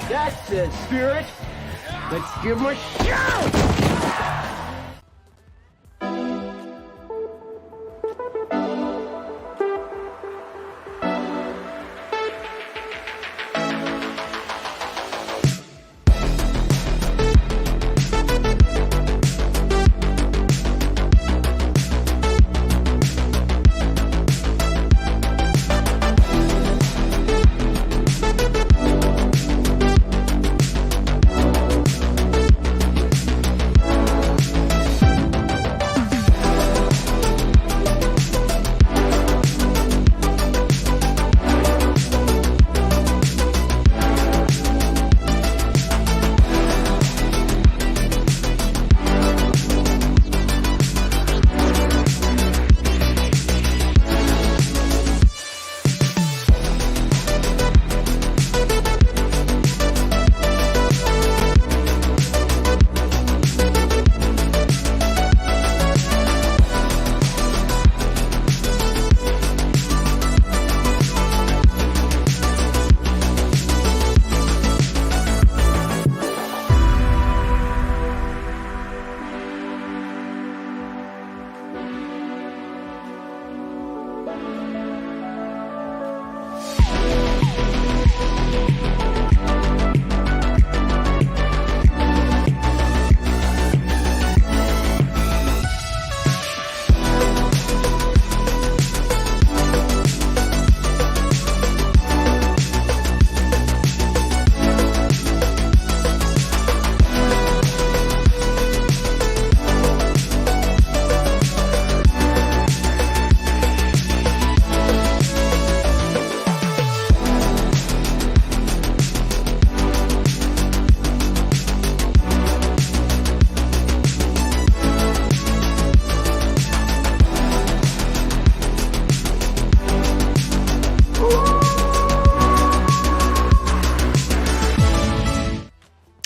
That's the spirit. Let's give him a shout!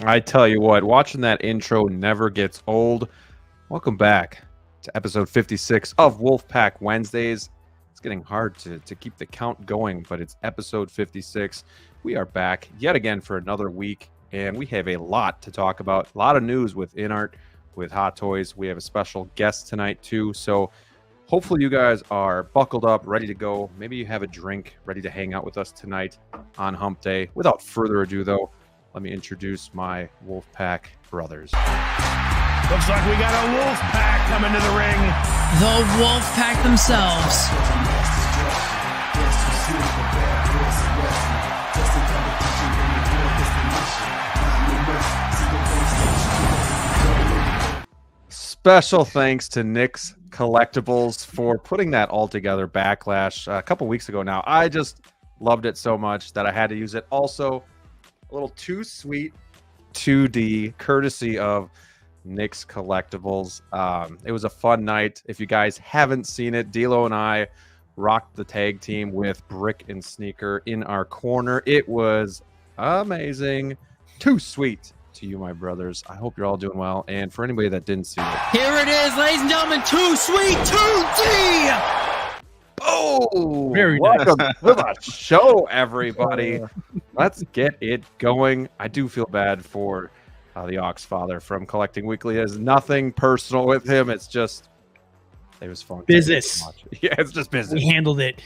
I tell you what, watching that intro never gets old. Welcome back to episode 56 of Wolfpack Wednesdays. It's getting hard to keep the count going, but it's episode 56. We are back yet again for another week, and we have a lot to talk about. A lot of news with InArt, with Hot Toys. We have a special guest tonight, too. So hopefully you guys are buckled up, ready to go. Maybe you have a drink, ready to hang out with us tonight on Hump Day. Without further ado, though, let me introduce my Wolfpack brothers. Looks like we got a Wolfpack coming to the ring. The Wolfpack themselves. Special thanks to Nick's Collectibles for putting that all together. Backlash a couple weeks ago now. I just loved it so much that I had to use it. Also, a little too sweet 2D courtesy of Nick's Collectibles. It was a fun night. If you guys haven't seen it, DLO and I rocked the tag team with Brick and Sneaker in our corner. It was amazing. Too sweet to you, my brothers. I hope you're all doing well. And for anybody that didn't see it, Here it is, ladies and gentlemen. Too sweet 2D. oh, Very welcome to the show, everybody. Let's get it going. I do feel bad for the Ox Father from Collecting Weekly. It has nothing personal with him. It's just, it was fun. Business. Yeah, it's just business. We handled it.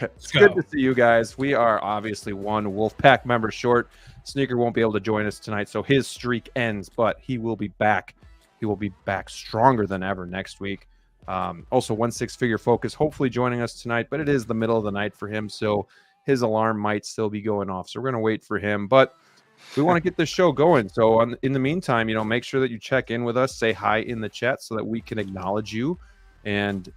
It's good to see you guys. We are obviously one Wolfpack member short. Sneaker won't be able to join us tonight, so his streak ends, but he will be back. He will be back stronger than ever next week. Also, 16-figure focus, hopefully joining us tonight, but it is the middle of the night for him, so his alarm might still be going off. So we're going to wait for him, but we want to get this show going. So in the meantime, make sure that you check in with us, say hi in the chat so that we can acknowledge you and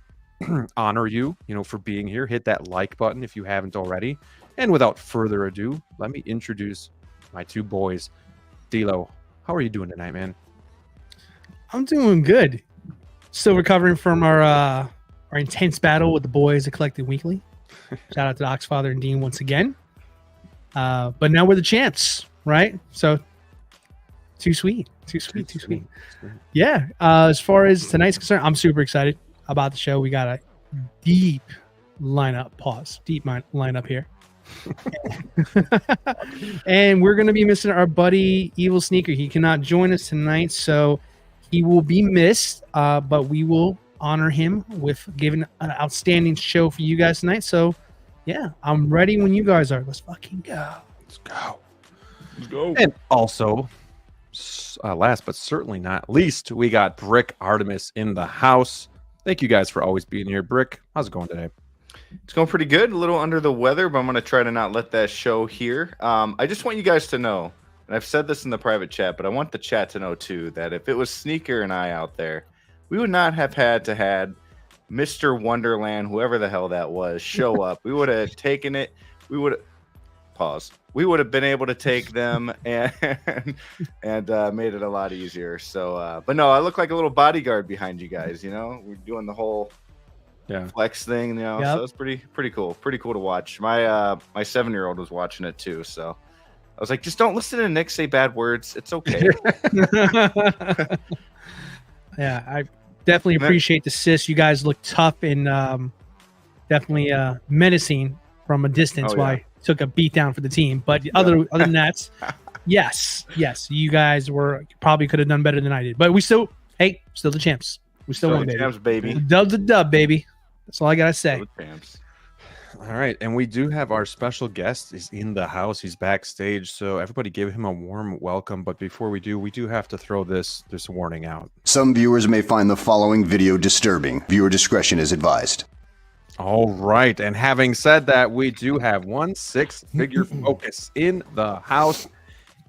honor you, for being here. Hit that like button if you haven't already. And without further ado, let me introduce my two boys. DLO, how are you doing tonight, man? I'm doing good. Still recovering from our intense battle with the boys at Collecting Weekly. Shout out to Oxfather and Dean once again. But now we're the champs, right? So too sweet. Yeah. As far as tonight's concerned, I'm super excited about the show. We got a deep lineup. Deep lineup here. And we're going to be missing our buddy EvilSneaker. He cannot join us tonight, so he will be missed. But we will honor him with giving an outstanding show for you guys tonight. So, yeah, I'm ready when you guys are. Let's fucking go. Let's go. Let's go. And also, last but certainly not least, we got Brick Artemis in the house. Thank you guys for always being here. Brick, how's it going today? It's going pretty good. A little under the weather, but I'm going to try to not let that show here. I just want you guys to know, and I've said this in the private chat, but I want the chat to know too, that if it was Sneaker and I out there, we would not have had to had Mr. Wonderland, whoever the hell that was, show up. We would have taken it. We would have pause. We would have been able to take them and made it a lot easier. So, but no, I look like a little bodyguard behind you guys. You know, we're doing the whole flex thing. You know, so it's pretty cool. Pretty cool to watch. My 7-year-old was watching it too. So I was like, just don't listen to Nick say bad words. It's okay. Yeah, I definitely appreciate the sis. You guys look tough and definitely menacing from a distance. While I took a beat down for the team, but other than that, yes, you guys probably could have done better than I did. But we still the champs. We still won, baby. Champs, baby. Dub's a dub, baby. That's all I gotta say. All right, and we do have our special guest is in the house. He's backstage, so everybody give him a warm welcome. But before we do have to throw this warning out. Some viewers may find the following video disturbing. Viewer discretion is advised. All right, and having said that, we do have one 6-figure focus in the house.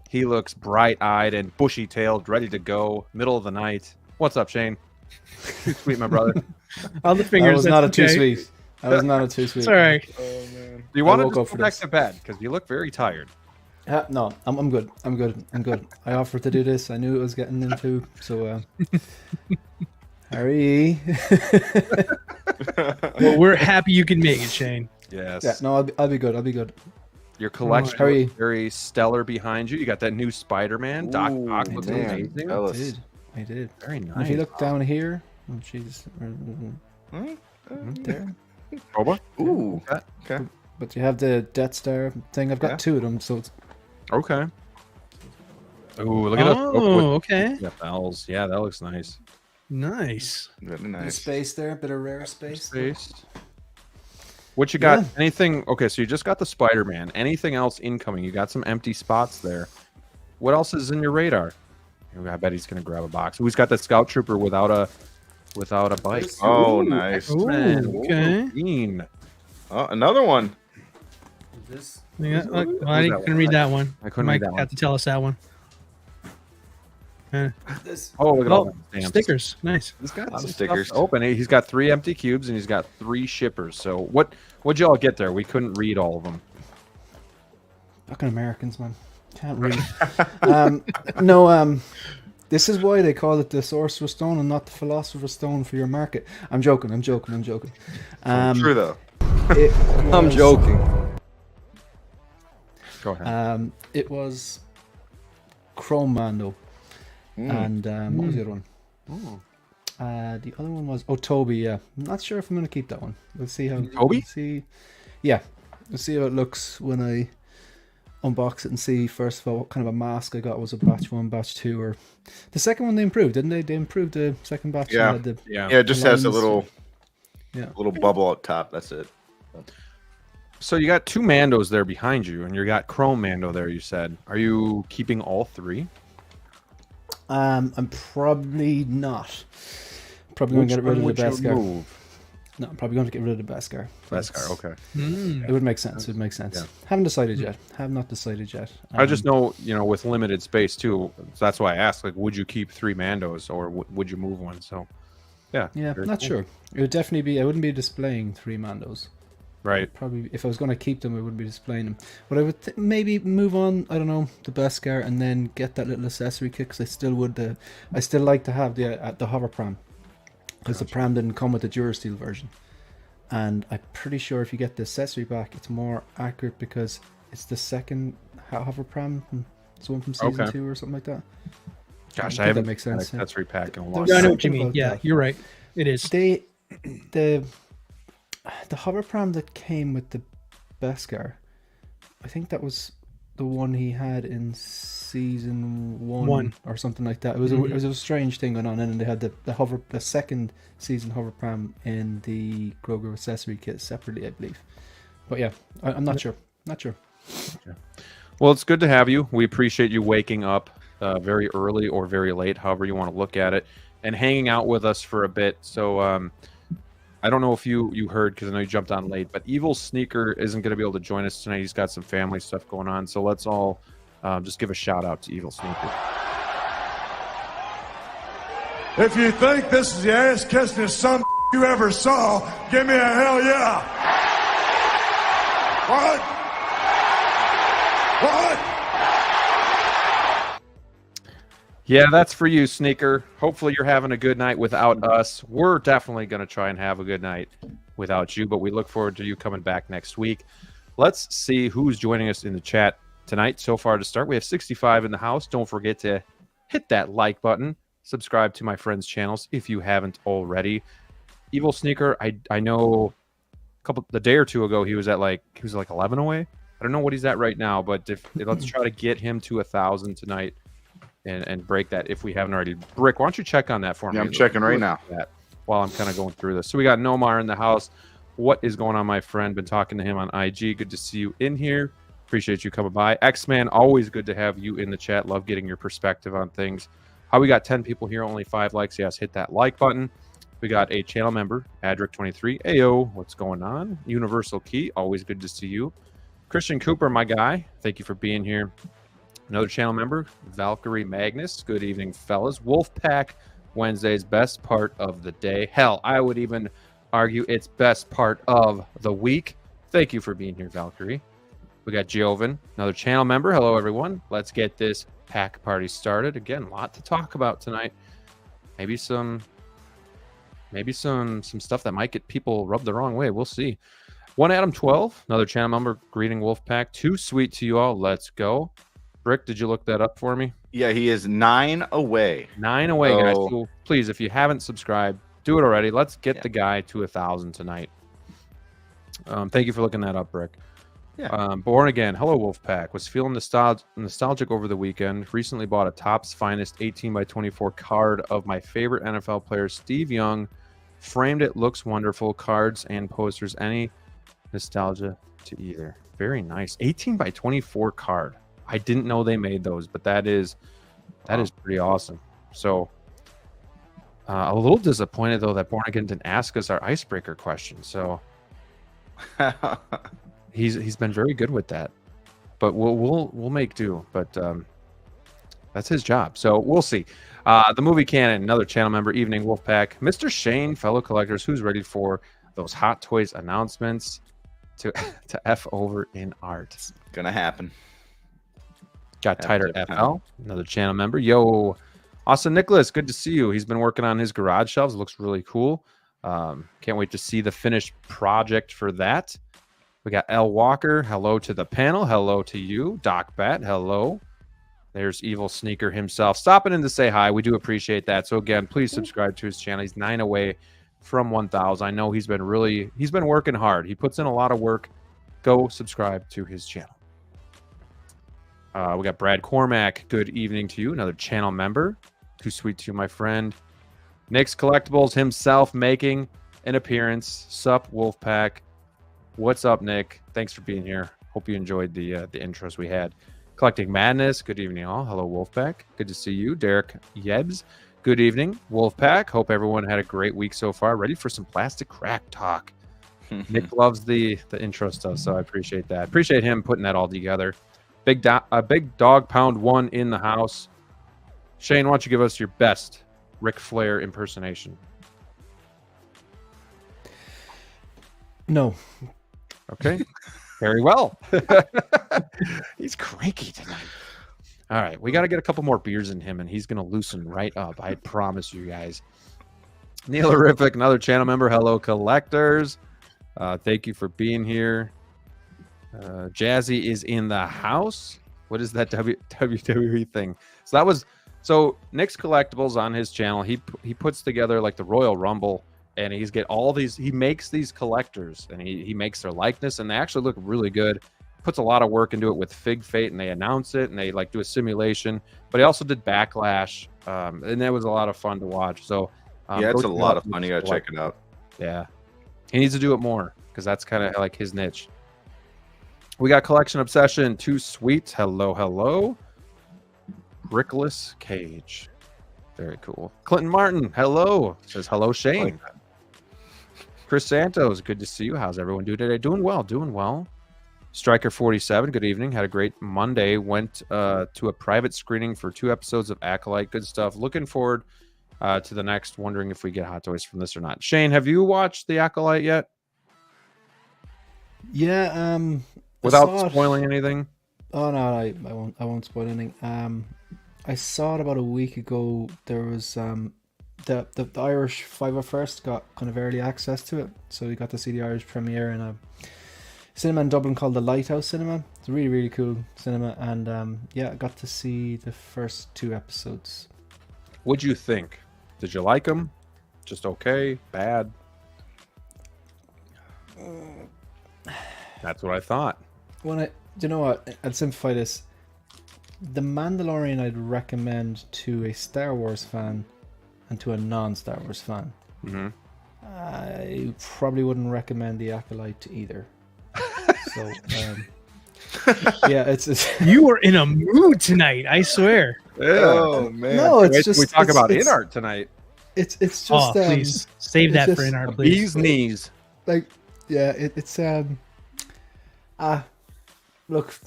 He looks bright-eyed and bushy-tailed, ready to go, middle of the night. What's up, Shane? Too sweet, my brother. All the fingers. I was not a too sweet. I was not a too sweet. Sorry. Oh, man. Do you want to go back to bed? Because you look very tired. No, I'm good. I'm good. I offered to do this. I knew it was getting into, so Harry. Well, we're happy you can make it, Shane. Yes. Yeah, no, I'll be good. I'll be good. Your collection is very stellar behind you. You got that new Spider-Man. Doc Ock looks amazing. I did. Very nice. And if you look down here, oh jeez, there. Boba? Ooh. Okay. But you have the Death Star thing. I've got 2 of them, so it's okay. Ooh, look at that. Oh, okay. Yeah, bells. Yeah, that looks nice. Nice. Really nice. Space there, bit of rare space. What you got? Anything? Okay, so you just got the Spider-Man. Anything else incoming? You got some empty spots there. What else is in your radar? I bet he's gonna grab a box. Who's got the Scout Trooper without a bike? Oh, nice. Ooh, okay. Oh, another one. This. Yeah, I couldn't read that one. I couldn't read that one. Have to tell us that one. This. Oh, look at all the stickers. Nice. He's got some some stickers stuff open. He's got 3 empty cubes and he's got 3 shippers. So what'd y'all get there? We couldn't read all of them. Fucking Americans, man. Can't read. This is why they call it the Sorcerer's Stone and not the Philosopher's Stone for your market. I'm joking. True though. I'm joking. Go ahead. It was Chrome Mando. And what was the other one? The other one was Toby. Yeah, I'm not sure if I'm gonna keep that one. We'll see how. Toby? We'll see how it looks when I unbox it and see first of all what kind of a mask I got. Was it batch 1, batch 2, or the second one? They improved, didn't they? They improved the second batch. Yeah, it just has a little bubble up top. That's it. So you got 2 Mandos there behind you, and you got Chrome Mando there. You said, are you keeping all 3? I'm probably not. Probably going to get rid of the Beskar. No, I'm probably going to get rid of the Beskar. Beskar, okay. It would make sense. Yeah. Haven't decided yet. Have not decided yet. I just know, with limited space too. So that's why I asked. Like, would you keep 3 Mandos or would you move one? So, yeah. Yeah, not sure. It would definitely be. I wouldn't be displaying 3 Mandos. Right. Probably, if I was going to keep them, I wouldn't be displaying them. But I would maybe move on. I don't know, the Beskar, and then get that little accessory kit. Because I still would. I still like to have the hover pram. Because the pram didn't come with the Durasteel version. And I'm pretty sure if you get the accessory back, it's more accurate because it's the second hover pram. It's one from season 2 or something like that. Gosh, I haven't. That makes sense. Accessory pack in a long time. I know what you mean. Yeah, you're right. It is. The hover pram that came with the Beskar I think that was the one he had in season one or something like that. It was a strange thing going on, and then they had the second season hover pram in the Grogu accessory kit separately, I believe. But yeah, I'm not sure. Not sure. Okay. Well, it's good to have you. We appreciate you waking up very early or very late, however you want to look at it, and hanging out with us for a bit. So I don't know if you heard, because I know you jumped on late, but EvilSneaker isn't going to be able to join us tonight. He's got some family stuff going on. So let's all just give a shout out to EvilSneaker. If you think this is the ass-kissingest son you ever saw, give me a hell yeah. What? What? Yeah, that's for you, Sneaker. Hopefully you're having a good night without us. We're definitely going to try and have a good night without you, but we look forward to you coming back next week. Let's see who's joining us in the chat tonight. So far to start, we have 65 in the house. Don't forget to hit that like button. Subscribe to my friends' channels if you haven't already. EvilSneaker, I know the day or two ago he was like 11 away. I don't know what he's at right now, but let's try to get him to 1,000 tonight. And break that if we haven't already. Brick, why don't you check on that for me? Yeah, I'm checking right now. While I'm kind of going through this. So we got Nomar in the house. What is going on, my friend? Been talking to him on IG. Good to see you in here. Appreciate you coming by. X-Man, always good to have you in the chat. Love getting your perspective on things. How we got 10 people here, only 5 likes. Yes, hit that like button. We got a channel member, Adric23. Ayo, what's going on? Universal Key, always good to see you. Christian Cooper, my guy. Thank you for being here. Another channel member, Valkyrie Magnus. Good evening, fellas. Wolfpack Wednesday's best part of the day. Hell, I would even argue it's best part of the week. Thank you for being here, Valkyrie. We got Joven, another channel member. Hello, everyone. Let's get this pack party started. Again, a lot to talk about tonight. Maybe some stuff that might get people rubbed the wrong way. We'll see. One Adam 12, another channel member. Greeting Wolfpack. Too sweet to you all. Let's go. Brick, did you look that up for me? Yeah, he is 9 away. 9 away, guys. So please, if you haven't subscribed, do it already. Let's get the guy to 1,000 tonight. Thank you for looking that up, Brick. Yeah. Born Again. Hello, Wolfpack. Was feeling nostalgic over the weekend. Recently bought a Topps Finest 18x24 card of my favorite NFL player, Steve Young. Framed it. Looks wonderful. Cards and posters. Any nostalgia to either. Very nice. 18x24 card. I didn't know they made those, but that is pretty awesome. So a little disappointed though that Born Again didn't ask us our icebreaker question. So he's been very good with that, but we'll make do. But that's his job. So we'll see. The movie canon, another channel member, Evening Wolfpack, Mr. Shane, fellow collectors, who's ready for those Hot Toys announcements to F over in art. It's gonna happen. Got Tighter FL, another channel member. Yo, Austin Nicholas, good to see you. He's been working on his garage shelves. It looks really cool. Can't wait to see the finished project for that. We got L Walker. Hello to the panel. Hello to you. Doc Bat. Hello. There's EvilSneaker himself stopping in to say hi. We do appreciate that. So again, please subscribe to his channel. He's 9 away from 1,000. I know he's been working hard. He puts in a lot of work. Go subscribe to his channel. We got Brad Cormack. Good evening to you. Another channel member. Too sweet to you, my friend. Nick's Collectibles himself making an appearance. Sup, Wolfpack. What's up, Nick? Thanks for being here. Hope you enjoyed the intros we had. Collecting Madness. Good evening, all. Hello, Wolfpack. Good to see you. Derek Yebs. Good evening, Wolfpack. Hope everyone had a great week so far. Ready for some plastic crack talk. Nick loves the intro stuff, so I appreciate that. Appreciate him putting that all together. Big Dog Pound 1 in the house. Shane, why don't you give us your best Ric Flair impersonation? No. Okay. Very well. He's cranky tonight. All right. We got to get a couple more beers in him, and he's going to loosen right up. I promise you guys. Neil Horrific, another channel member. Hello, collectors. Thank you for being here. Jazzy is in the house. What is that WWE thing? So Nick's Collectibles on his channel. He puts together like the Royal Rumble, and he makes these collectors, and he makes their likeness, and they actually look really good. puts a lot of work into it with Fig Fate, and they announce it and they like do a simulation. But he also did Backlash, and that was a lot of fun to watch. So yeah, it's a go lot of fun. You gotta check it out. Yeah, he needs to do it more because that's kind of like his niche. We got Collection Obsession, Too Sweet. Hello. Brickless Cage. Very cool. Clinton Martin, hello. Says hello, Shane. Chris Santos, good to see you. How's everyone doing today? Doing well. Striker 47, good evening. Had a great Monday. Went to a private screening for 2 episodes of Acolyte. Good stuff. Looking forward to the next. Wondering if we get hot toys from this or not. Shane, have you watched the Acolyte yet? Yeah. Without spoiling anything. Oh no, I won't spoil anything. I saw it about a week ago. There was the Irish 501st got kind of early access to it, so we got to see the Irish premiere in a cinema in Dublin called the Lighthouse Cinema. It's a really, really cool cinema, and yeah, I got to see the first 2 episodes. What'd you think? Did you like them? Just okay? Bad? That's what I thought. You know what? I'd simplify this. The Mandalorian I'd recommend to a Star Wars fan and to a non-Star Wars fan. Mm-hmm. I probably wouldn't recommend the Acolyte to either. So, yeah, it's You were in a mood tonight, I swear. Yeah. Oh man. no, it's Wait, just we talk about it's, InArt tonight. It's just Oh, please save that it's for just- InArt, please. Bee's knees. like, yeah, it's look.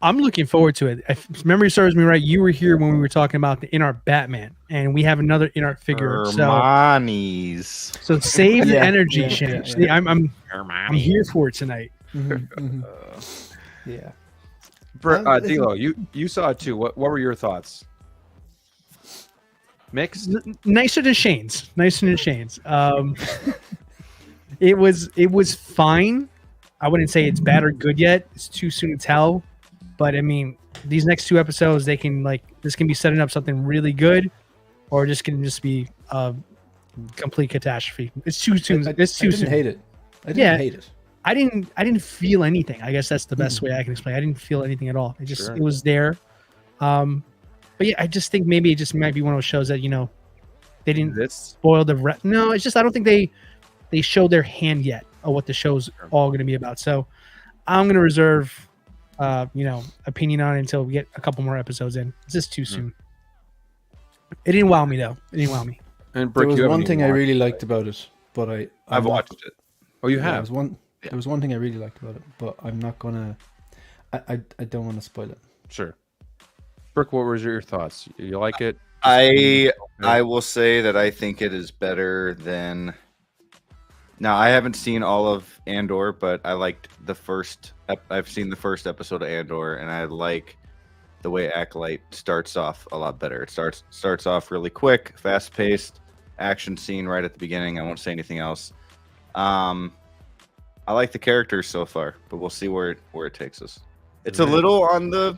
I'm looking forward to it. If memory serves me right, you were here when we were talking about the InArt Batman, and we have another InArt figure. Hermione's. So save the Yeah, energy, yeah, Shane. yeah. I'm here for it tonight. Yeah. DLO, you saw it too. What were your thoughts? Mixed? Nicer than Shane's. It was fine. I wouldn't say it's bad or good yet. It's too soon to tell. But I mean, these next 2 episodes, this can be setting up something really good, or just can just be a complete catastrophe. It's too soon. It's too soon. I didn't hate it. I didn't hate it. I didn't feel anything. I guess that's the best way I can explain. I didn't feel anything at all. It was there. But yeah, I just think maybe it just might be one of those shows that they didn't spoil the. No, it's just I don't think they showed their hand yet of what the show's all going to be about. So I'm going to reserve, opinion on it until we get a couple more episodes in. It's just too soon. It didn't wow me though. It didn't wow me. And There Brick, was you haven't one even thing I watched really it. liked about it, but I've watched it. Oh, you There have? was one thing I really liked about it, but I'm not gonna. I don't want to spoil it. Sure. Brick, what was your thoughts? You like it? I will say that I think it is better than. Now I haven't seen all of Andor, but I liked the first. I've seen the first episode of Andor, and I like the way Acolyte starts off a lot better. It starts off really quick, fast paced, action scene right at the beginning. I won't say anything else. I like the characters so far, but we'll see where it takes us. It's a little on the.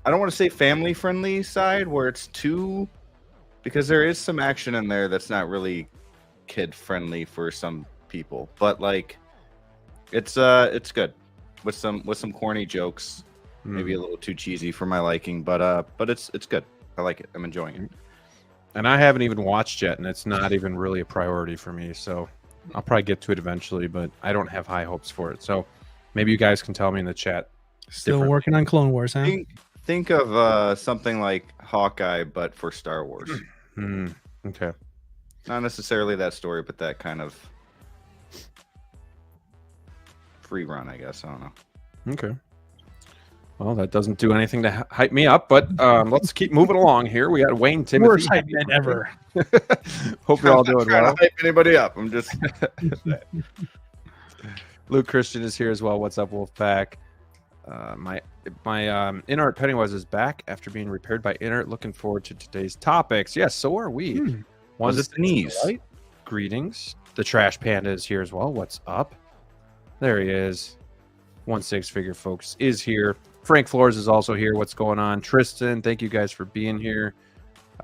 I don't want to say family friendly side where it's too, because there is some action in there that's not really kid friendly for some people, but like it's good with some corny jokes, maybe a little too cheesy for my liking, but it's good. I like it. I'm enjoying it. And I haven't even watched yet, and it's not even really a priority for me. So I'll probably get to it eventually, but I don't have high hopes for it. So maybe you guys can tell me in the chat. Still working on Clone Wars, huh? Think of something like Hawkeye, but for Star Wars. Okay. Not necessarily that story, but that kind of free run, I guess. I don't know. Okay. Well, that doesn't do anything to hype me up, but let's keep moving along here. We got Wayne Timothy. Worst hype man ever. Hope you're all doing trying well. to hype anybody up. I'm just. Luke Christian is here as well. What's up, Wolfpack? My InArt Pennywise is back after being repaired by InArt. Looking forward to today's topics. Yes, so are we. Was it the knees? Greetings. The Trash Panda is here as well. What's up? There he is. 1/6 figure folks is here. Frank Flores is also here. What's going on? Tristan, thank you guys for being here.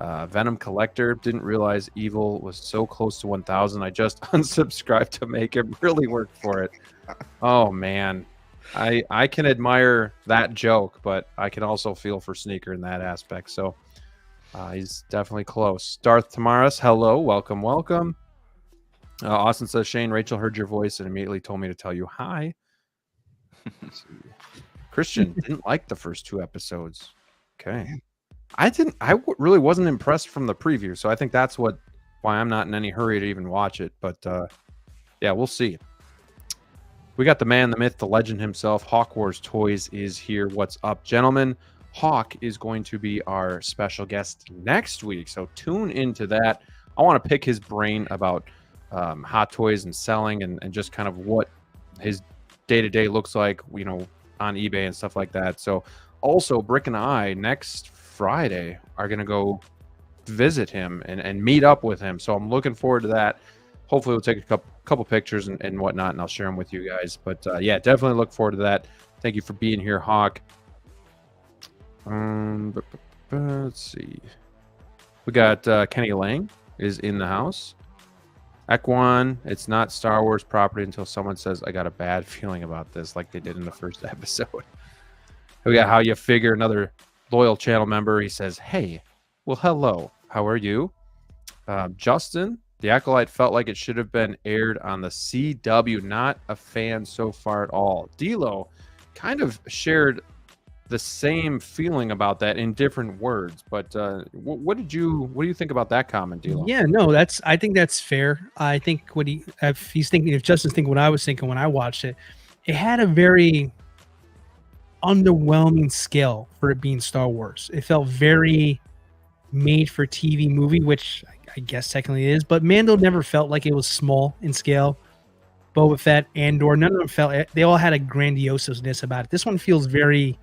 Venom Collector, didn't realize Evil was so close to 1,000. I just unsubscribed to make it really work for it. Oh man, I can admire that joke, but I can also feel for Sneaker in that aspect. So he's definitely close. Darth Tamaris, hello, welcome, welcome. Austin says, Shane, Rachel heard your voice and immediately told me to tell you hi. Christian didn't like the first 2 episodes. Okay. I really wasn't impressed from the preview, so I think that's why I'm not in any hurry to even watch it. But yeah, we'll see. We got the man, the myth, the legend himself. Hawk Wars Toys is here. What's up, gentlemen? Hawk is going to be our special guest next week, so tune into that. I want to pick his brain about hot toys and selling and just kind of what his day-to-day looks like, on eBay and stuff like that. So also, Brick and I next Friday are going to go visit him and meet up with him. So I'm looking forward to that. Hopefully we'll take a couple pictures and whatnot, and I'll share them with you guys. But yeah, definitely look forward to that. Thank you for being here, Hawk. Let's see. We got Kenny Lang is in the house. Ekwan, it's not Star Wars property until someone says, I got a bad feeling about this, like they did in the first episode. We got How You Figure, another loyal channel member. He says, hey, well, hello. How are you? Justin, the Acolyte felt like it should have been aired on the CW. Not a fan so far at all. DLO kind of shared the same feeling about that in different words, but what do you think about that comment, DLO? Yeah, no, I think that's fair. I think if Justin's thinking what I was thinking when I watched it, it had a very underwhelming scale for it being Star Wars. It felt very made for TV movie, which I guess technically it is, but Mando never felt like it was small in scale. Boba Fett, Andor, none of them they all had a grandioseness about it. This one feels very,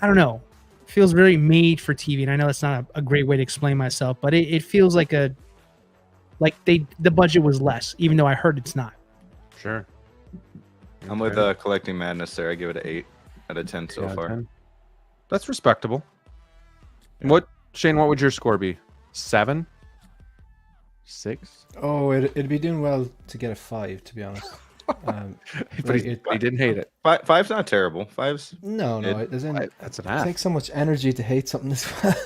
I don't know, feels very made for TV. And I know that's not a great way to explain myself, but it feels like the budget was less, even though I heard it's not. Sure. I'm with Collecting Madness there. I give it an 8 out of 10 so far. 10. That's respectable. Yeah. Shane, what would your score be? 7? 6? Oh, it'd be doing well to get a 5, to be honest. But he didn't hate it. 5's not terrible. 5's that's an F. It takes so much energy to hate something this well.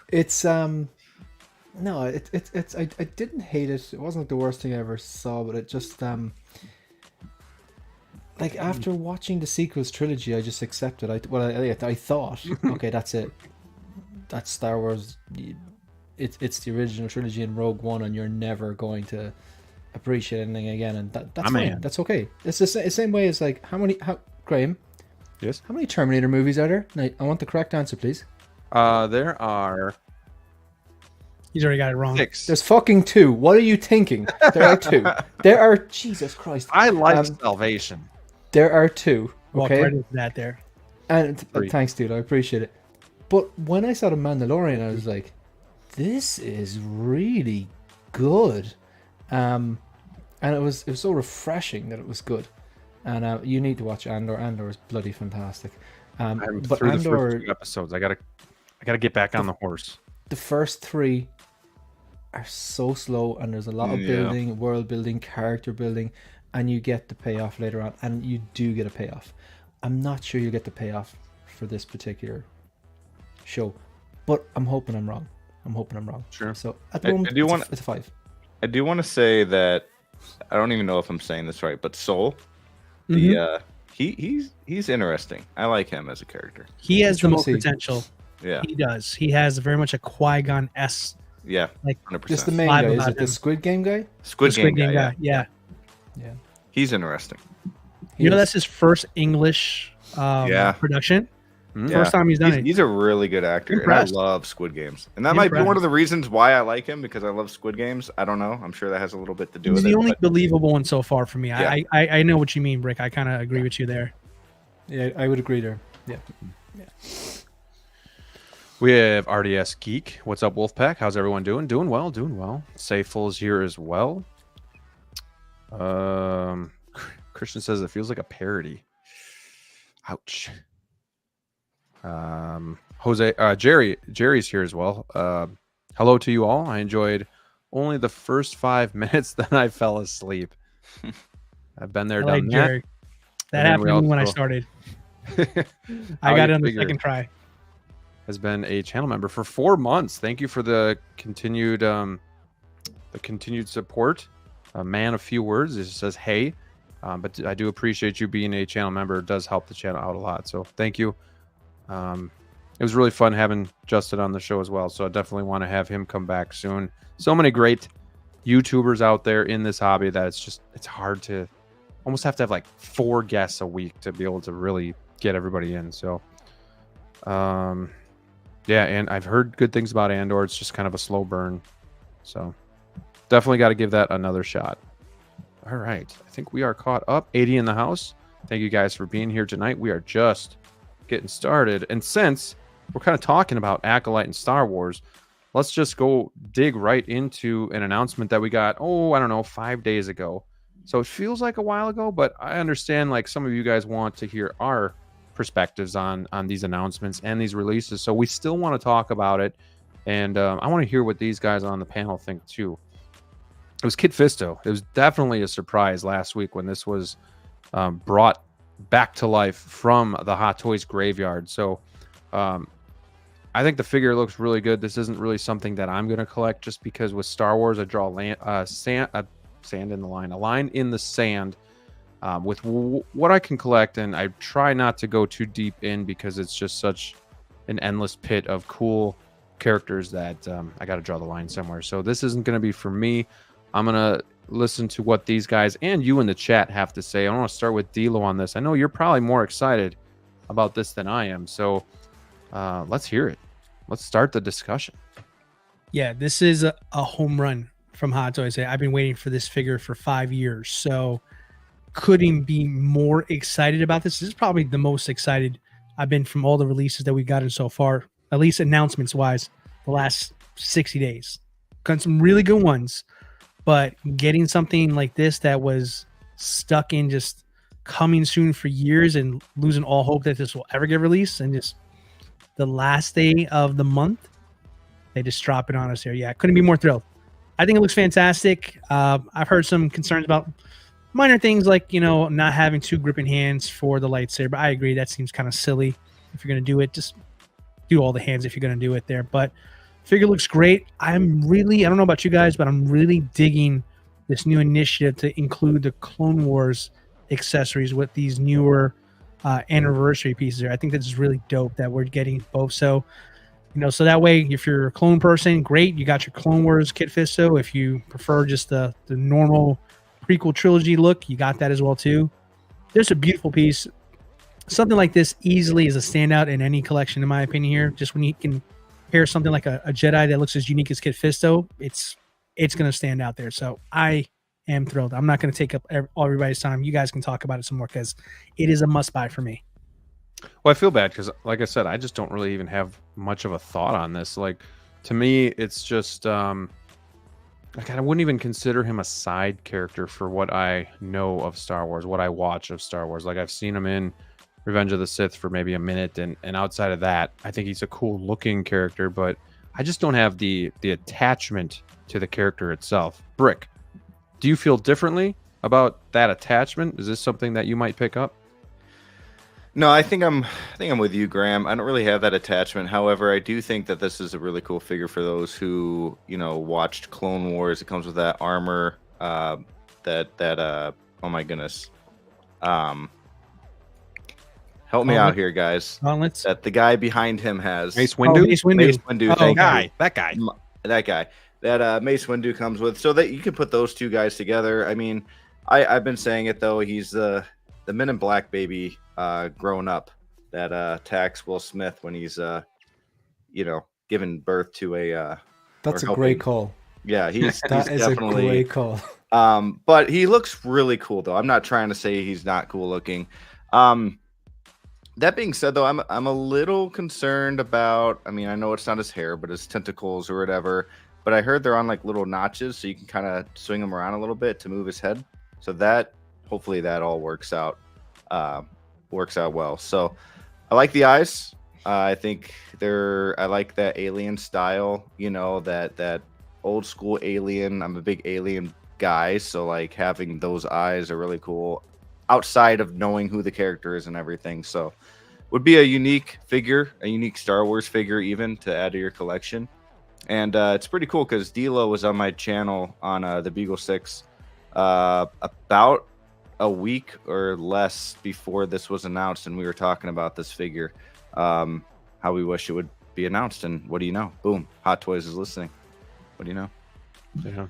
It's no, it's I didn't hate it. It wasn't the worst thing I ever saw, but it just like after watching the sequels trilogy, I just accepted. I thought, okay, that's it. That's Star Wars. It's the original trilogy in Rogue One, and you're never going to appreciate anything again, and that's fine. That's okay. It's the same way as like Graham. Yes. How many Terminator movies are there? Now, I want the correct answer, please. There are. He's already got it wrong. 6. There's fucking 2. What are you thinking? There are 2. There are Jesus Christ. I like Salvation. There are 2. Walk Okay. right into that there. And thanks, dude. I appreciate it. But when I saw the Mandalorian, I was like, this is really good. And it was so refreshing that it was good. And you need to watch Andor. Andor is bloody fantastic. I'm but through Andor, the first 2 episodes. I gotta get back on the horse. The first 3 are so slow, and there's a lot of building, world building, character building, and you get the payoff later on, and you do get a payoff. I'm not sure you get the payoff for this particular show, but I'm hoping I'm wrong. Sure. So at the moment, it's a 5. I do want to say that I don't even know if I'm saying this right, but Soul, he's interesting. I like him as a character. He has the most potential. Yeah, he does. He has very much a Qui-Gon-esque. Yeah, like 100%. Just the main guy. Is it the Squid Game guy? Squid Game guy. Yeah. He's interesting. That's his first English production. First time he's done it. He's a really good actor, and I love Squid Games. And that might be one of the reasons why I like him, because I love Squid Games. I don't know. I'm sure that has a little bit to do with it. He's the only believable one so far for me. Yeah. I know what you mean, Brick. I kind of agree with you there. Yeah, I would agree there. Yeah. We have RDS Geek. What's up, Wolfpack? How's everyone doing? Doing well. Sayful is here as well. Christian says it feels like a parody. Ouch. Jerry's here as well. Hello to you all. I enjoyed only the first 5 minutes, then I fell asleep. I've been there, done that. That happened to me when I started. I got it on the second try. Has been a channel member for 4 months. Thank you for the continued support. A man of few words. It just says hey, but I do appreciate you being a channel member. It does help the channel out a lot. So thank you. It was really fun having Justin on the show as well. So I definitely want to have him come back soon. So many great YouTubers out there in this hobby that it's hard to almost have to have like 4 guests a week to be able to really get everybody in. So, yeah, and I've heard good things about Andor. It's just kind of a slow burn. So definitely got to give that another shot. All right. I think we are caught up. 80 in the house. Thank you guys for being here tonight. We are just getting started. And since we're kind of talking about Acolyte and Star Wars, let's just go dig right into an announcement that we got, I don't know, 5 days ago. So it feels like a while ago, but I understand like some of you guys want to hear our perspectives on these announcements and these releases. So we still want to talk about it. And I want to hear what these guys on the panel think too. It was Kid Fisto. It was definitely a surprise last week when this was brought back to life from the Hot Toys graveyard. So I think the figure looks really good. This isn't really something that I'm going to collect just because with Star Wars, I draw sand in the line, a line in the sand with what I can collect. And I try not to go too deep in because it's just such an endless pit of cool characters that I got to draw the line somewhere. So this isn't going to be for me. I'm going to listen to what these guys and you in the chat have to say. I want to start with DLO on this. I know you're probably more excited about this than I am. So let's hear it. Let's start the discussion. Yeah, this is a home run from Hot Toys. I've been waiting for this figure for 5 years. So couldn't be more excited about this. This is probably the most excited I've been from all the releases that we've gotten so far, at least announcements wise, the last 60 days. Got some really good ones, but getting something like this that was stuck in just coming soon for years and losing all hope that this will ever get released, and just the last day of the month, they just drop it on us here. Yeah, couldn't be more thrilled. I think it looks fantastic. I've heard some concerns about minor things like, not having 2 gripping hands for the lightsaber. I agree. That seems kind of silly. If you're going to do it, just do all the hands if you're going to do it there. But figure looks great. I don't know about you guys, but I'm really digging this new initiative to include the Clone Wars accessories with these newer anniversary pieces here. I think this is really dope that we're getting both. So, so that way, if you're a clone person, great. You got your Clone Wars Kit Fisto. If you prefer just the normal prequel trilogy look, you got that as well too. Just a beautiful piece. Something like this easily is a standout in any collection, in my opinion here. Just when you can pair something like a Jedi that looks as unique as Kit Fisto, it's going to stand out there. So I am thrilled. I'm not going to take up all everybody's time. You guys can talk about it some more because it is a must buy for me. Well, I feel bad because, like I said, I just don't really even have much of a thought on this. Like, to me, it's just like I wouldn't even consider him a side character for what I know of Star Wars, what I watch of Star Wars. Like, I've seen him in Revenge of the Sith for maybe a minute, and outside of that, I think he's a cool looking character, but I just don't have the attachment to the character itself. Brick, do you feel differently about that attachment? Is this something that you might pick up? No, I think I'm with you, Graham. I don't really have that attachment. However, I do think that this is a really cool figure for those who, watched Clone Wars. It comes with that armor, oh my goodness. Help me out here, guys. Gauntlets? That the guy behind him has. Mace Windu? Mace Windu. Mace Windu. Thank you. That guy. That Mace Windu comes with, so that you can put those two guys together. I mean, I've been saying it though. He's the Men in Black baby grown up that attacks Will Smith when he's giving birth to a. That's a great call. Yeah, he's definitely a great call. But he looks really cool though. I'm not trying to say he's not cool looking. That being said, though, I'm a little concerned about. I mean, I know it's not his hair, but his tentacles or whatever. But I heard they're on like little notches, so you can kind of swing them around a little bit to move his head. So that hopefully that all works out well. So I like the eyes. I think I like that alien style. That old school alien. I'm a big alien guy, so like having those eyes are really cool. outside of knowing who the character is and everything. So would be a unique figure, a unique Star Wars figure even to add to your collection. And it's pretty cool because DLO was on my channel on the Beagle 6 about a week or less before this was announced, and we were talking about this figure, how we wish it would be announced. And what do you know? Boom, Hot Toys is listening. What do you know? Yeah.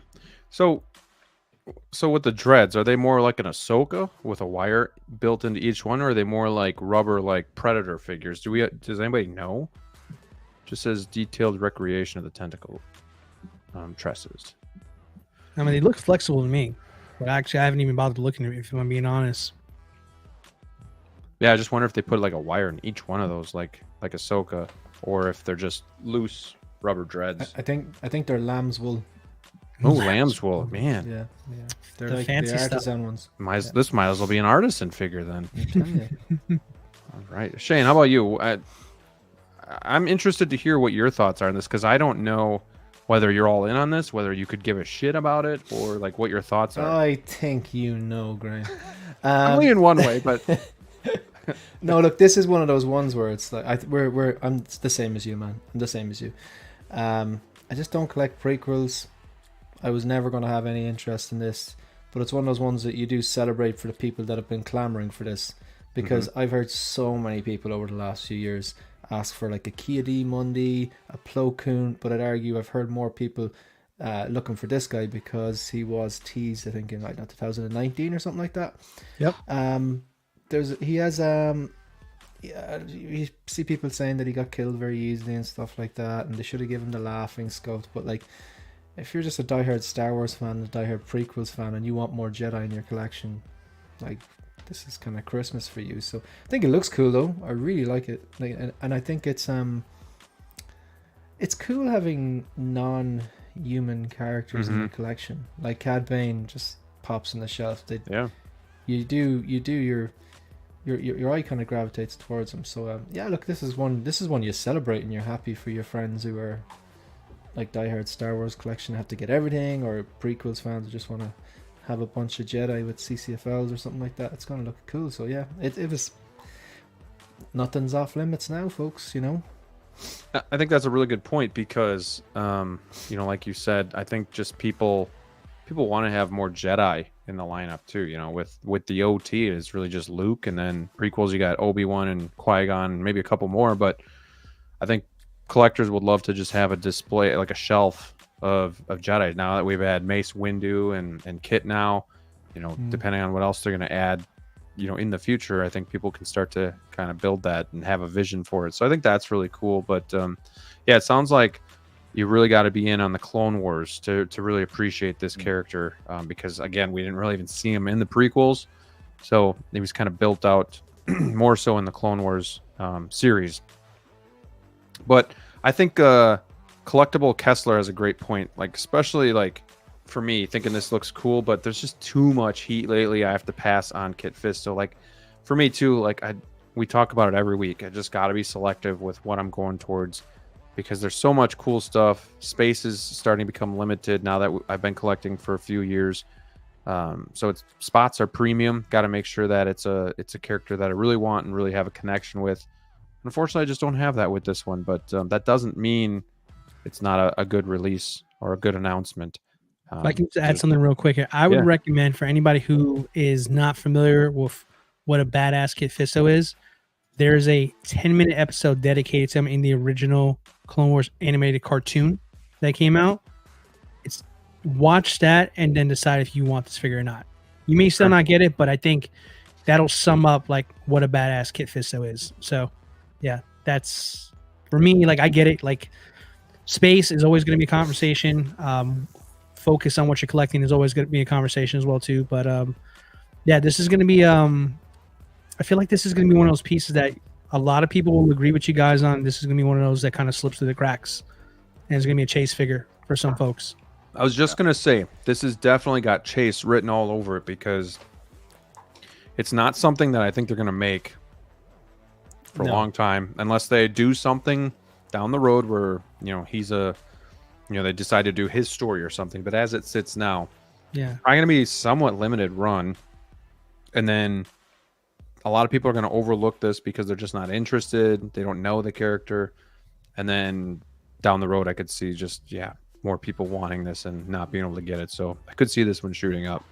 So with the dreads, are they more like an Ahsoka with a wire built into each one, or are they more like rubber, like Predator figures? Does anybody know? Just says detailed recreation of the tentacle tresses. I mean, they look flexible to me, but actually, I haven't even bothered looking at it, if I'm being honest. Yeah, I just wonder if they put like a wire in each one of those, like Ahsoka, or if they're just loose rubber dreads. I think they're lamb's wool. Oh, lamb's wool, man. Yeah. They're The like fancy the stuff. artisan ones. This might as well be an artisan figure then. I'm telling you. All right, Shane, how about you? I'm interested to hear what your thoughts are on this, because I don't know whether you're all in on this, whether you could give a shit about it, or like what your thoughts are. I think you know, Graham. Only in one way, but No, look, this is one of those ones where it's like I'm the same as you, man. I'm the same as you. I just don't collect prequels. I was never going to have any interest in this, but it's one of those ones that you do celebrate for the people that have been clamoring for this, because I've heard so many people over the last few years ask for like a Kia D Mundi, a Plo Koon, but I'd argue I've heard more people looking for this guy because he was teased, I think, in like 2019 or something like that. Yep. You see people saying that he got killed very easily and stuff like that, and they should have given the laughing sculpt. But like, if you're just a diehard Star Wars fan, a diehard prequels fan, and you want more Jedi in your collection, like, this is kind of Christmas for you. So I think it looks cool though. I really like it. Like, and I think it's cool having non-human characters in the collection. Like Cad Bane just pops on the shelf. You do your eye kind of gravitates towards them. So yeah, look, this is one you celebrate, and you're happy for your friends who are like diehard Star Wars collection, have to get everything, or prequels fans who just want to have a bunch of Jedi with CCFLs or something like that. It's gonna look cool. So yeah, it was, nothing's off limits now, folks, you know. I think that's a really good point, because like you said, I think just people want to have more Jedi in the lineup too. You know, with the OT, it's really just Luke, and then prequels you got Obi-Wan and Qui-Gon, maybe a couple more. But I think collectors would love to just have a display, like a shelf of Jedi. Now that we've had Mace Windu and Kit now, depending on what else they're going to add, in the future, I think people can start to kind of build that and have a vision for it. So I think that's really cool. But yeah, it sounds like you really got to be in on the Clone Wars to really appreciate this character, because again, we didn't really even see him in the prequels, so he was kind of built out more so in the Clone Wars series. But I think Collectible Kessler has a great point, like especially like for me, thinking this looks cool, but there's just too much heat lately. I have to pass on Kit Fisto. Like for me too, like we talk about it every week. I just got to be selective with what I'm going towards, because there's so much cool stuff. Space is starting to become limited now that I've been collecting for a few years. So spots are premium. Got to make sure that it's a character that I really want and really have a connection with. Unfortunately, I just don't have that with this one, but that doesn't mean it's not a good release or a good announcement. If I can just add something real quick here, I would recommend for anybody who is not familiar with what a badass Kit Fisto is, there's a 10-minute episode dedicated to him in the original Clone Wars animated cartoon that came out. Watch that and then decide if you want this figure or not. You may still not get it, but I think that'll sum up like what a badass Kit Fisto is. So yeah, that's for me. Like I get it. Like space is always going to be a conversation. Focus on what you're collecting is always going to be a conversation as well too. But yeah, this is going to be I feel like this is going to be one of those pieces that a lot of people will agree with you guys on. This is going to be one of those that kind of slips through the cracks, and it's going to be a chase figure for some folks. I was just going to say, this has definitely got chase written all over it, because it's not something that I think they're going to make for a long time, unless they do something down the road where, he's they decide to do his story or something. But as it sits now, yeah, I'm going to be somewhat limited run. And then a lot of people are going to overlook this because they're just not interested. They don't know the character. And then down the road, I could see just, more people wanting this and not being able to get it. So I could see this one shooting up.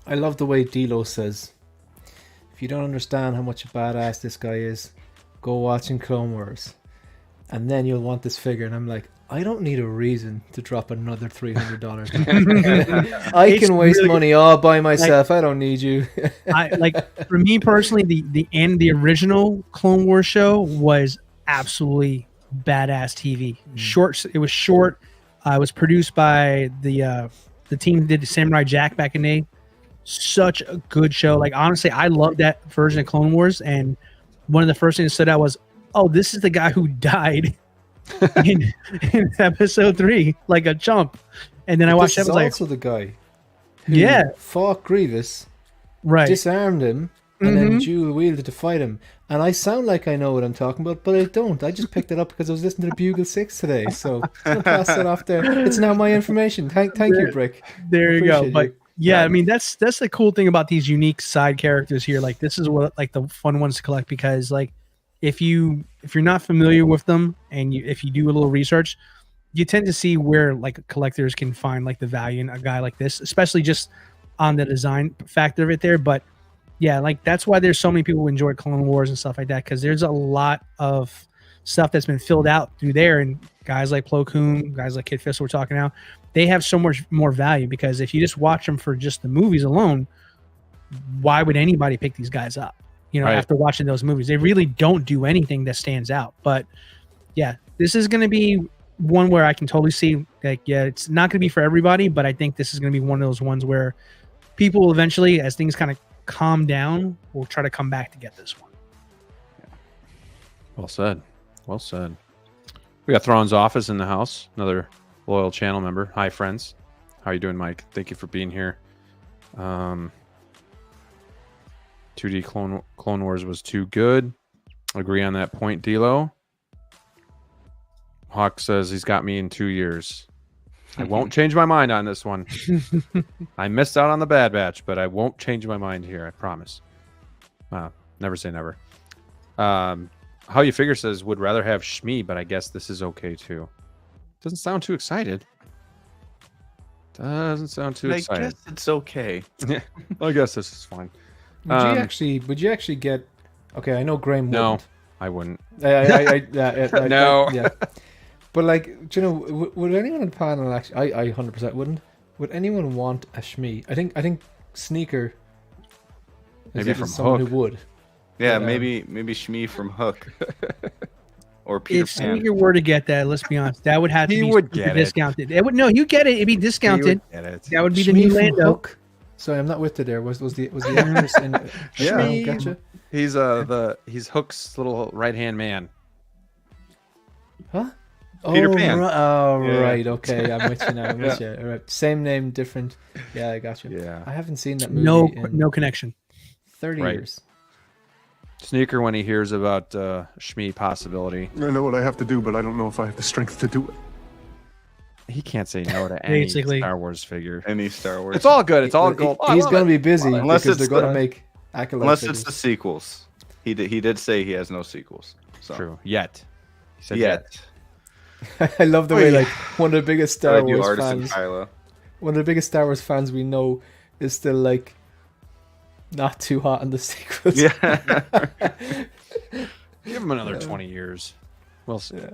I love the way DLO says, if you don't understand how much a badass this guy is, go watching Clone Wars. And then you'll want this figure. And I'm like, I don't need a reason to drop another $300. I can waste money all by myself. I don't need you. For me personally, the original Clone Wars show was absolutely badass TV. Short. It was short. It was produced by the team that did Samurai Jack back in the day. Such a good show. Like, honestly, I love that version of Clone Wars. And one of the first things that stood out was, oh, this is the guy who died in episode 3, like a chump. And then I watched that. This is like, also the guy who fought Grievous, right? Disarmed him, and then dual wielded to fight him. And I sound like I know what I'm talking about, but I don't. I just picked it up because I was listening to Bugle 6 today. So I'm gonna pass it off there. It's now my information. Thank you, Brick. There you go. But I mean, that's the cool thing about these unique side characters here. Like, this is what, like, the fun ones to collect, because, like, if you're not familiar with them and if you do a little research, you tend to see where, like, collectors can find, like, the value in a guy like this, especially just on the design factor of it there. But yeah, like, that's why there's so many people who enjoy Clone Wars and stuff like that, because there's a lot of stuff that's been filled out through there, and guys like Plo Koon, guys like Kid Fisto we're talking now, they have so much more value, because if you just watch them for just the movies alone, why would anybody pick these guys up? After watching those movies, they really don't do anything that stands out. But yeah, this is going to be one where I can totally see, like, it's not going to be for everybody, but I think this is going to be one of those ones where people will eventually, as things kind of calm down, will try to come back to get this one. Well said. Well said. We got Thrawn's Office in the house, another loyal channel member. Hi, friends. How are you doing, Mike? Thank you for being here. 2D Clone Wars was too good. Agree on that point, DLO. Hawk says he's got me in 2 years. I won't change my mind on this one. I missed out on the Bad Batch, but I won't change my mind here. I promise. Never say never. How You Figure says would rather have Shmi, but I guess this is okay too. Doesn't sound too excited. Doesn't sound too excited. I guess it's okay. Yeah, I guess this is fine. Would you actually get? Okay, I know Graham wouldn't. No, I wouldn't. No. Yeah. But, like, do you know, would anyone on the panel actually? I 100% wouldn't. Would anyone want a Shmi? I think Sneaker. Maybe from someone Hook. who would. Yeah, maybe Shmi from Hook. Or Peter If Pan. Sneaker were to get that, let's be honest, that would have to He be would super get it. discounted. It would, no, you get it. It'd be discounted. Get it. That would be the Shmi new from Lando. Hook. Sorry, I'm not with you there. Was the actress in? Yeah. Shmi, gotcha. He's Hook's little right hand man. Huh? Peter Pan. Right. Okay, I'm with you now. I'm with you. All right. Same name, different. Yeah, I got you. Yeah. I haven't seen that movie in No connection. 30 Right. years. Sneaker, when he hears about Shmi possibility, I know what I have to do, but I don't know if I have the strength to do it. he can't say no to any Basically. Star Wars figure. Any Star Wars. It's all good. It's all gold. He's going to be busy Unless because they're it's going to the- make Acolyte Unless figures. it's the sequels. He did say he has no sequels. So. True. Yet. He said Yet. I love the way, like, one of the biggest Star Gotta do Wars Artisan fans. Kylo. One of the biggest Star Wars fans we know is still, like, not too hot on the sequels. Yeah. Give him another 20 years. We'll see. Yeah.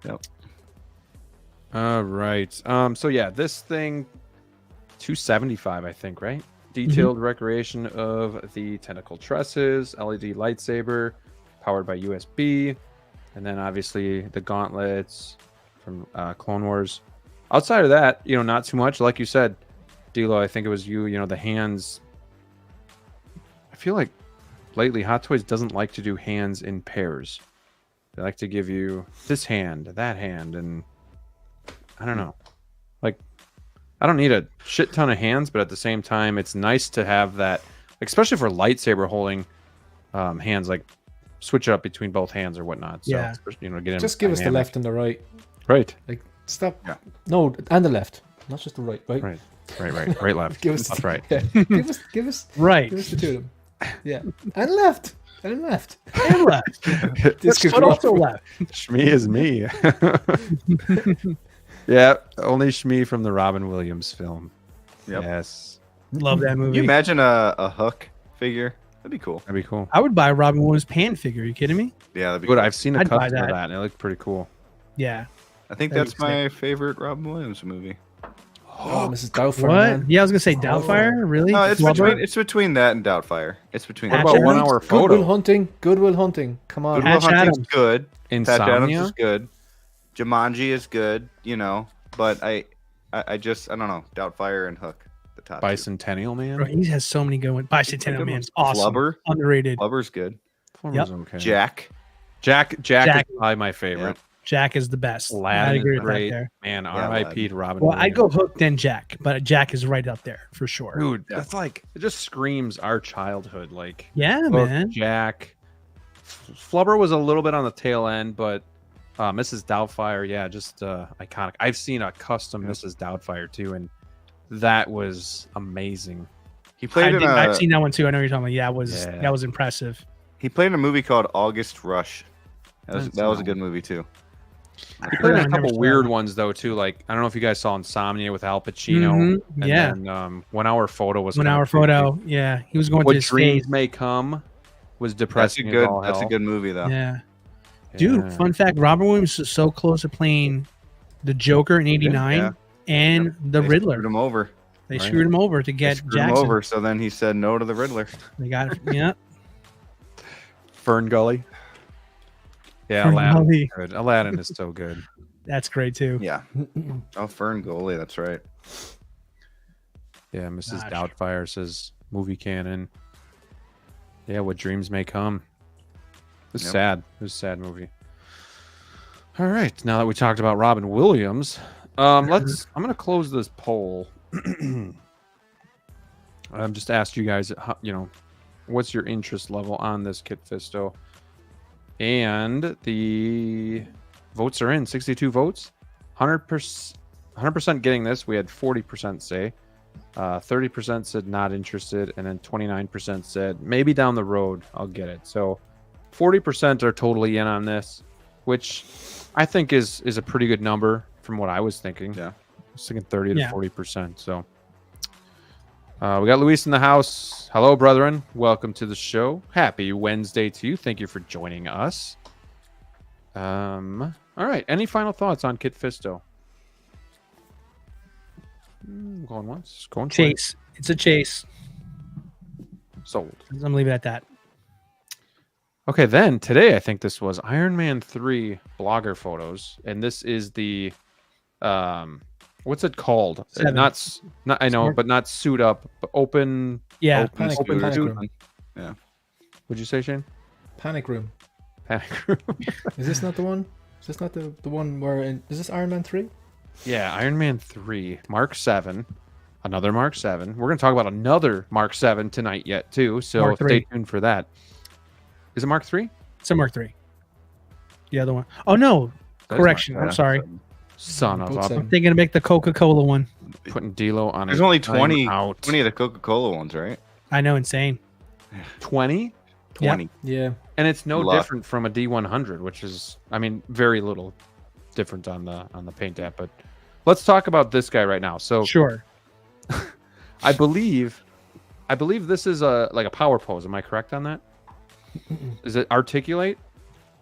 Yep. All right. So yeah, this thing, 275, I think, right? Detailed recreation of the tentacle trusses, LED lightsaber, powered by USB, and then obviously the gauntlets from Clone Wars. Outside of that, not too much. Like you said, DLO, I think it was you. The hands. I feel like lately Hot Toys doesn't like to do hands in pairs. They like to give you this hand, that hand, and I don't know. Like, I don't need a shit ton of hands, but at the same time, it's nice to have that, especially for lightsaber holding hands, like switch it up between both hands or whatnot. So, Yeah. get Just give us the left and the right. Right. Like, stop. Yeah. No, and the left. Not just the right, right? Right. Right, left. Give us Left, right. Yeah. Give us Right. Give us the two of them. Yeah. And left. And left. And left. This could But go also off- left. Shmi is me. Yeah, only Shmi from the Robin Williams film. Yep. Yes, Love that Can movie. you imagine a Hook figure? That'd be cool. that'd be cool. I would buy a Robin Williams pan figure. Are you kidding me? Yeah, that'd be But cool. I've seen a I'd buy custom of that. that, and it looked pretty cool. Yeah. I think that'd that's be my favorite Robin Williams movie. Oh, Mrs. Doubtfire, What? man. Yeah, I was gonna say Doubtfire. Really? No, it's Flubber? between that and Doubtfire. It's between What that. about About 1 hour Goodwill photo. Hunting. Goodwill Hunting. Come on. Goodwill Patch Hunting's Adams. good. Patch Adams Insomnia. is good. Jumanji is good. You know, but I don't know. Doubtfire and Hook, the top. two. Bicentennial Man. Bro, he has so many good ones. Bicentennial Good Man's ones. awesome. Flubber. Underrated. Flubber's good. Flubber's Yep. okay. Jack. Jack Jack. is probably my favorite. Jack is the best. I Aladdin agree is with that great. there. Man, Yeah, R.I.P. to Robin. Well, I go Williams. Hook then Jack, but Jack is right up there for sure. Dude, that's like it just screams our childhood. Like Yeah, Hook, man. Jack. Flubber was a little bit on the tail end, but Mrs. Doubtfire, yeah, just iconic. I've seen a custom Mrs. Doubtfire too, and that was amazing. He played in I've a seen that one too. I know what you're talking about. Yeah, Yeah. that was impressive. he played in a movie called August Rush. That was, That's that was a not- good movie too. He played in I a never couple saw weird that. ones though too. Like I don't know if you guys saw Insomnia with Al Pacino. Mhm, And yeah. then 1 hour photo was 1 kinda hour creepy. photo. Yeah, he was going What to his Dreams face. May Come was That's a depressing. as good. all That's a hell. good movie though. Yeah, dude. Yeah. Fun fact: Robin Williams is so close to playing the Joker in '89 Yeah. and the They Riddler. screwed him over. They Right. screwed him over to They get screwed him Jackson. over. So then he said no to the Riddler. They got yeah. Fern Gully. Yeah, Fern Aladdin. Gully. Good. Aladdin is so good. That's great too. Yeah. Oh, Fern Gully. That's right. Yeah, Mrs. Gosh. Doubtfire says movie canon. Yeah, What Dreams May Come. It's Yep. sad. It was a sad movie. All right, now that we talked about Robin Williams, I'm gonna close this poll. Just asked you guys, what's your interest level on this Kit Fisto? And the votes are in. 62 votes. 100% getting this. We had 40% say. 30% said not interested, and then 29% said maybe down the road I'll get it. So 40% are totally in on this, which I think is a pretty good number from what I was thinking. Yeah. I was thinking 30 to Yeah. 40%. So we got Luis in the house. Hello, brethren. Welcome to the show. Happy Wednesday to you. Thank you for joining us. All right. Any final thoughts on Kit Fisto? Going once, going twice. Chase. It's a chase. Sold. I'm gonna leave it at that. Okay, then today I think this was Iron Man 3 blogger photos, and this is the what's it called? Seven. Not I know, Smart- but not suit up, but open. Yeah. open Panic open Panic suit. Room. Would you say, Shane? Panic Room. Panic room. Is this not the one? Is this not the one where? Is this Iron Man 3? Yeah, Iron Man 3, Mark 7, another Mark 7. We're going to talk about another Mark 7 tonight yet too, so Mark stay 3. tuned for that. Is it Mark 3? It's a Mark 3. The other one. Oh no. That is Correction. Mark I'm 7. sorry. Son of Both a... seven. They're gonna make the Coca-Cola one. Putting D-Lo on There's a only 20 out. 20 of the Coca-Cola ones, right? I know, insane. 20? 20. Yeah. And it's no Lot. different from a D100, which is, I mean, very little different on the paint app. But let's talk about this guy right now. So Sure. I believe this is like a power pose. Am I correct on that? Is it articulate,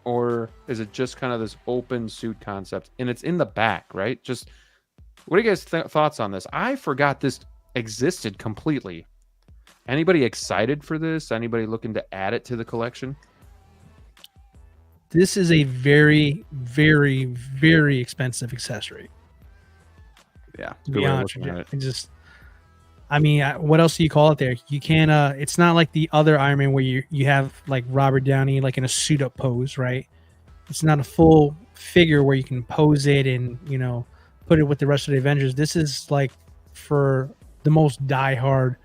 or is it just kind of this open suit concept? And it's in the back, right? Just what are you guys' thoughts on this? I forgot this existed completely. Anybody excited for this? Anybody looking to add it to the collection? This is a very, very, very expensive accessory. Yeah. To Good be way of honest with looking you, at it. I mean, what else do you call it there? You can't. It's not like the other Iron Man where you have like Robert Downey like in a suit up pose, right? It's not a full figure where you can pose it and put it with the rest of the Avengers. This is like for the most diehard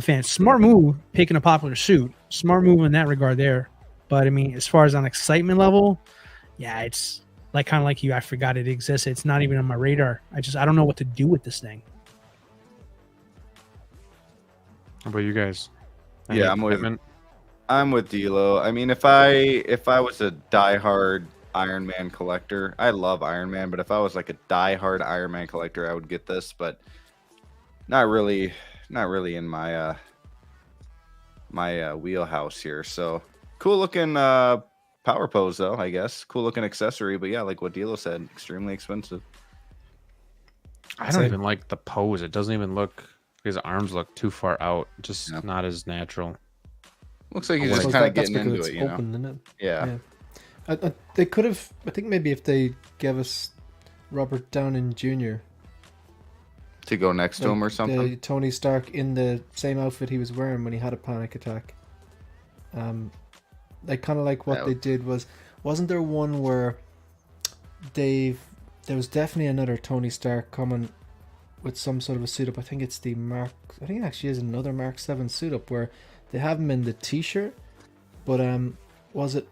fans. Smart move picking a popular suit. Smart move in that regard there. But I mean, as far as on excitement level, yeah, it's like kind of like you. I forgot it existed. It's not even on my radar. I don't know what to do with this thing. How about you guys? Yeah, I'm with DLO. I mean, if I was a diehard Iron Man collector, I love Iron Man, but if I was like a diehard Iron Man collector, I would get this, but not really in my my wheelhouse here. So cool looking power pose though, I guess. Cool looking accessory, but yeah, like what DLO said, extremely expensive. I don't even like the pose. It doesn't even look. His arms look too far out. Just not as natural. Looks like he's just kind of getting into it, you know? Isn't it? Yeah. They could have. I think maybe if they gave us Robert Downey Jr. to go next to him or something. Tony Stark in the same outfit he was wearing when he had a panic attack. Like kind of like what they did wasn't there one where there was definitely another Tony Stark coming with some sort of a suit up. I think it's the Mark. I think it actually is another Mark 7 suit up where they have him in the T-shirt, but was it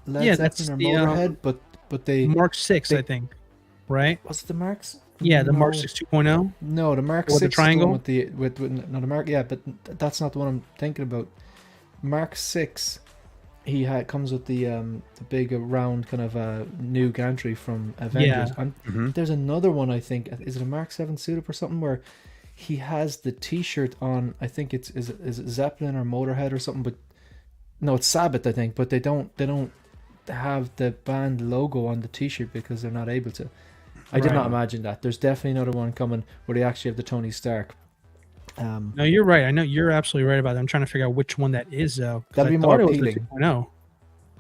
Led that's Zeppelin the or Motorhead? But they Mark 6, I think, right? Was it the Marks? Yeah, the Mark 6 2.0. No, the Mark 6 the triangle with the no, the Mark. Yeah, but that's not the one I'm thinking about. Mark 6. He comes with the big round kind of new gantry from Avengers. Yeah. And there's another one, I think. Is it a Mark 7 suit up or something where he has the T-shirt on? I think is it Zeppelin or Motorhead or something. But no, it's Sabbath, I think. But they don't have the band logo on the T-shirt because they're not able to. I did not imagine that. There's definitely another one coming where they actually have the Tony Stark. No, you're right. I know you're absolutely right about that. I'm trying to figure out which one that is, though. That'd be more appealing. No.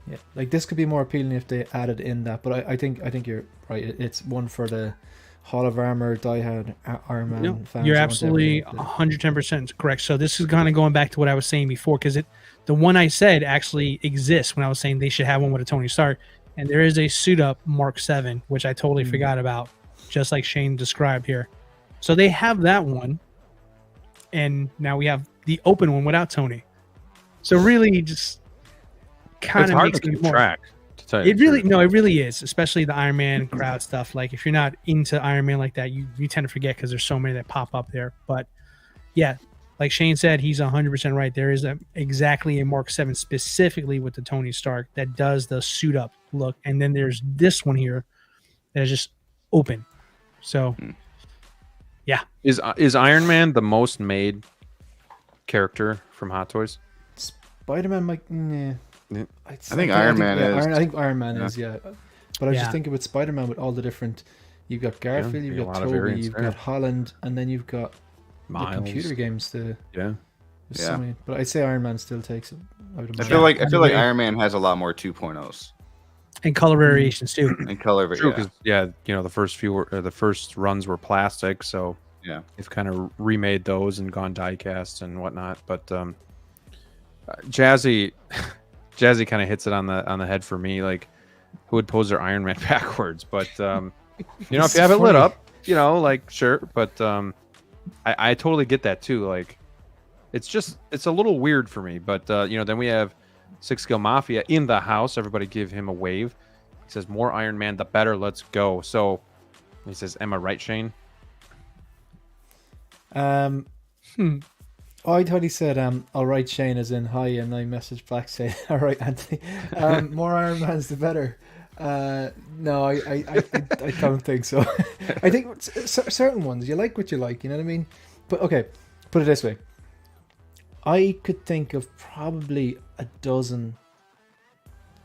Yeah, like this could be more appealing if they added in that. But I think you're right. It's one for the Hall of Armor, diehard Iron Man fans. You're absolutely 110% correct. So this is kind of going back to what I was saying before, because the one I said actually exists when I was saying they should have one with a Tony Stark, and there is a suit up Mark 7, which I totally forgot about, just like Shane described here. So they have that one. And now we have the open one without Tony. So really just kind of makes it more track. It really is, especially the Iron Man crowd stuff. Like if you're not into Iron Man like that, you tend to forget because there's so many that pop up there. But yeah, like Shane said, he's 100% right. There is exactly a Mark 7 specifically with the Tony Stark that does the suit up look. And then there's this one here that is just open. So yeah. Is Iron Man the most made character from Hot Toys? Spider-Man, like, nah. I think Iron Man is. I think Iron Man is, yeah. But I was just thinking with Spider-Man, with all the different, you've got Garfield, you've got Tobey, you've got Holland, and then you've got the computer games to. Yeah. So many, but I'd say Iron Man still takes it. I feel like Iron Man has a lot more 2.0s. And color variations too. And color, true, because the first runs were plastic, so they've kind of remade those and gone die cast and whatnot. But Jazzy kind of hits it on the head for me. Like, who would pose their Iron Man backwards? But if you have it lit up, like sure. But I totally get that too. Like, it's a little weird for me. But then we have Six Skill Mafia in the house. Everybody give him a wave. He says, more Iron Man, the better. Let's go. So he says, am I right, Shane? I thought he said, all right, Shane, as in hi, and I messaged back saying, all right, Anthony, more Iron Man's the better. No, I don't think so. I think certain ones, you like what you like, you know what I mean? But okay, put it this way. I could think of probably a dozen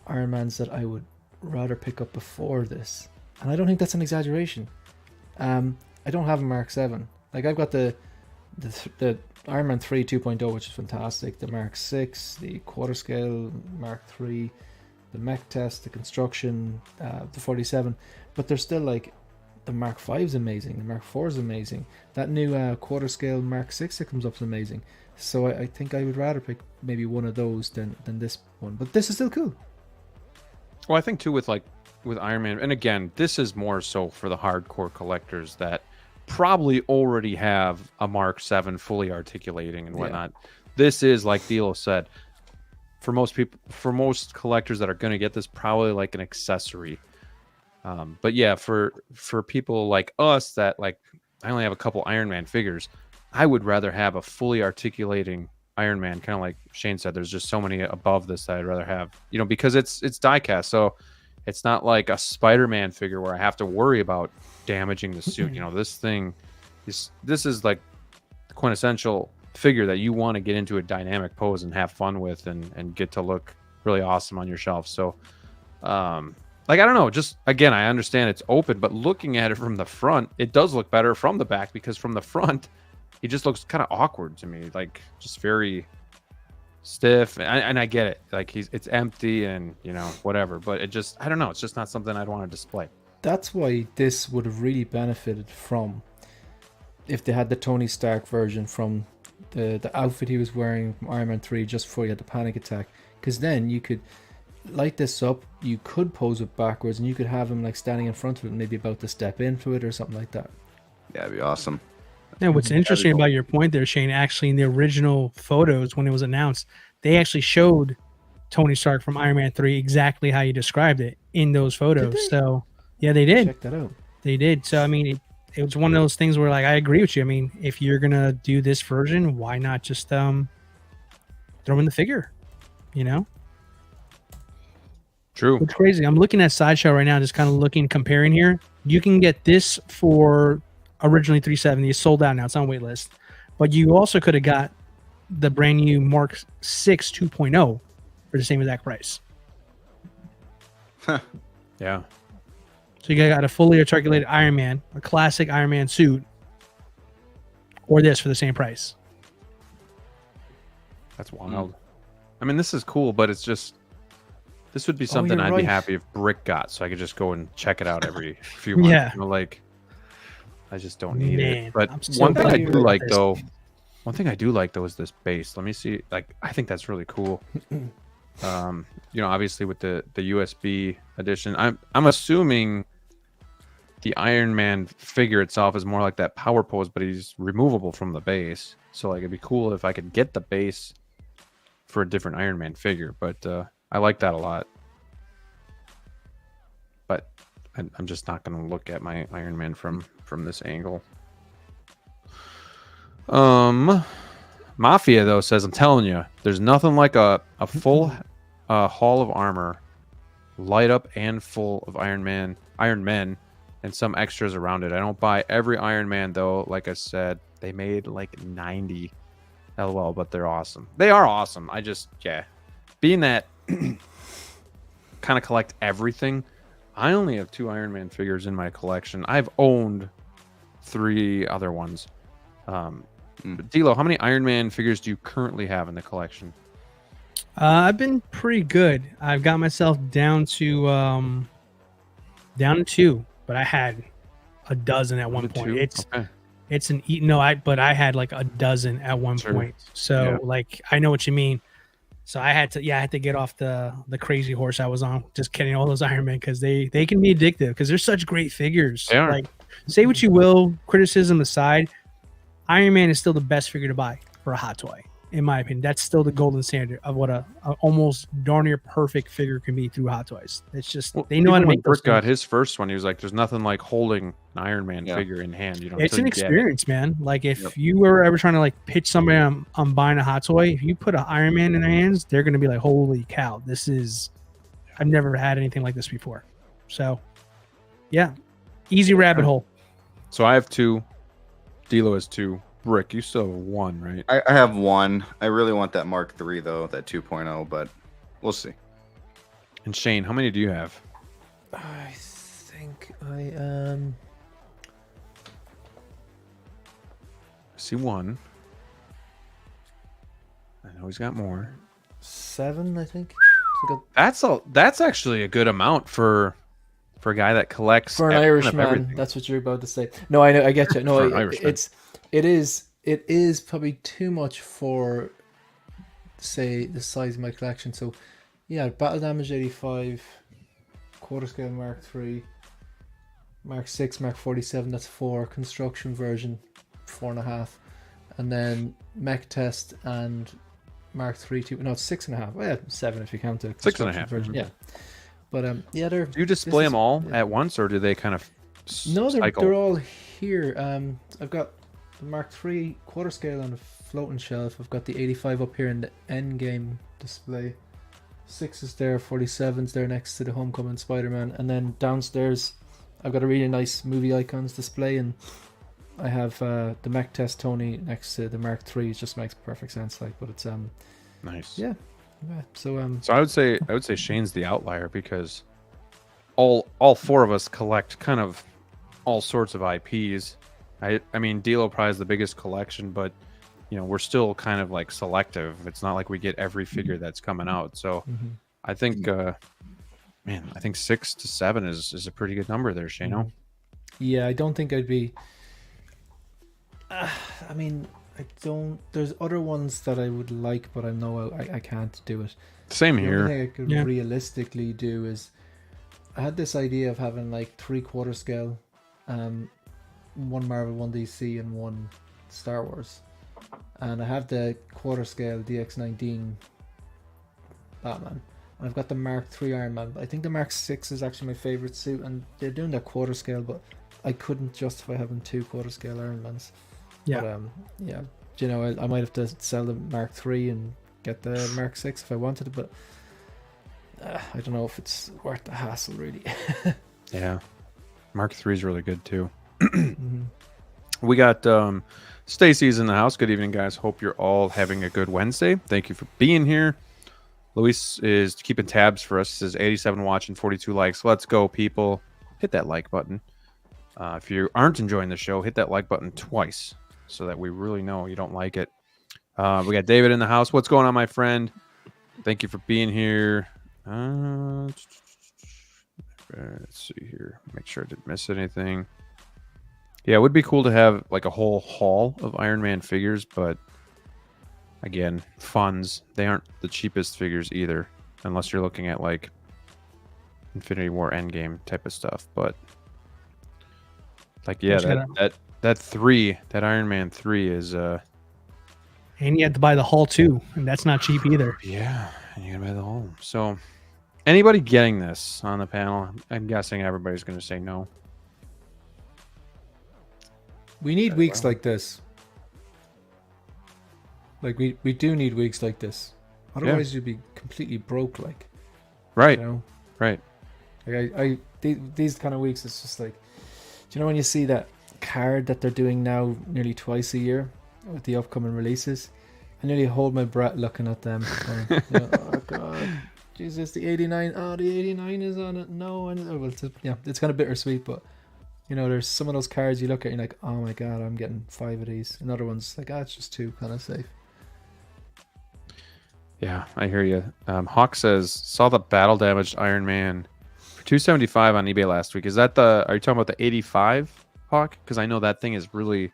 Iron Mans that I would rather pick up before this, and I don't think that's an exaggeration. I don't have a Mark 7. Like, I've got the Iron Man 3 2.0, which is fantastic. The Mark 6, the quarter scale Mark 3, the mech test, the construction, the 47. But there's still like the Mark 5 is amazing. The Mark 4 is amazing. That new quarter scale Mark 6 that comes up is amazing. So I think I would rather pick maybe one of those than this one. But this is still cool. Well, I think too with Iron Man, and again, this is more so for the hardcore collectors that probably already have a Mark 7 fully articulating and whatnot. This is, like DLO said, for most people, for most collectors that are going to get this, probably like an accessory. But yeah, for people like us that like, I only have a couple Iron Man figures. I would rather have a fully articulating Iron Man, kind of like Shane said. There's just so many above this that I'd rather have, because it's diecast, so it's not like a Spider-Man figure where I have to worry about damaging the suit. This thing this is like the quintessential figure that you want to get into a dynamic pose and have fun with and get to look really awesome on your shelf. So I don't know, just again, I understand it's open, but looking at it from the front, it does look better from the back, because from the front he just looks kind of awkward to me, like just very stiff, and I get it, like it's empty and whatever, but it just, I don't know, it's just not something I'd want to display. That's why this would have really benefited from if they had the Tony Stark version from the outfit he was wearing from Iron Man 3 just before he had the panic attack, because then you could light this up, you could pose it backwards, and you could have him like standing in front of it and maybe about to step into it or something like that. Yeah, that'd be awesome. Yeah, what's interesting about your point there, Shane, actually in the original photos when it was announced, they actually showed Tony Stark from Iron Man 3 exactly how you described it in those photos. So yeah, they did. Check that out. They did. So I mean, it was one of those things where, like, I agree with you. I mean, if you're gonna do this version, why not just throw in the figure? True. It's crazy. I'm looking at Sideshow right now, just kind of looking, comparing here. You can get this for originally $370. It's sold out now. It's on wait list. But you also could have got the brand new Mark 6 2.0 for the same exact price. Yeah. So you got a fully articulated Iron Man, a classic Iron Man suit, or this for the same price. That's wild. I mean, this is cool, but it's just, this would be something I'd be happy if Brick got, so I could just go and check it out every few months. Yeah. I just don't need it. But one thing I do like though is this base. Let me see. Like, I think that's really cool. Obviously with the USB edition, I'm assuming the Iron Man figure itself is more like that power pose, but he's removable from the base. So like, it'd be cool if I could get the base for a different Iron Man figure. But I like that a lot. But I'm just not going to look at my Iron Man from this angle. Mafia though says, I'm telling you, there's nothing like a full hall of armor, light up and full of Iron Men, and some extras around it. I don't buy every Iron Man though. Like I said, they made like 90. LOL, but they're awesome. They are awesome. I just, being that kind of collect everything, I only have 2 Iron Man figures in my collection. I've owned 3 other ones. DLO, how many Iron Man figures do you currently have in the collection? I've been pretty good. I've got myself down to 2, but I had a dozen at one point. It's an but I had like a dozen at one point. So like, I know what you mean. So I had to get off the crazy horse I was on, just getting all those Iron Men, because they can be addictive because they're such great figures. They are. Like, say what you will, criticism aside, Iron Man is still the best figure to buy for a hot toy, in my opinion. That's still the golden standard of what a almost darn near perfect figure can be through hot toys. It's just, they know how to make. Bert got his first one, he was like, "There's nothing like holding an Iron Man figure in hand." It's an experience, man. Like, if you were ever trying to like pitch somebody on buying a hot toy, if you put an Iron Man in their hands, they're gonna be like, "Holy cow, this is! I've never had anything like this before." So, yeah, easy rabbit hole. So I have 2. DLO has 2. Brick, you still have 1, right? I have 1. I really want that Mark 3 though, that 2.0, but we'll see. And Shane, how many do you have? I think I see 1. I know he's got more. 7, I think. That's actually a good amount for a guy that collects for an Irishman. That's what you're about to say. No, I know, I get you. No, it is probably too much for, say, the size of my collection. So yeah, Battle Damage 85, quarter scale Mark 3, Mark 6, Mark 47, that's 4, construction version 4.5, and then Mech Test and Mark 3 2, no, it's 6.5. Well, yeah, 7 if you count the 6.5 version. Yeah, but they're. Do you display them all at once, or do they kind of No, they're all here. I've got the Mark III quarter scale on a floating shelf. I've got the 85 up here in the end game display. 6 is there, 47's there next to the Homecoming Spider-Man, and then downstairs I've got a really nice movie icons display, and I have the Mech Test Tony next to the Mark III. It just makes perfect sense, like, but it's nice. Yeah. So I would say Shane's the outlier because all four of us collect kind of all sorts of IPs. I mean, DLO probably has the biggest collection, but you know, we're still kind of like selective. It's not like we get every figure that's coming out. So I think, man, I think 6 to 7 is a pretty good number there, Shano. Yeah, I don't think I'd be. I mean, I don't. There's other ones that I would like, but I know I can't do it. Same The here. only thing I could realistically do is, I had this idea of having like 3/4 scale, one Marvel, one DC, and one Star Wars. And I have the quarter scale DX19 Batman. And I've got the Mark III Iron Man. But I think the Mark VI is actually my favorite suit, and they're doing that quarter scale, but I couldn't justify having 2 quarter scale Iron Mans. Yeah. But, yeah. You know, I might have to sell the Mark III and get the Mark VI if I wanted it, but I don't know if it's worth the hassle, really. Yeah. Mark III is really good too. We got Stacy's in the house. Good evening, guys. Hope you're all having a good Wednesday. Thank you for being here. Luis is keeping tabs for us. Says 87 watching, 42 likes. Let's go, people. Hit that like button. If you aren't enjoying the show, hit that like button twice so that we really know you don't like it. We got David in the house. What's going on, my friend? Thank you for being here. Let's see here. Make sure I didn't miss anything. Yeah, it would be cool to have like a whole haul of Iron Man figures, but again, funds, they aren't the cheapest figures either, unless you're looking at like Infinity War Endgame type of stuff. But like, yeah, that Iron Man 3 is and you have to buy the haul too, and that's not cheap either. Yeah, and you gotta buy the haul. So anybody getting this on the panel? I'm guessing everybody's gonna say no. We need weeks like this. Like we do need weeks like this. Otherwise, you'd be completely broke. Like, right, you know? Right. Like these kind of weeks, it's just like, do you know when you see that card that they're doing now nearly twice a year with the upcoming releases? I nearly hold my breath looking at them. Going, you know, oh god, Jesus, the 89. Oh, the 89 is on it. No, well, it's kind of bittersweet, but. You know, there's some of those cards you look at, you're like, oh my god, I'm getting 5 of these. And other ones, like, it's just 2, kind of safe. Yeah, I hear you. Hawk says, saw the battle damaged Iron Man for $275 on eBay last week. Is that are you talking about the 85, Hawk? Because I know that thing is really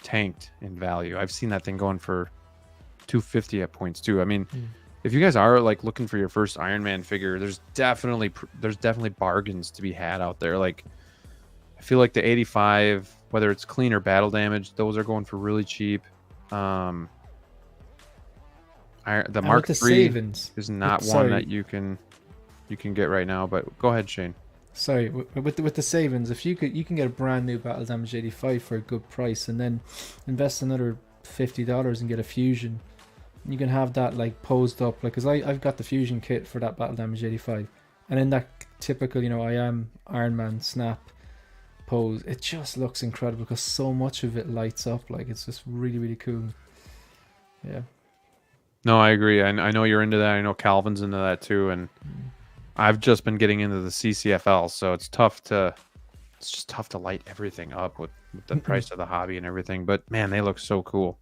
tanked in value. I've seen that thing going for $250 at points too. I mean, if you guys are like looking for your first Iron Man figure, there's definitely bargains to be had out there. Like, I feel like the 85, whether it's clean or battle damage, those are going for really cheap. The Mark III is not one that you can get right now. But go ahead, Shane. Sorry, with the savings, if you can get a brand new battle damage 85 for a good price, and then invest another $50 and get a fusion, you can have that like posed up. Like, cause I've got the fusion kit for that battle damage 85, and in that typical, you know, I am Iron Man snap pose, it just looks incredible because so much of it lights up. Like, it's just really, really cool. Yeah. No, I agree. I know you're into that. I know Calvin's into that too, and I've just been getting into the CCFL, so it's just tough to light everything up with the price of the hobby and everything. But man, they look so cool.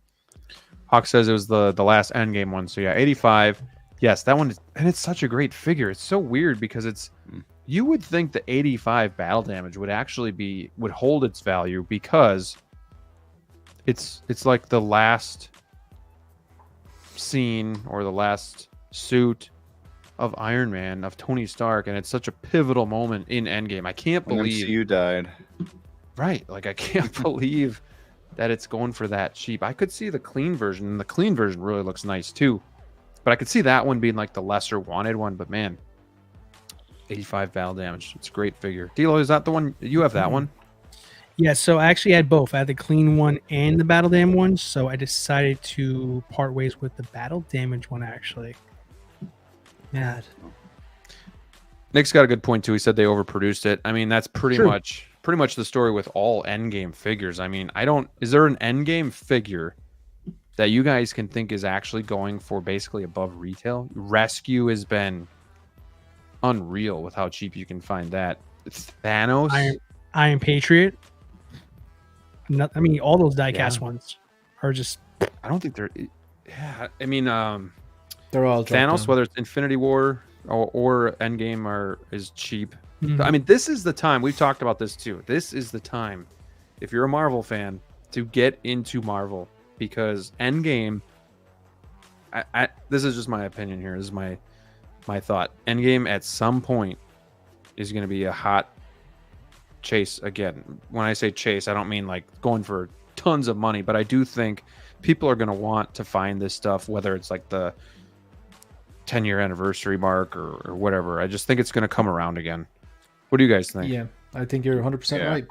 Hawk says it was the last Endgame one. So yeah, 85. Yes, that one, and it's such a great figure. It's so weird because you would think the 85 battle damage would actually would hold its value because it's like the last scene or the last suit of Iron Man, of Tony Stark, and it's such a pivotal moment in Endgame. I can't believe you died. Right, like I can't believe that it's going for that cheap. I could see the clean version, and the clean version really looks nice too. But I could see that one being like the lesser wanted one. But man, 85 battle damage. It's a great figure. DLO, is that the one? You have that one? Yeah, so I actually had both. I had the clean one and the battle damage one, so I decided to part ways with the battle damage one, actually. Yeah. Nick's got a good point too. He said they overproduced it. I mean, that's pretty True. much the story with all endgame figures. I mean, is there an endgame figure that you guys can think is actually going for basically above retail? Rescue has been unreal with how cheap you can find that. Thanos, Iron Patriot. I mean, all those diecast ones are just. I don't think they're. Yeah, I mean, they're all Thanos, down. whether it's Infinity War or Endgame, is cheap. Mhm. I mean, this is the time. We've talked about this too. This is the time, if you're a Marvel fan, to get into Marvel, because Endgame. This is just my opinion here. This is my thought. Endgame at some point is going to be a hot chase again. When I say chase, I don't mean like going for tons of money, but I do think people are going to want to find this stuff, whether it's like the 10-year anniversary mark or whatever. I just think it's going to come around again. What do you guys think? Yeah, I think you're 100% right.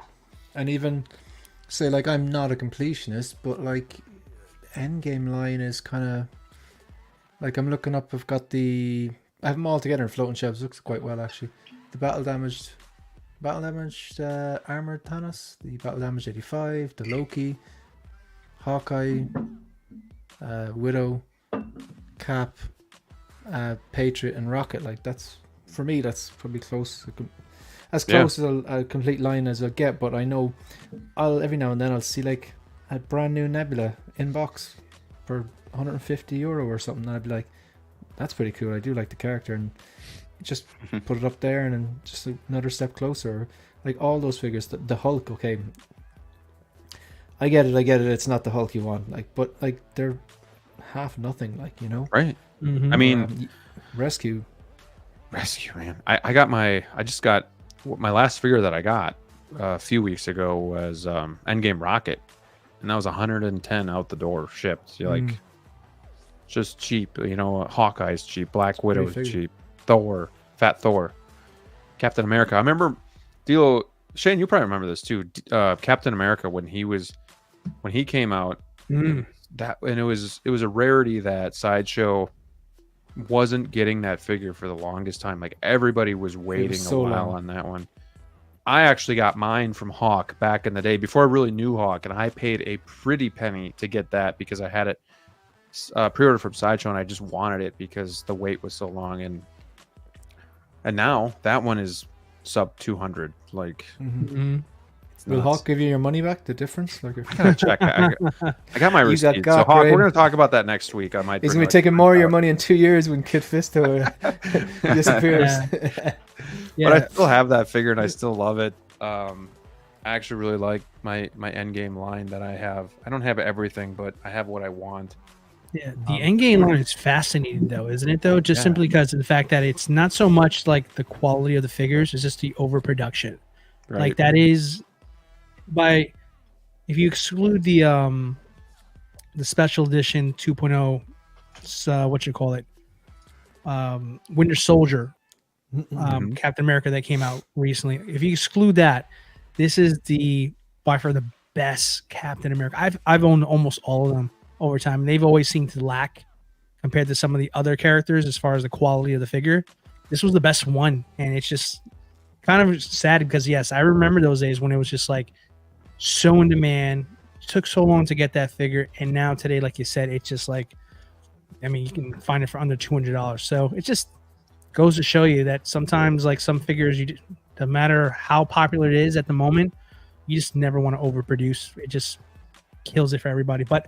And even say, like, I'm not a completionist, but like Endgame line is kind of like, I'm looking up, I have them all together in floating shelves. Looks quite well, actually. The battle damaged armored Thanos, the battle damaged 85, the Loki, Hawkeye, Widow, Cap, Patriot, and Rocket. Like, that's, for me, that's probably close. As close as a complete line as I'll get, but I know every now and then I'll see like a brand new Nebula in box for €150 or something, and I'd be like, that's pretty cool. I do like the character, and just put it up there, and then just another step closer. Like all those figures, the Hulk. Okay, I get it. It's not the Hulk you want, like, but like they're half nothing, like, you know. Right. Mm-hmm. I mean, Rescue, man. I just got my last figure that I got a few weeks ago was Endgame Rocket, and that was 110 out the door shipped. You're like, just cheap, you know. Hawkeye's cheap, Black Widow's cheap, Thor, Fat Thor, Captain America. I remember DLO, Shane, you probably remember this too. Captain America, when he came out, and it was a rarity that Sideshow wasn't getting that figure for the longest time. Like, everybody was waiting a while on that one. I actually got mine from Hawk back in the day before I really knew Hawk, and I paid a pretty penny to get that because I had it pre-ordered from Sideshow, and I just wanted it because the wait was so long. And now that one is sub 200. Like, will Hawk give you your money back? The difference? Like, I gotta check. I got my receipt. So Hawk, we're gonna talk about that next week. I might. He's gonna be taking more of your money in 2 years when Kid Fisto disappears. But I still have that figure, and I still love it. I actually really like my Endgame line that I have. I don't have everything, but I have what I want. Yeah, the Endgame line is fascinating, though, isn't it? Though, just simply because of the fact that it's not so much like the quality of the figures; it's just the overproduction. Right. Like, that is, if you exclude the special edition 2.0, Winter Soldier, Captain America that came out recently. If you exclude that, this is by far the best Captain America. I've owned almost all of them over time, and they've always seemed to lack compared to some of the other characters as far as the quality of the figure. This was the best one, and it's just kind of sad because, yes, I remember those days when it was just like so in demand. It took so long to get that figure, and now today, like you said, it's just like, I mean, you can find it for under $200. So it just goes to show you that sometimes, like, some figures, no matter how popular it is at the moment, you just never want to overproduce. It just kills it for everybody. But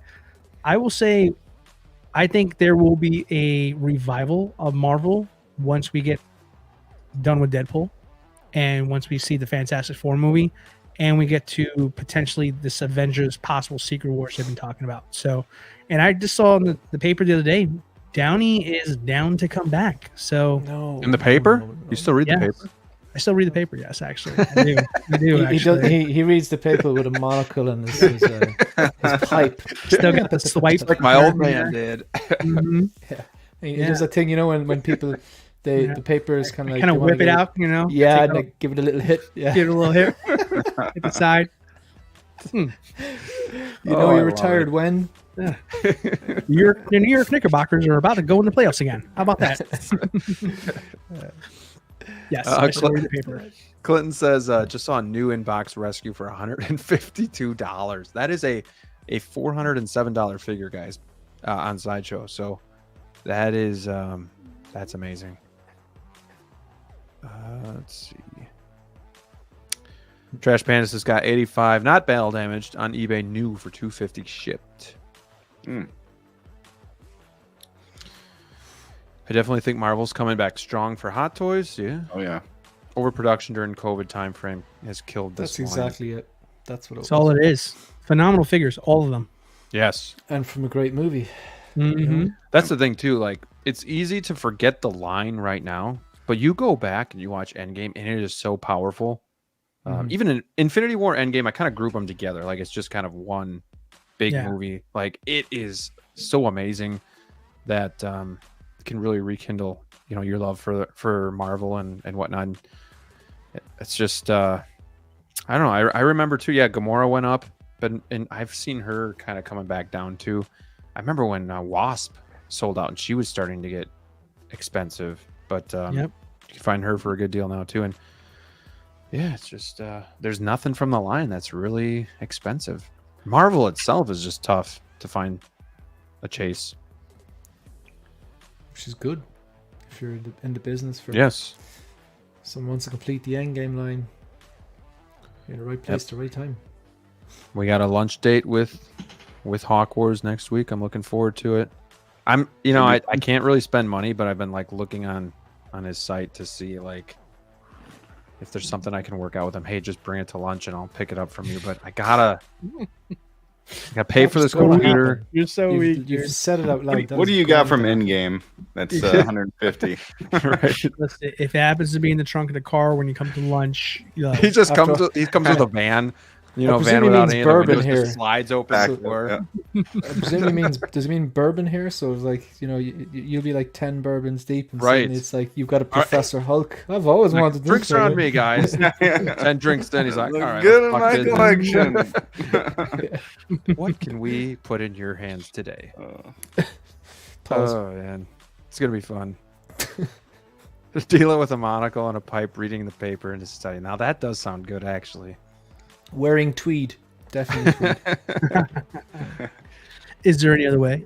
I will say, I think there will be a revival of Marvel once we get done with Deadpool, and once we see the Fantastic Four movie, and we get to potentially this Avengers possible Secret Wars they've been talking about. So, and I just saw in the paper the other day, Downey is down to come back. So, in the paper, you still read the paper? I still read the paper. Yes, actually, I do. I do. He reads the paper with a monocle and his pipe. Still got the swipe, like my old man did. Yeah, there's a thing, you know, when people the paper is kind of whip it out, you know. Yeah, and like give it a little hit. Yeah, give it a little hit. Hit the side. You know you're retired when? Yeah. Your New York Knickerbockers are about to go in the playoffs again. How about that? Yes, I still read the paper. Clinton says, just saw a new inbox rescue for $152. That is a $407 figure, guys, on Sideshow. So that is that's amazing. Let's see. Trash Pandas has got 85, not battle damaged, on eBay, new for $250 shipped. I definitely think Marvel's coming back strong for Hot Toys. Yeah. Oh yeah. Overproduction during COVID timeframe has killed this. That's exactly it. That's what it was. That's all it is. Phenomenal figures, all of them. Yes. And from a great movie. Mm-hmm. That's the thing too. Like, it's easy to forget the line right now, but you go back and you watch Endgame, and it is so powerful. Even in Infinity War, Endgame, I kind of group them together. Like, it's just kind of one big movie. Like, it is so amazing that can really rekindle, your love for Marvel and whatnot. And it's just I don't know. I remember too. Yeah, Gamora went up, and I've seen her kind of coming back down too. I remember when Wasp sold out, and she was starting to get expensive, but you can find her for a good deal now too. And yeah, it's just there's nothing from the line that's really expensive. Marvel itself is just tough to find a chase, which is good if you're in the business for someone wants to complete the Endgame line. You're in the right place, the right time. We got a lunch date with Hawk Wars next week. I'm looking forward to it. I can't really spend money, but I've been like looking on his site to see like if there's something I can work out with him. Hey, just bring it to lunch and I'll pick it up from you. But I gotta pay for this computer. You're so weak. You've said it out loud. What do you got from Endgame? That's 150. Right. Listen, if it happens to be in the trunk of the car when you come to lunch, he just comes with a van. Van without any bourbon here. Just slides open. Does it mean bourbon here? So it's like, you'll be like 10 bourbons deep, and right? It's like you've got a Professor Hulk. I've always wanted this. Drinks are on me, guys. 10 drinks in, he's like, all right, good in my collection. What can we put in your hands today? Oh man, it's gonna be fun. Just dealing with a monocle and a pipe, reading the paper, and just studying. Now that does sound good, actually. Wearing tweed, definitely tweed. Is there any other way?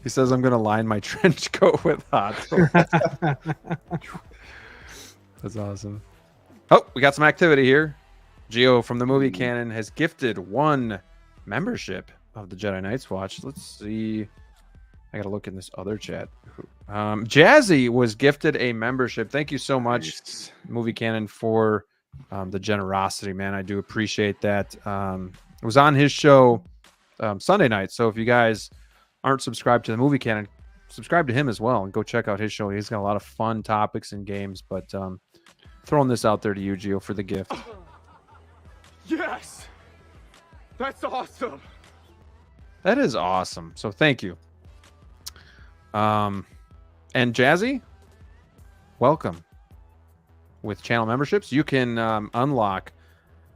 He says, I'm going to line my trench coat with hot. That's awesome. Oh, we got some activity here. Gio from the movie canon has gifted 1 membership of the Jedi Knights Watch. Let's see. I got to look in this other chat. Jazzy was gifted a membership. Thank you so much, Movie Canon, for the generosity, man. I do appreciate that. It was on his show Sunday night. So if you guys aren't subscribed to the Movie Canon, subscribe to him as well and go check out his show. He's got a lot of fun topics and games. But throwing this out there to you, Gio, for the gift. Yes! That's awesome! That is awesome. So thank you. And Jazzy, welcome. With channel memberships, you can unlock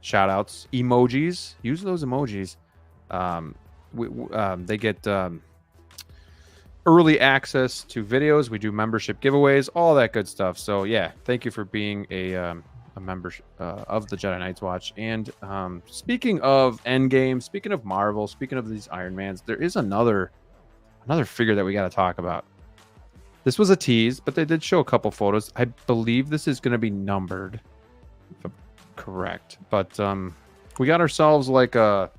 shout outs, emojis. Use those emojis. They get early access to videos. We do membership giveaways, all that good stuff. So yeah, thank you for being a member of the Jedi Knights Watch. And speaking of Endgame, speaking of Marvel, speaking of these Iron Mans, there is another figure that we got to talk about. This was a tease, but they did show a couple photos. I believe this is going to be numbered, if I'm correct. But we got ourselves like a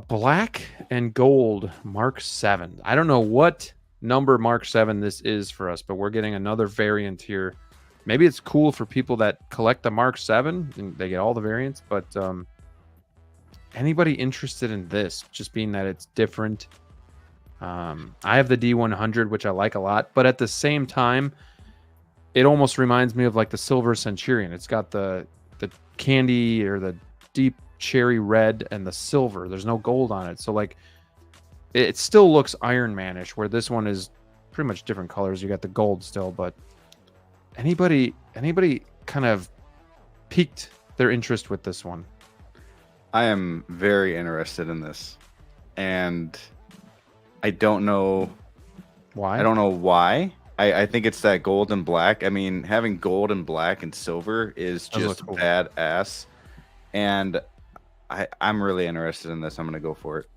black and gold Mark 7. I don't know what number Mark 7 this is for us, but we're getting another variant here. Maybe it's cool for people that collect the Mark 7 and they get all the variants, but anybody interested in this, just being that it's different? I have the D100, which I like a lot, but at the same time, it almost reminds me of like the Silver Centurion. It's got the candy or the deep cherry red and the silver. There's no gold on it. So like it still looks Iron Man-ish, where this one is pretty much different colors. You got the gold still, but anybody kind of piqued their interest with this one? I am very interested in this, and I don't know why. I don't know why. I think it's that gold and black. I mean, having gold and black and silver is just cool. badass, and I'm really interested in this. I'm gonna go for it.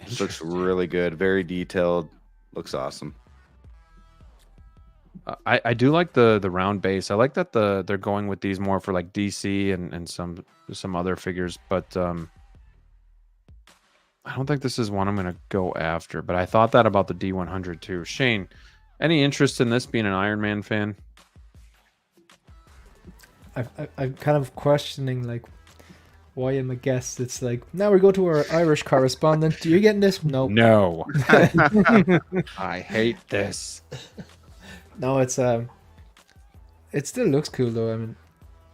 This looks really good, very detailed. Looks awesome. I do like the round base. I like that they're going with these more for like DC and some other figures, but I don't think this is one I'm gonna go after. But I thought that about the D100 too. Shane, any interest in this being an Iron Man fan? I'm kind of questioning like why I'm a guest. It's like now we go to our Irish correspondent. Do you getting this? No. No. I hate this. No, it still looks cool though. I mean,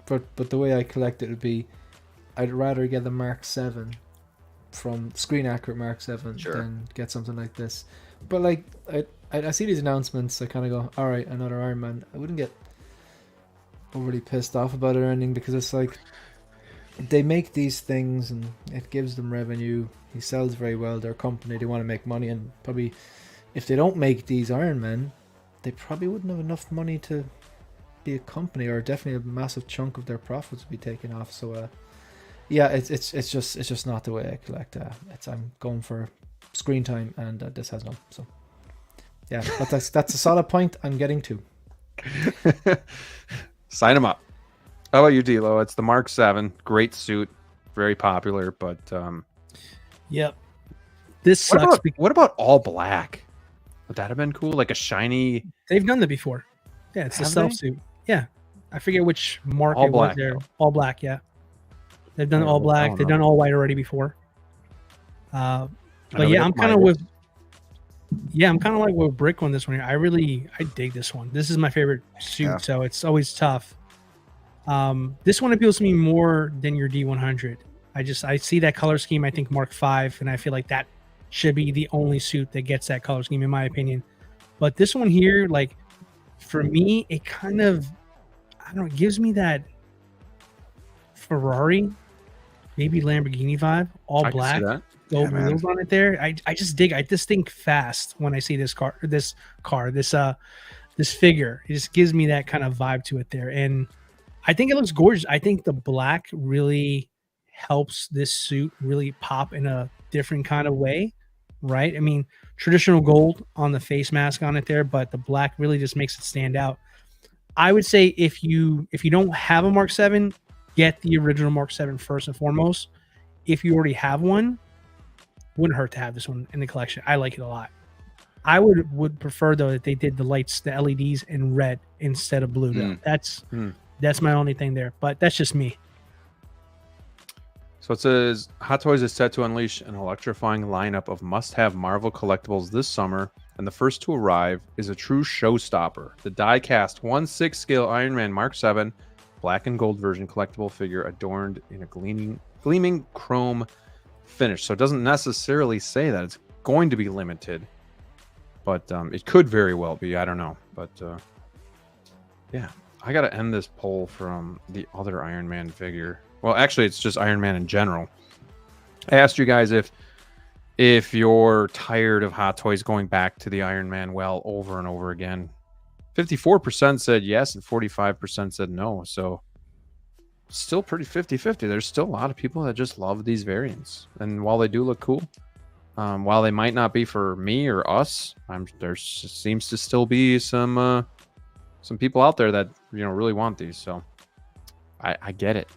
but the way I collect it would be, I'd rather get the Mark 7 from screen accurate Mark 7 than get something like this. But like I see these announcements, I kind of go, all right, another Iron Man. I wouldn't get overly pissed off about it or anything because it's like they make these things and it gives them revenue. He sells very well. Their company, they want to make money, and probably if they don't make these Iron Men, they probably wouldn't have enough money to be a company, or definitely a massive chunk of their profits would be taken off. So yeah, it's just not the way I collect. I'm going for screen time, and this has none. So yeah, but that's a solid point I'm getting to. Sign them up. How about you, DLO? It's the Mark 7. Great suit. Very popular, but yep. This sucks. What about all black? Would that have been cool? Like a shiny... They've done that before. Yeah, it's a self suit. Yeah. I forget which mark all it black, was there. Though. All black, yeah. They've done all black. They've done all white already before. But yeah, I'm kind of with... Yeah, I'm kind of like with Brick on this one here. I dig this one. This is my favorite suit, so it's always tough. This one appeals to me more than your D100. I see that color scheme. I think Mark 5, and I feel like that should be the only suit that gets that color scheme, in my opinion. But this one here, like for me, it kind of, I don't know, it gives me that Ferrari, maybe Lamborghini vibe, all black, gold wheels on it there. I just dig. I just think fast when I see this figure. It just gives me that kind of vibe to it there, and I think it looks gorgeous. I think the black really helps this suit really pop in a different kind of way, right? I mean, traditional gold on the face mask on it there, but the black really just makes it stand out. I would say if you don't have a Mark 7, get the original Mark 7 first and foremost. If you already have one, wouldn't hurt to have this one in the collection. I like it a lot. I would prefer though that they did the lights, the LEDs in red instead of blue. Though. That's my only thing there, but that's just me. So it says, Hot Toys is set to unleash an electrifying lineup of must-have Marvel collectibles this summer, and the first to arrive is a true showstopper. The die-cast 1/6 scale Iron Man Mark 7 black and gold version collectible figure adorned in a gleaming chrome finish. So it doesn't necessarily say that it's going to be limited, but it could very well be. I don't know. But yeah, I got to end this poll from the other Iron Man figure. Well, actually, it's just Iron Man in general. I asked you guys if you're tired of Hot Toys going back to the Iron Man well over and over again. 54% said yes, and 45% said no. So still pretty 50-50. There's still a lot of people that just love these variants. And while they do look cool, while they might not be for me or us, there seems to still be some people out there that really want these. So I get it.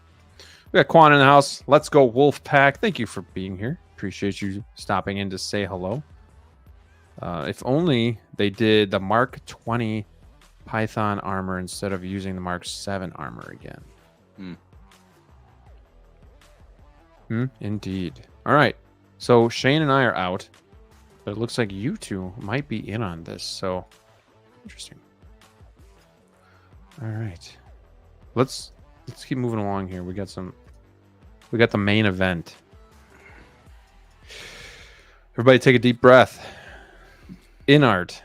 We got Quan in the house. Let's go Wolfpack. Thank you for being here. Appreciate you stopping in to say hello. If only they did the Mark 20 Python armor instead of using the Mark 7 armor again. Indeed. All right. So Shane and I are out, but it looks like you two might be in on this. So interesting. All right. Let's keep moving along here. We got the main event. Everybody take a deep breath. InArt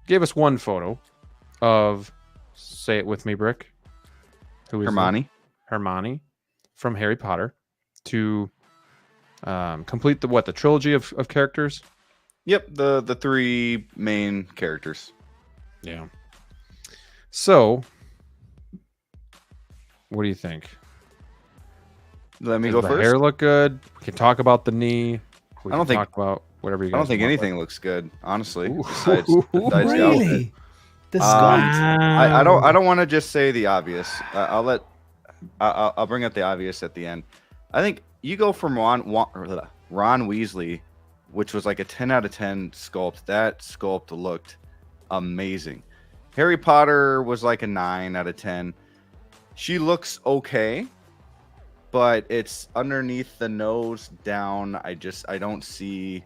gave us one photo of say it with me, Brick. Who is Hermione. Hermione from Harry Potter to complete the trilogy of characters. Yep, the 3 main characters. Yeah. So, what do you think? Let me Does go the first. hair look good? We can talk about the knee. We I don't can think- talk about whatever you guys I don't think want, anything looks good, honestly. Ooh. Besides the outfit. Really? The sculpt. I don't want to just say the obvious. I'll bring up the obvious at the end. I think you go from Ron Weasley, which was like a 10 out of 10 sculpt. That sculpt looked amazing. Harry Potter was like a 9 out of 10. She looks okay, but it's underneath the nose down. I don't see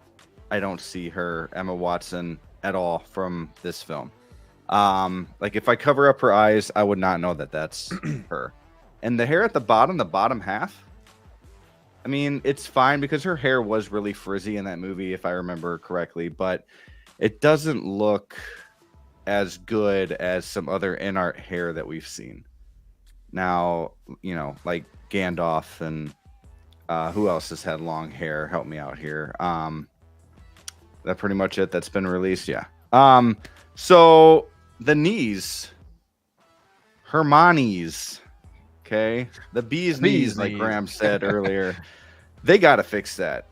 her, Emma Watson, at all from this film. Like if I cover up her eyes, I would not know that that's her. And the hair at the bottom half, I mean, it's fine because her hair was really frizzy in that movie, if I remember correctly, but it doesn't look as good as some other InArt hair that we've seen. Now, like Gandalf and who else has had long hair? Help me out here. That pretty much it that's been released, yeah. So the knees, Hermione's, okay, the bee's knees, like Graham said earlier, they got to fix that.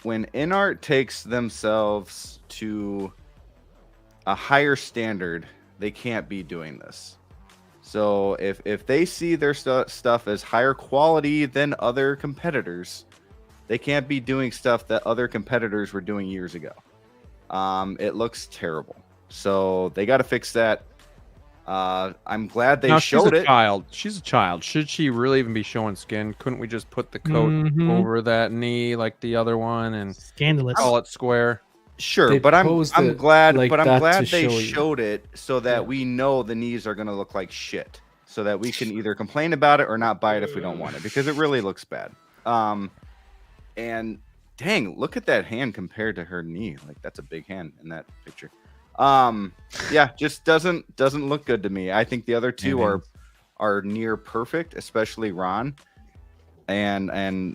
When InArt takes themselves to a higher standard, they can't be doing this. So if they see their stuff as higher quality than other competitors, they can't be doing stuff that other competitors were doing years ago. It looks terrible. So they got to fix that. I'm glad they showed it. She's a child. Should she really even be showing skin? Couldn't we just put the coat over that knee like the other one and Scandalous. call it square? Sure, They but I'm posed it glad. like But I'm that glad to they show you. showed it so that we know the knees are going to look like shit, so that we can either complain about it or not buy it if we don't want it, because it really looks bad. And dang, look at that hand compared to her knee. Like that's a big hand in that picture. Yeah, just doesn't look good to me. I think the other two are near perfect, especially Ron. And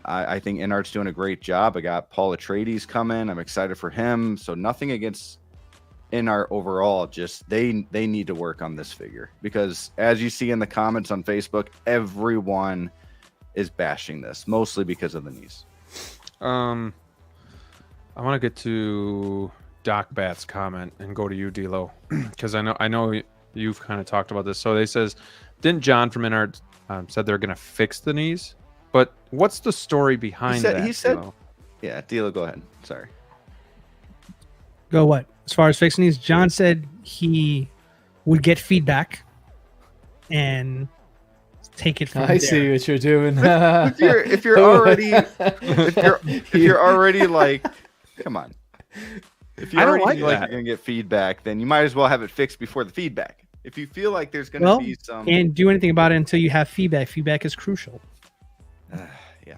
I think InArt's doing a great job. I got Paul Atreides coming. I'm excited for him. So nothing against InArt overall. Just they need to work on this figure, because as you see in the comments on Facebook, everyone is bashing this, mostly because of the knees. I want to get to Doc Bat's comment and go to you, D-Lo, because I know you've kind of talked about this. So they says, didn't John from InArt said they're going to fix the knees? But what's the story behind that? He said, D-Lo? yeah, D-Lo, go ahead. Sorry. Go what? As far as fixing these, John said he would get feedback and take it from there. I see what you're doing. if you're already like, come on. If you already feel like you're gonna get feedback, then you might as well have it fixed before the feedback. If you feel like there's gonna be some, can't do anything about it until you have feedback. Feedback is crucial. Yeah.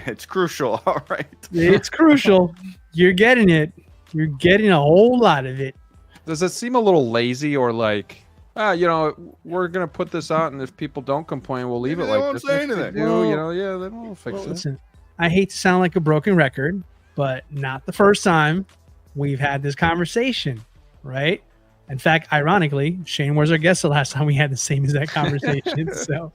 It's crucial. All right. It's crucial. You're getting it. You're getting a whole lot of it. Does it seem a little lazy, or like, we're gonna put this out, and if people don't complain, we'll leave Maybe it they like won't this. say If they anything. do, then we'll fix it. Listen, I hate to sound like a broken record, but not the first time we've had this conversation, right? In fact, ironically, Shane was our guest the last time we had the same exact conversation. So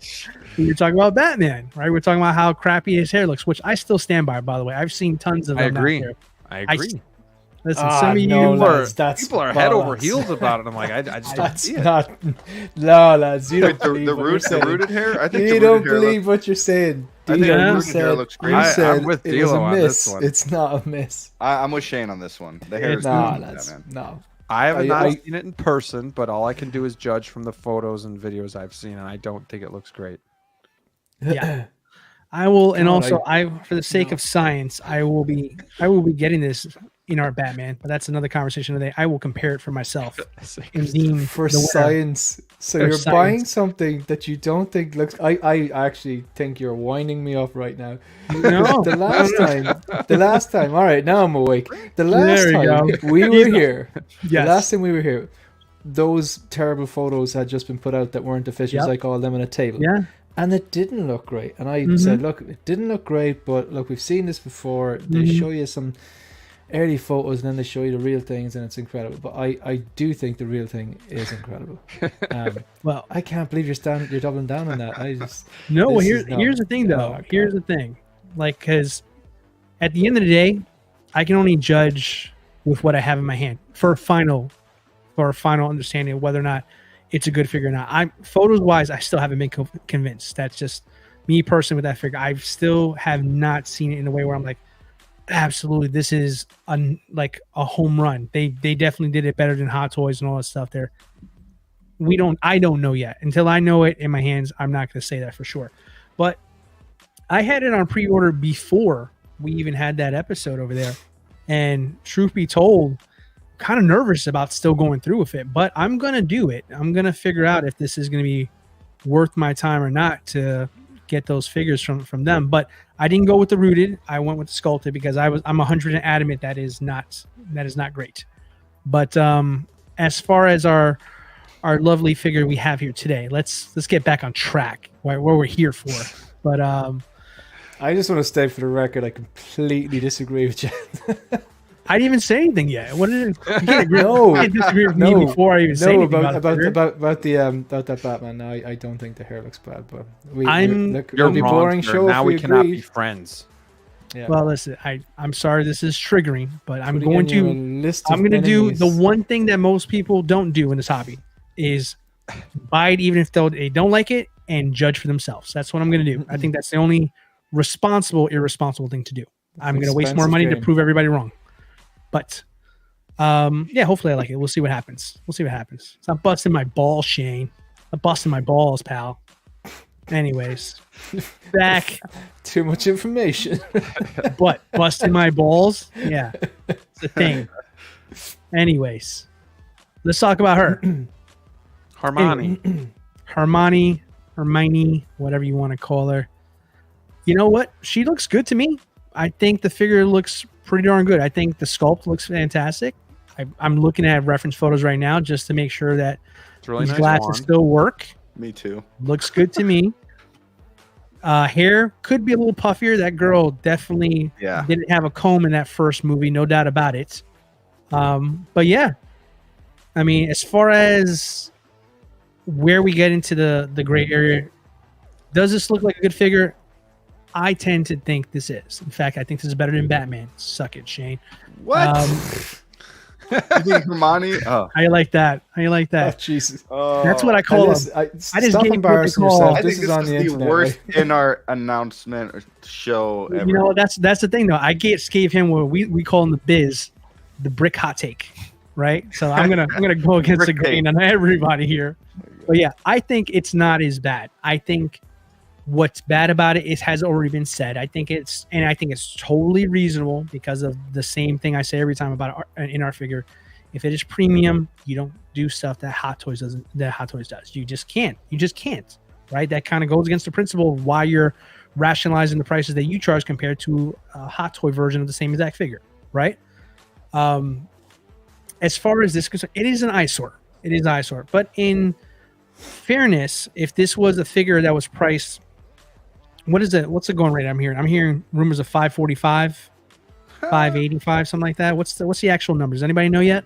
we were talking about Batman, right? We're talking about how crappy his hair looks, which I still stand by, by the way. I've seen tons of them out there. I agree. Listen, some of you people are head over heels about it. I'm like, I just don't see it. No, lads, you don't the believe what you're saying. rooted hair. I think You don't believe what you're saying. I think the rooted hair looks great. I'm with it was D-Lo a on miss. this one. It's not a miss. I'm with Shane on this one. The hair is No, good. lads, Man. no. I have not seen it in person, but all I can do is judge from the photos and videos I've seen, and I don't think it looks great. Yeah. I will, and also for the sake of science, I will be getting this InArt Batman, but that's another conversation today. I will compare it for myself. And deem For the winner. science. So For you're science. buying something that you don't think looks. I actually think you're winding me up right now. No. The last time. All right, now I'm awake. The last There you time go. we were here. Yes. The last time we were here, those terrible photos had just been put out that weren't official. Yep. I called them on a table. Yeah. And it didn't look great. And I said, look, it didn't look great, but look, we've seen this before. They show you some early photos and then they show you the real things and it's incredible. But I do think the real thing is incredible. Well, I can't believe you're doubling down on that. I just no, this here's is not- the thing though. Oh, Here's the thing. Like, because at the end of the day, I can only judge with what I have in my hand for a final understanding of whether or not it's a good figure or not. I'm photos wise, I still haven't been convinced. That's just me personally with that figure. I still have not seen it in a way where I'm like, absolutely, this is like a home run. They definitely did it better than Hot Toys and all that stuff there. I don't know yet. Until I know it in my hands, I'm not going to say that for sure. But I had it on pre-order before we even had that episode over there. And truth be told, kind of nervous about still going through with it, but I'm going to do it. I'm going to figure out if this is going to be worth my time or not to get those figures from them. But I didn't go with the rooted. I went with the sculpted because I'm 100% adamant that is not great. But as far as our lovely figure we have here today, let's get back on track where we're here for. But I just want to state for the record, I completely disagree with you. I didn't even say anything yet. What did it? You can't agree, No, you can't disagree with me before I even say anything about that Batman. No, I don't think the hair looks bad, but You're it'll be wrong, boring sir. show. Now if we cannot agreed. be friends. Yeah. Well, listen, I'm sorry this is triggering, but I'm Putting going in your to list I'm of going to do enemies. the one thing that most people don't do in this hobby is buy it even if they don't like it and judge for themselves. That's what I'm going to do. I think that's the only irresponsible thing to do. I'm going to waste more expensive money to game. prove everybody wrong. But yeah, hopefully I like it. We'll see what happens. It's not busting my balls, Shane. I'm busting my balls, pal. Anyways, back. Too much information. But busting my balls, yeah, it's a thing. Anyways, let's talk about her. Hermione, whatever you want to call her. You know what? She looks good to me. I think the figure looks pretty darn good. I think the sculpt looks fantastic. I'm looking at reference photos right now just to make sure that It's really these nice glasses wand. still work. Me too. Looks good to me. Hair could be a little puffier. That girl definitely didn't have a comb in that first movie, no doubt about it. But yeah, I mean, as far as where we get into the gray area, does this look like a good figure? I tend to think this is. In fact, I think this is better than Batman. Suck it, Shane. What? You think Hermione? Oh, How you like that? Oh, Jesus. That's what I call them. I just Stop gave embarrassing what they call- yourself. I This think is this on is the the internet. worst right? in our announcement or show ever. You know, that's the thing though. I gave him what we call in the biz the brick hot take, right? So I'm gonna go against the Brick grain on everybody here. But yeah, I think it's not as bad. I think what's bad about it has already been said. I think it's totally reasonable because of the same thing I say every time about an InArt figure. If it is premium, you don't do stuff that Hot Toys doesn't. That Hot Toys does. You just can't. Right? That kind of goes against the principle of why you're rationalizing the prices that you charge compared to a Hot Toy version of the same exact figure. Right? As far as this goes, it is an eyesore. It is an eyesore. But in fairness, if this was a figure that was priced, what's the going rate I'm hearing? I'm hearing rumors of 545, 585, something like that. What's the actual numbers? Does anybody know yet?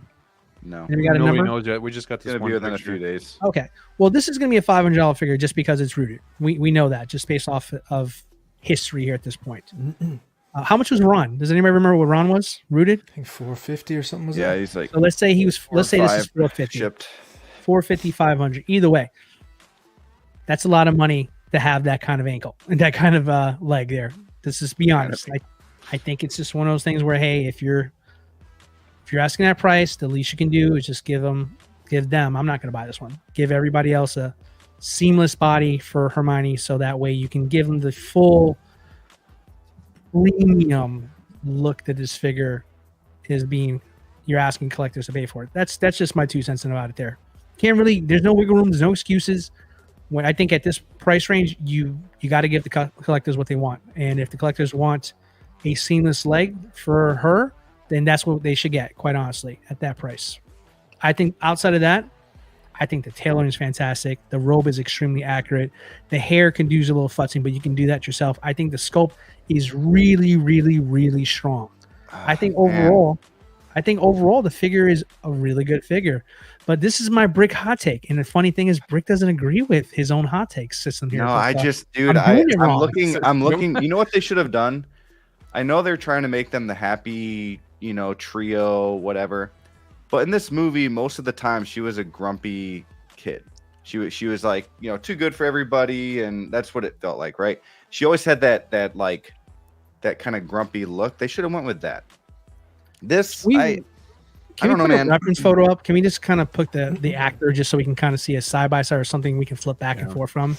No. Anybody got a Nobody number? knows yet. We just got It's this gonna one be within a picture. few days. Okay. Well, this is going to be a $500 figure just because it's rooted. We know that just based off of history here at this point. How much was Ron? Does anybody remember what Ron was rooted? I think 450 or something was Yeah, it? he's like. So let's say he was. Let's say this is 4 or 5 450. shipped. 450, 500. Either way, that's a lot of money to have that kind of ankle and that kind of leg there. Let's just be honest. I think it's just one of those things where, hey, if you're asking that price, the least you can do is just give them. I'm not going to buy this one. Give everybody else a seamless body for Hermione, so that way you can give them the full premium look that this figure is being you're asking collectors to pay for it. That's just my 2 cents about it. There can't really. There's no wiggle room. There's no excuses. When I think at this price range, you got to give the collectors what they want, and if the collectors want a seamless leg for her, then that's what they should get. Quite honestly, at that price, I think outside of that, I think the tailoring is fantastic. The robe is extremely accurate. The hair can use a little futzing, but you can do that yourself. I think the sculpt is really, really, really strong. I think overall, the figure is a really good figure. But this is my Brick hot take, and the funny thing is, Brick doesn't agree with his own hot take system here. No, But, I'm looking. You know what they should have done? I know they're trying to make them the happy, trio, whatever. But in this movie, most of the time, she was a grumpy kid. She was like, too good for everybody, and that's what it felt like, right? She always had that kind of grumpy look. They should have went with that. Can I we don't put know, a man. reference photo up? Can we just kind of put the actor just so we can kind of see a side by side or something we can flip back and forth from?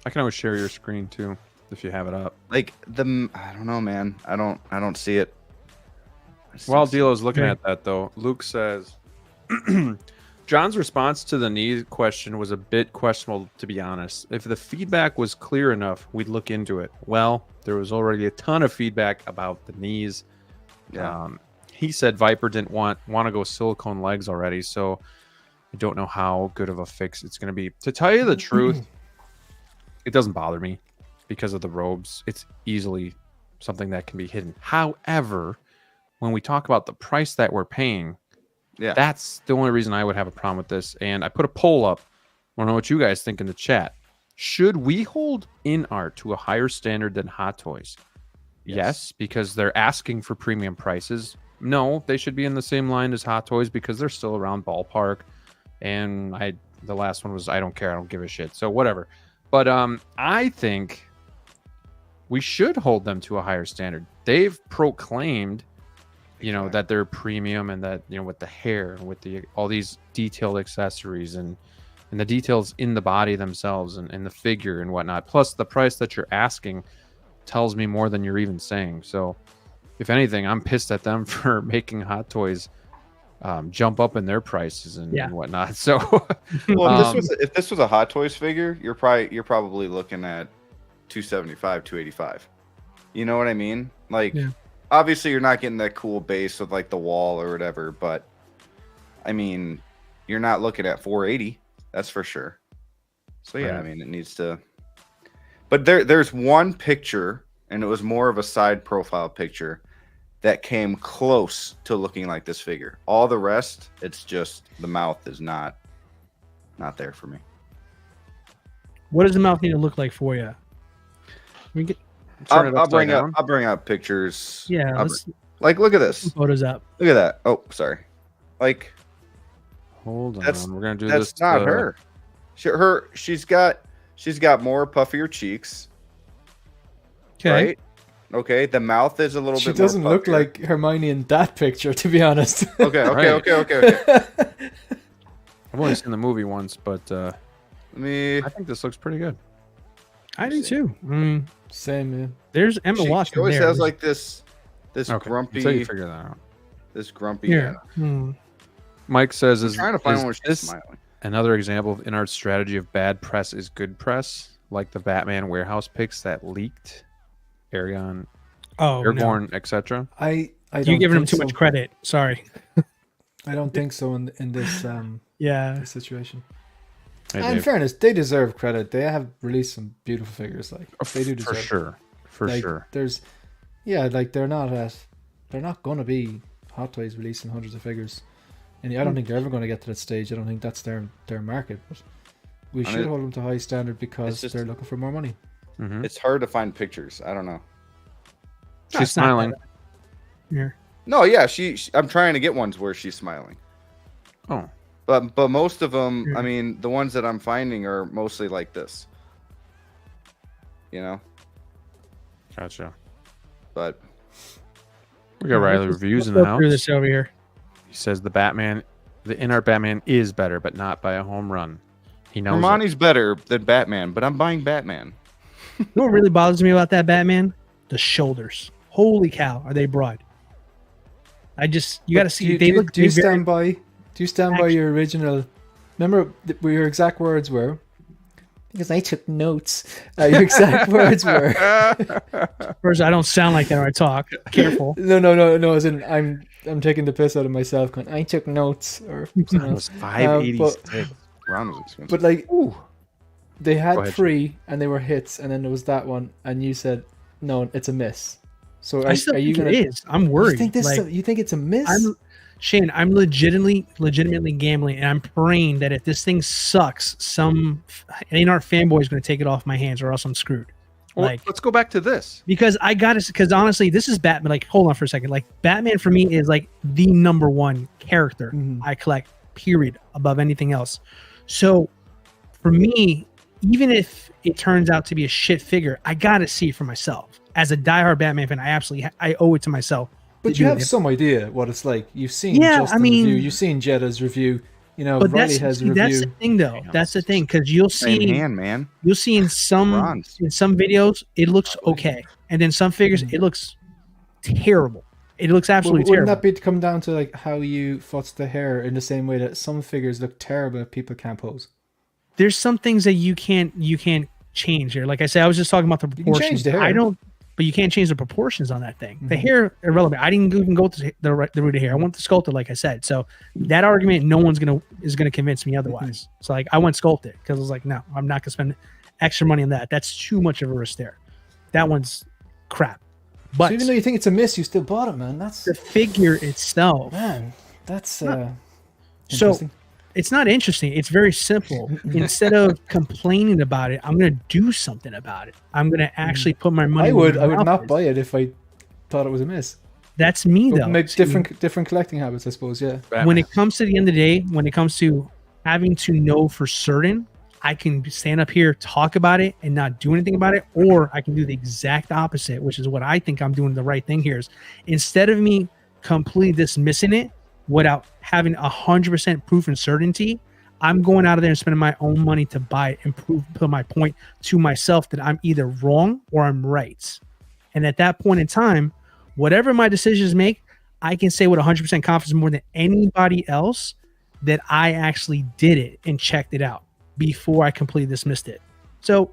I can always share your screen too if you have it up. I don't know, man. I don't see it. While Delo's looking at that, though, Luke says, John's response to the knee question was a bit questionable, to be honest. If the feedback was clear enough, we'd look into it. Well, there was already a ton of feedback about the knees. Yeah. He said Viper didn't want to go silicone legs already, so I don't know how good of a fix it's going to be. To tell you the truth, it doesn't bother me because of the robes. It's easily something that can be hidden. However, when we talk about the price that we're paying, that's the only reason I would have a problem with this. And I put a poll up. I want to know what you guys think in the chat. Should we hold InArt to a higher standard than Hot Toys? Yes, because they're asking for premium prices. No, they should be in the same line as Hot Toys because they're still around ballpark. And the last one was I don't care, I don't give a shit. So whatever. But I think we should hold them to a higher standard. They've proclaimed, that they're premium and that, with the hair and with all these detailed accessories and the details in the body themselves and the figure and whatnot. Plus the price that you're asking tells me more than you're even saying. So if anything, I'm pissed at them for making Hot Toys jump up in their prices and whatnot. So, well, if this was a Hot Toys figure, you're probably looking at $275, $285. You know what I mean? Like, obviously, you're not getting that cool base with like the wall or whatever, but I mean, you're not looking at $480. That's for sure. So yeah, I mean, it needs to. But there's one picture, and it was more of a side profile picture that came close to looking like this figure. All the rest, it's just the mouth is not there for me. What does the mouth need to look like for you? I'll bring up pictures. Yeah, look at this. Photos up. Look at that. Oh, sorry. Like, hold on. We're gonna do this. That's not her. She's got more puffier cheeks. Okay. Right? Okay, the mouth is a little bit. She doesn't look like Hermione in that picture, to be honest. Okay. I've only seen the movie once, but I think this looks pretty good. I do too. Same, man. There's Emma Watson. She always there. has like this grumpy. Until you figure that out. This grumpy. Mike says, "Is trying to find one where she's this smiling." Another example of InArt's strategy of bad press is good press, like the Batman warehouse pics that leaked, Aragorn, etc." I don't. You're giving him too so. much credit. Sorry. I don't think so in this this situation. Hey, in fairness, they deserve credit. They have released some beautiful figures. Like they do deserve for sure. There's, they're not going to be Hot Toys releasing hundreds of figures, and I don't think they're ever going to get to that stage. I don't think that's their market. But we should hold them to high standard because they're looking for more money. Mm-hmm. It's hard to find pictures. I don't know. She's smiling. Yeah. No, yeah, I'm trying to get ones where she's smiling. Oh. But most of them, I mean, the ones that I'm finding are mostly like this. Gotcha. But we got Riley reviews in Let's the go house. through this over here. He says the InArt Batman is better, but not by a home run. He knows Hermione's better than Batman, but I'm buying Batman. You know what really bothers me about that Batman? The shoulders. Holy cow, are they broad? You got to see. Do you stand by your original? Remember your exact words were. Because I took notes. Your exact words were. First, I don't sound like that when I talk. Careful. No. As in, I'm taking the piss out of myself. Going, I took notes, or something else. 586. Round was expensive. But like, they had 3, and they were hits, and then there was that one, and you said, no, it's a miss. So are you gonna? It is. I'm worried. You think it's a miss? Shane, I'm legitimately gambling, and I'm praying that if this thing sucks, some InArt fanboy is going to take it off my hands, or else I'm screwed. Well, let's go back to this because because honestly, this is Batman. Like, hold on for a second. Like, Batman for me is like the number one character I collect, period, above anything else. So, for me, even if it turns out to be a shit figure, I got to see it for myself. As a diehard Batman fan, I owe it to myself. But you have some idea what it's like. You've seen Justin's review. You've seen Jetta's review. You know, Riley has a review. That's the thing, though. That's the thing, because you'll see, you'll see in some videos it looks okay, and then some figures it looks terrible. It looks absolutely terrible. Wouldn't that be come down to like how you foots the hair in the same way that some figures look terrible if people can't pose? There's some things that you can't change here. Like I said, I was just talking about the proportions. You can change the hair. But you can't change the proportions on that thing. The hair, irrelevant. I didn't even go to the root of hair. I went to sculpted, like I said. So that argument, no one's is gonna convince me otherwise. So like, I went sculpted because I was like, no, I'm not gonna spend extra money on that. That's too much of a risk there. That one's crap. But so even though you think it's a miss, you still bought it, man. That's the figure itself. Man, that's so. It's not interesting. It's very simple. Instead of complaining about it, I'm going to do something about it. I'm going to actually put my money. I would not buy it if I thought it was a miss. That's me, though. Make different collecting habits, I suppose. Yeah. When it comes to the end of the day, when it comes to having to know for certain, I can stand up here, talk about it, and not do anything about it, or I can do the exact opposite, which is what I think I'm doing the right thing here. Is instead of me completely dismissing it without having 100% proof and certainty, I'm going out of there and spending my own money to buy it and put my point to myself that I'm either wrong or I'm right. And at that point in time, whatever my decisions make, I can say with 100% confidence more than anybody else that I actually did it and checked it out before I completely dismissed it. So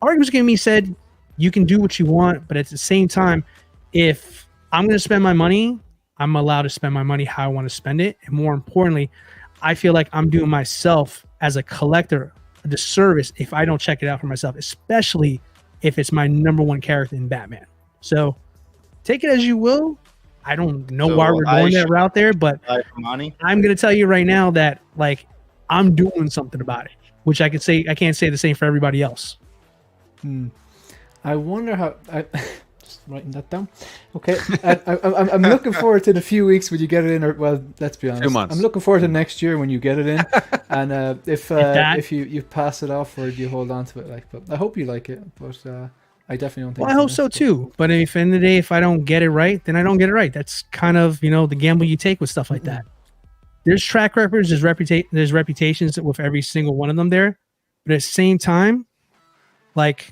arguments against me said, you can do what you want, but at the same time, if I'm going to spend my money, I'm allowed to spend my money how I want to spend it. And more importantly, I feel like I'm doing myself as a collector a disservice if I don't check it out for myself, especially if it's my number one character in Batman. So take it as you will. I don't know why we're going that route there, but I'm going to tell you right now that like I'm doing something about it, which I can't say the same for everybody else. I wonder how just writing that down. Okay, I'm looking forward to the few weeks when you get it in, or well, let's be honest, 2 months. I'm looking forward to next year when you get it in, and if you pass it off or you hold on to it, like. But I hope you like it, but I definitely don't think. Well, I hope so too. But if in the day, if I don't get it right, then I don't get it right. That's kind of the gamble you take with stuff like that. There's track records, there's reputations with every single one of them there, but at the same time, like.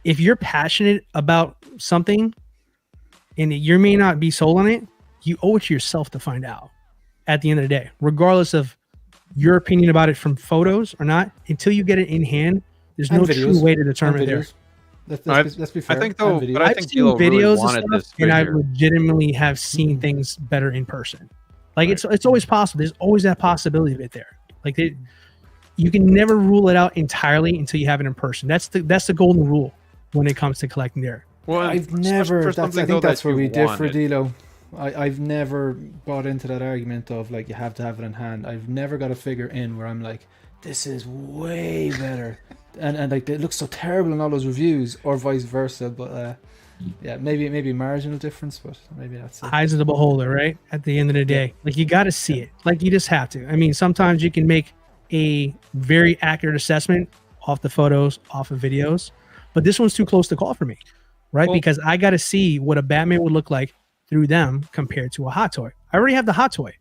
If you're passionate about something and you may not be sold on it, you owe it to yourself to find out at the end of the day, regardless of your opinion about it from photos or not. Until you get it in hand, there's no true way to determine there. Let's be fair. I think though, but I think seen DLO videos really wanted and this stuff, and I figure. legitimately have seen things better in person. Like it's always possible. There's always that possibility of it there. Like you can never rule it out entirely until you have it in person. That's the golden rule when it comes to collecting there. Well, I've never. I think that's where we differ, DLO. I've never bought into that argument of like you have to have it in hand. I've never got a figure in where I'm like, this is way better, and like it looks so terrible in all those reviews, or vice versa. But yeah, maybe marginal difference, but maybe that's it. Eyes of the beholder, right? At the end of the day, like you got to see it. Like you just have to. I mean, sometimes you can make a very accurate assessment off the photos, off of videos. But this one's too close to call for me, right? Because I got to see what a Batman would look like through them compared to a hot toy. I already have the hot toy.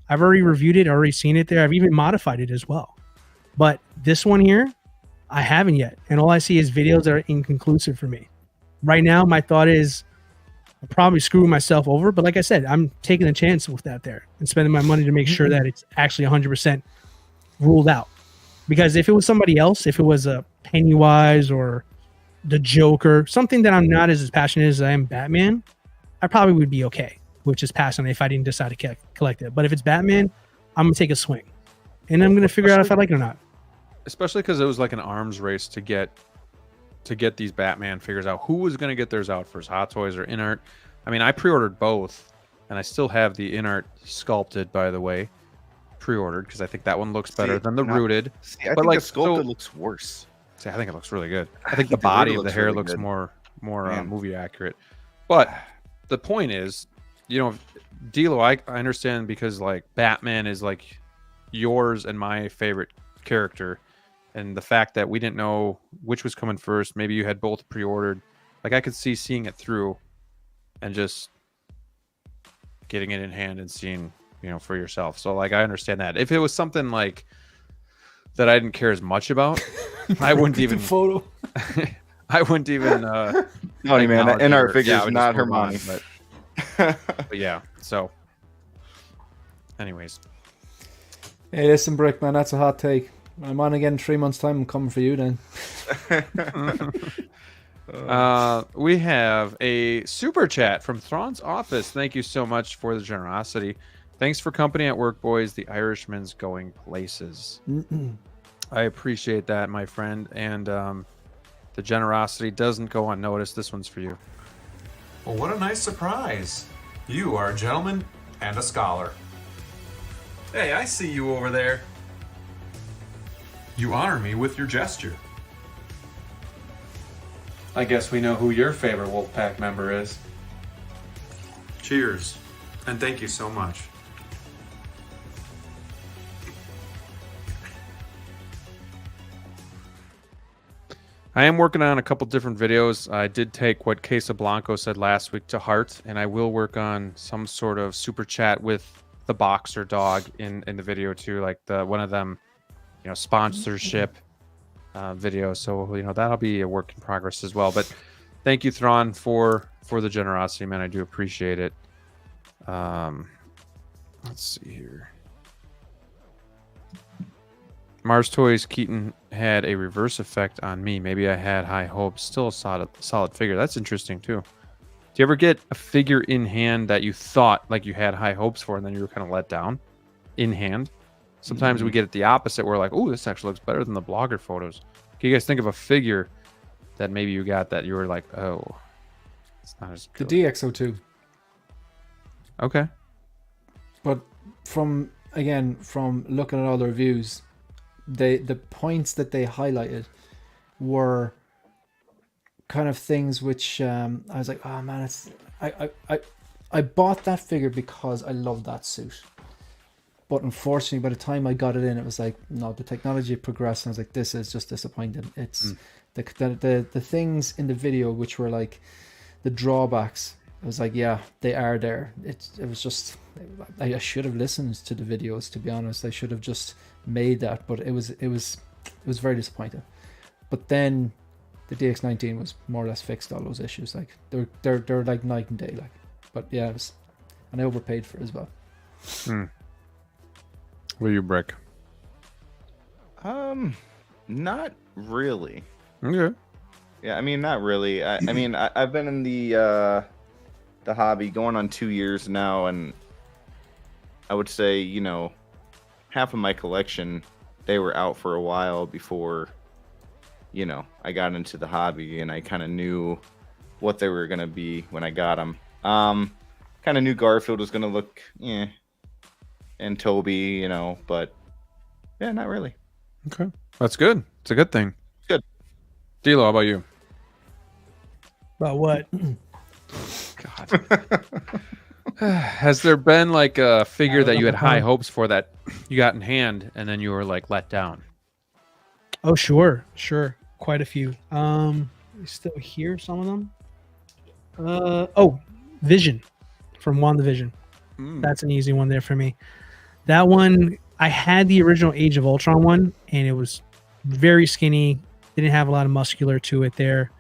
I've already reviewed it, already seen it there. I've even modified it as well. But this one here, I haven't yet. And all I see is videos that are inconclusive for me. Right now, my thought is I'll probably screw myself over. But like I said, I'm taking a chance with that there and spending my money to make sure that it's actually 100% ruled out. Because if it was somebody else, if it was a Pennywise or the Joker, something that I'm not as passionate as I am Batman, I probably would be okay with just passing it if I didn't decide to collect it. But if it's Batman, I'm going to take a swing. And I'm going to figure out if I like it or not. Especially because it was like an arms race to get these Batman figures out. Who was going to get theirs out first, Hot Toys or InArt? I mean, I pre-ordered both, and I still have the InArt sculpted, by the way, pre-ordered because I think that one looks better than the rooted. I think the sculpted looks worse. See, I think it looks really good. I think the body of the hair looks more movie accurate. But the point is, DLO, I understand because like Batman is like yours and my favorite character, and the fact that we didn't know which was coming first, maybe you had both pre-ordered. Like I could see seeing it through and just getting it in hand and seeing, for yourself. So like I understand that. If it was something like that I didn't care as much about, I wouldn't even photo. I wouldn't even no, man, that InArt figure is not Hermione. But yeah, so anyways. Hey, listen, Brick, man, that's a hot take. I'm on again in 3 months' time. I'm coming for you then. We have a super chat from Thrawn's office. Thank you so much for the generosity. Thanks for company at work, boys. The Irishman's going places. I appreciate that, my friend. And the generosity doesn't go unnoticed. This one's for you. Well, what a nice surprise. You are a gentleman and a scholar. Hey, I see you over there. You honor me with your gesture. I guess we know who your favorite Wolfpack member is. Cheers, and thank you so much. I am working on a couple different videos. I did take what Casablanco said last week to heart, and I will work on some sort of super chat with the boxer dog in the video too, like the one of them, sponsorship video. So that'll be a work in progress as well. But thank you, Thrawn, for the generosity, man. I do appreciate it. Let's see here. Mars Toys Keaton had a reverse effect on me. Maybe I had high hopes. Still a solid figure. That's interesting too. Do you ever get a figure in hand that you thought like you had high hopes for, and then you were kind of let down in hand? Sometimes we get it the opposite. We're like, oh, this actually looks better than the blogger photos. Can you guys think of a figure that maybe you got that you were like, oh, it's not as good? The DX02. Okay. But from looking at all the reviews, the points that they highlighted were kind of things which I was like, oh man, I bought that figure because I love that suit. But unfortunately, by the time I got it in, it was like, no, the technology progressed, and I was like, this is just disappointing. It's the things in the video which were like the drawbacks. I was like, yeah, they are there. It was just, I should have listened to the videos, to be honest. I should have just made that, but it was very disappointing. But then the DX19 was more or less fixed all those issues. Like they're like night and day. Like, but yeah, and I overpaid for it as well. What are you, Brick? Not really. Okay. Yeah, I mean, not really. I mean, I've been in the hobby going on 2 years now, and I would say, half of my collection, they were out for a while before, I got into the hobby, and I kind of knew what they were going to be when I got them. Kind of knew Garfield was going to look, and Toby, but yeah, not really. Okay. That's good. It's a good thing. Good. D-Lo, how about you? About what? God. Has there been like a figure that you had high hopes for that you got in hand and then you were like let down? Oh, sure. Quite a few. Still here, some of them. Vision from WandaVision. That's an easy one there for me. That one, I had the original Age of Ultron one, and it was very skinny. Didn't have a lot of muscular to it there.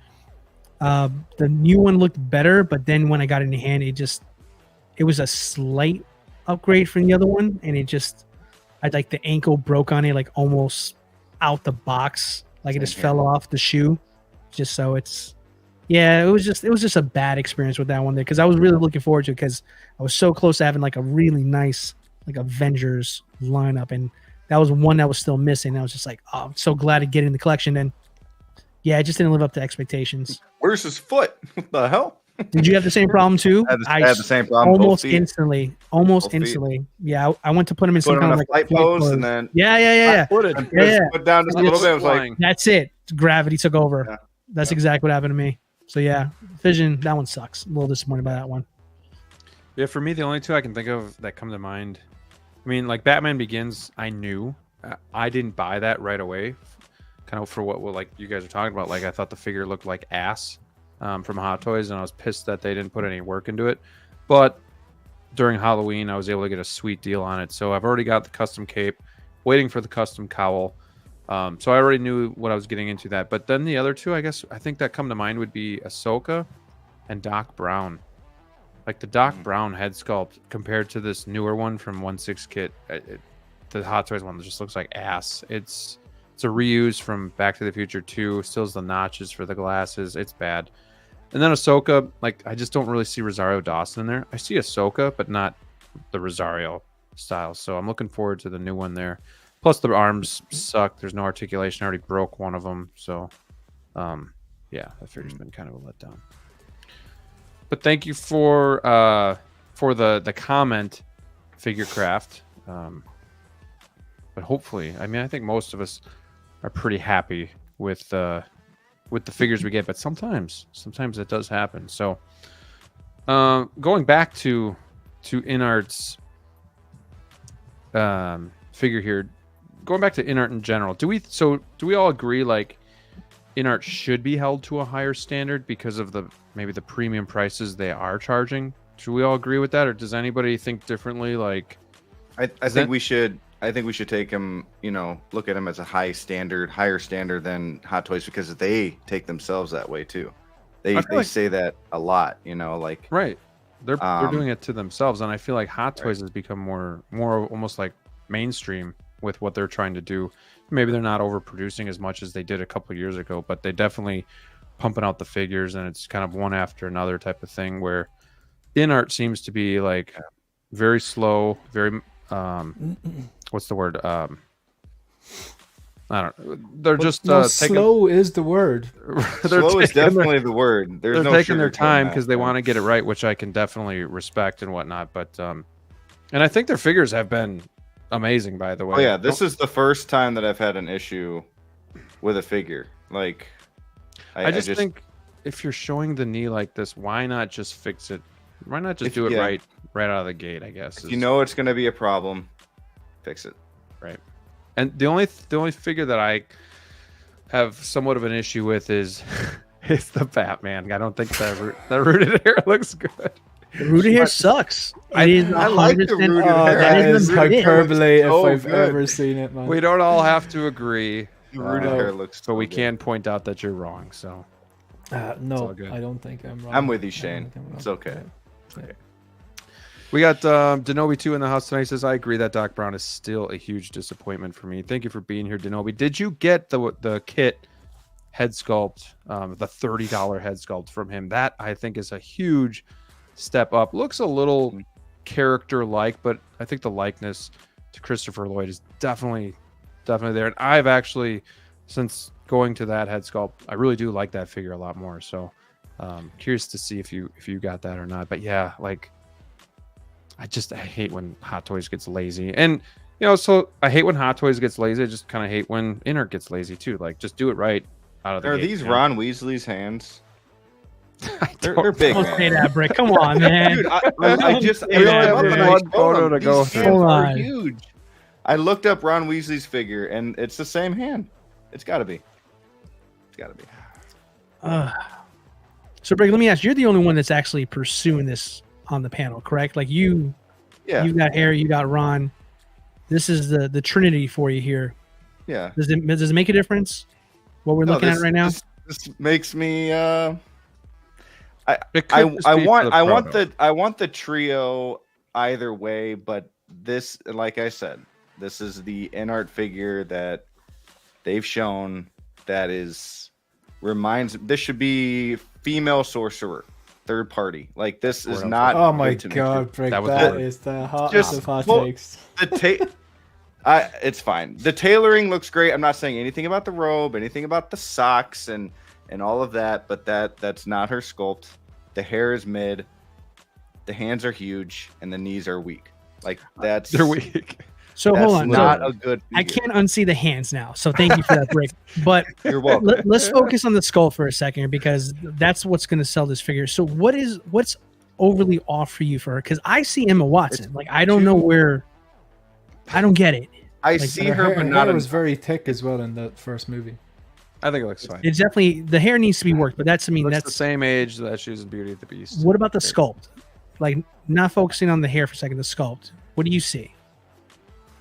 The new one looked better, but then when I got it in hand, it was a slight upgrade from the other one, and I like the ankle broke on it, like almost out the box, like it just fell off the shoe. Just so it was just a bad experience with that one there, because I was really looking forward to it, because I was so close to having like a really nice like Avengers lineup, and that was one that was still missing. I was just like, oh, I'm so glad to get in the collection. And yeah, it just didn't live up to expectations. Where's his foot? What the hell? Did you have the same problem too? I had the same problem. Almost instantly. Yeah, I went to put him in some kind of like flight pose, and then yeah. Put down just a little bit. I was like, that's it. Gravity took over. Yeah. That's exactly what happened to me. So yeah, Vision, that one sucks. I'm a little disappointed by that one. Yeah, for me, the only two I can think of that come to mind, I mean, like Batman Begins, I knew. I didn't buy that right away, kind of for what like you guys are talking about. Like I thought the figure looked like ass from Hot Toys, and I was pissed that they didn't put any work into it. But during Halloween, I was able to get a sweet deal on it. So I've already got the custom cape, waiting for the custom cowl. So I already knew what I was getting into that. But then the other two, I think that come to mind would be Ahsoka and Doc Brown. Like the Doc Brown head sculpt compared to this newer one from 1/6 kit, the Hot Toys one just looks like ass. It's a reuse from Back to the Future 2. Still has the notches for the glasses. It's bad. And then Ahsoka, like I just don't really see Rosario Dawson in there. I see Ahsoka, but not the Rosario style. So I'm looking forward to the new one there. Plus the arms suck. There's no articulation. I already broke one of them. So yeah, that figure's been kind of a letdown. But thank you for the comment, Figurecraft. But hopefully, I mean, I think most of us are pretty happy with the figures we get. But sometimes it does happen. So going back to InArt's figure here, going back to InArt in general, do we all agree like InArt should be held to a higher standard because of maybe the premium prices they are charging? Should we all agree with that, or does anybody think differently? Like, I think we should take them, look at them as a higher standard than Hot Toys, because they take themselves that way too. They say that a lot, like right. They're doing it to themselves, and I feel like Hot Toys has become more almost like mainstream with what they're trying to do. Maybe they're not overproducing as much as they did a couple years ago, but they definitely pumping out the figures, and it's kind of one after another type of thing, where InArt seems to be like very slow, very what's the word? I don't. They're just slow is the word. Slow is definitely the word. They're taking their time because they want to get it right, which I can definitely respect and whatnot. But and I think their figures have been amazing, by the way. Oh yeah, this is the first time that I've had an issue with a figure. Like, I just think if you're showing the knee like this, why not just fix it? Why not just do it right out of the gate? I guess if you know it's going to be a problem, fix it. Right. And the only figure that I have somewhat of an issue with is the Batman. I don't think the rooted hair looks good. The rooted hair sucks. I like the rooted hair. That is hyperbole if I've ever seen it, man. We don't all have to agree. The rooted hair looks so we can point out that you're wrong. So no, I don't think I'm wrong. I'm with you, Shane. It's okay. Okay. We got Denobi 2 in the house tonight. Says, I agree that Doc Brown is still a huge disappointment for me. Thank you for being here, Denobi. Did you get the kit head sculpt, the $30 head sculpt from him? That I think is a huge step up. Looks a little character-like, but I think the likeness to Christopher Lloyd is definitely there. And I've actually, since going to that head sculpt, I really do like that figure a lot more. So curious to see if you got that or not. But yeah, like I hate when Hot Toys gets lazy. And so I hate when Hot Toys gets lazy. I just kind of hate when InArt gets lazy too. Like, just do it right out of the gate. Are these Ron Weasley's hands? They're big. Don't say that, Brick. Come on, man. Dude, I just looked them up and I photo to go these hands are huge. I looked up Ron Weasley's figure and it's the same hand. It's got to be. So, Brick, let me ask you. You're the only one that's actually pursuing this on the panel, correct? Like you got Harry, you got Ron. This is the Trinity for you here. Yeah. Does it make a difference what we're looking at right now? This makes me I want the trio either way, but this, like I said, this is the InArt figure that they've shown that this should be female sorcerer, third party. Like this is not. Oh my god, Brick, that is the hottest of hot takes. It's fine. The tailoring looks great. I'm not saying anything about the robe, anything about the socks and all of that, but that's not her sculpt. The hair is mid, the hands are huge, and the knees are weak. Like they're weak. So hold on, not a good figure. I can't unsee the hands now. So thank you for that, Brick. But you're welcome. Let's focus on the skull for a second because that's what's going to sell this figure. So what's overly off for you for her? Because I see Emma Watson. I don't know where. I don't get it. I see her, but not. It was very thick as well in the first movie. I think it looks fine. It's definitely the hair needs to be worked, but that's that's the same age that she was in Beauty and the Beast. What about the sculpt? Like not focusing on the hair for a second, the sculpt. What do you see?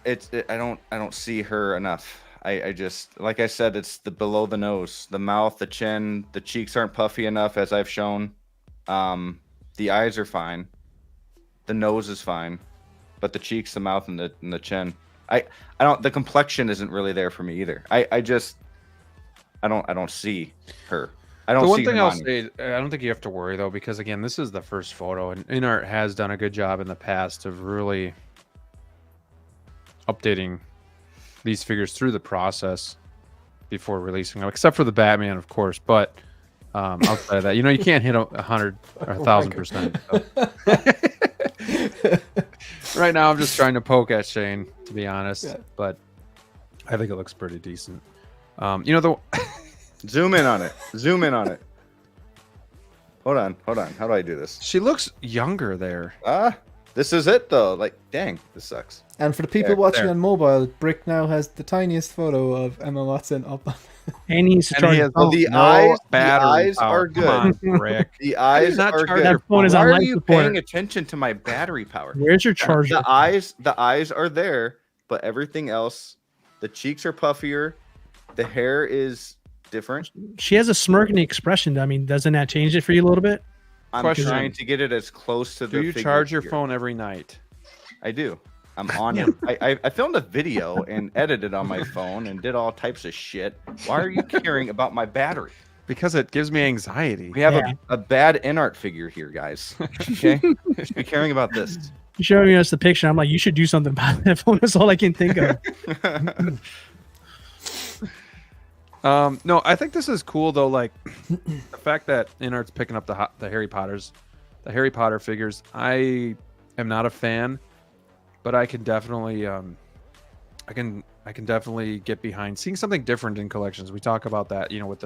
I don't see her enough. I just, like I said, it's the below the nose, the mouth, the chin, the cheeks aren't puffy enough as I've shown. The eyes are fine. The nose is fine, but the cheeks, the mouth, and the chin. The complexion isn't really there for me either. I don't see her. I don't. The one see thing her I'll money. say, I don't think you have to worry though, because again, this is the first photo, and InArt has done a good job in the past of really updating these figures through the process before releasing them, except for the Batman, of course. But outside of that, you can't hit 100 or 1,000%. Right now, I'm just trying to poke at Shane, to be honest. But I think it looks pretty decent. Zoom in on it. Zoom in on it. Hold on. How do I do this? She looks younger there. This is it though. Like, dang, this sucks. And for the people watching on mobile, Brick now has the tiniest photo of Emma Watson up on. And he's charging. The eyes are good. On, Rick. The eyes are good. That phone is on Why are life you support. paying attention to my battery power? Where's your charger? The eyes are there, but everything else, the cheeks are puffier, the hair is different. She has a smirk in the expression. I mean, doesn't that change it for you a little bit? I'm trying to get it as close to the. Do you charge your phone every night? I do. I'm on it. I filmed a video and edited on my phone and did all types of shit. Why are you caring about my battery? Because it gives me anxiety. We have a bad InArt figure here, guys. Okay, you should be caring about this. You showing us the picture. I'm like, you should do something about that phone. That's all I can think of. No, I think this is cool though. Like the fact that InArt's picking up the Harry Potter figures. I am not a fan, but I can definitely I can definitely get behind seeing something different in collections. We talk about that, with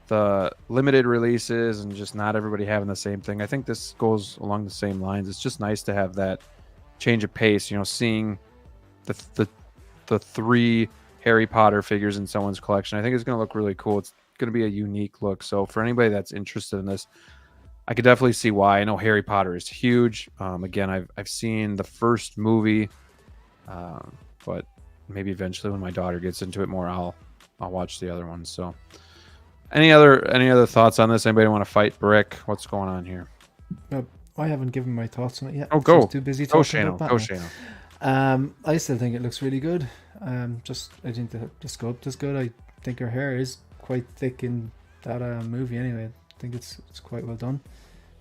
the limited releases and just not everybody having the same thing. I think this goes along the same lines. It's just nice to have that change of pace. Seeing the three Harry Potter figures in someone's collection. I think it's going to look really cool. It's going to be a unique look. So for anybody that's interested in this, I could definitely see why. I know Harry Potter is huge. Again, I've seen the first movie, but maybe eventually when my daughter gets into it more, I'll watch the other ones. So any other thoughts on this? Anybody want to fight Brick? What's going on here? I haven't given my thoughts on it yet. Oh, go. I was too busy talking about Batman. Go, Shano. I still think it looks really good. I think the sculpt is good. I think her hair is quite thick in that movie anyway. I think it's quite well done.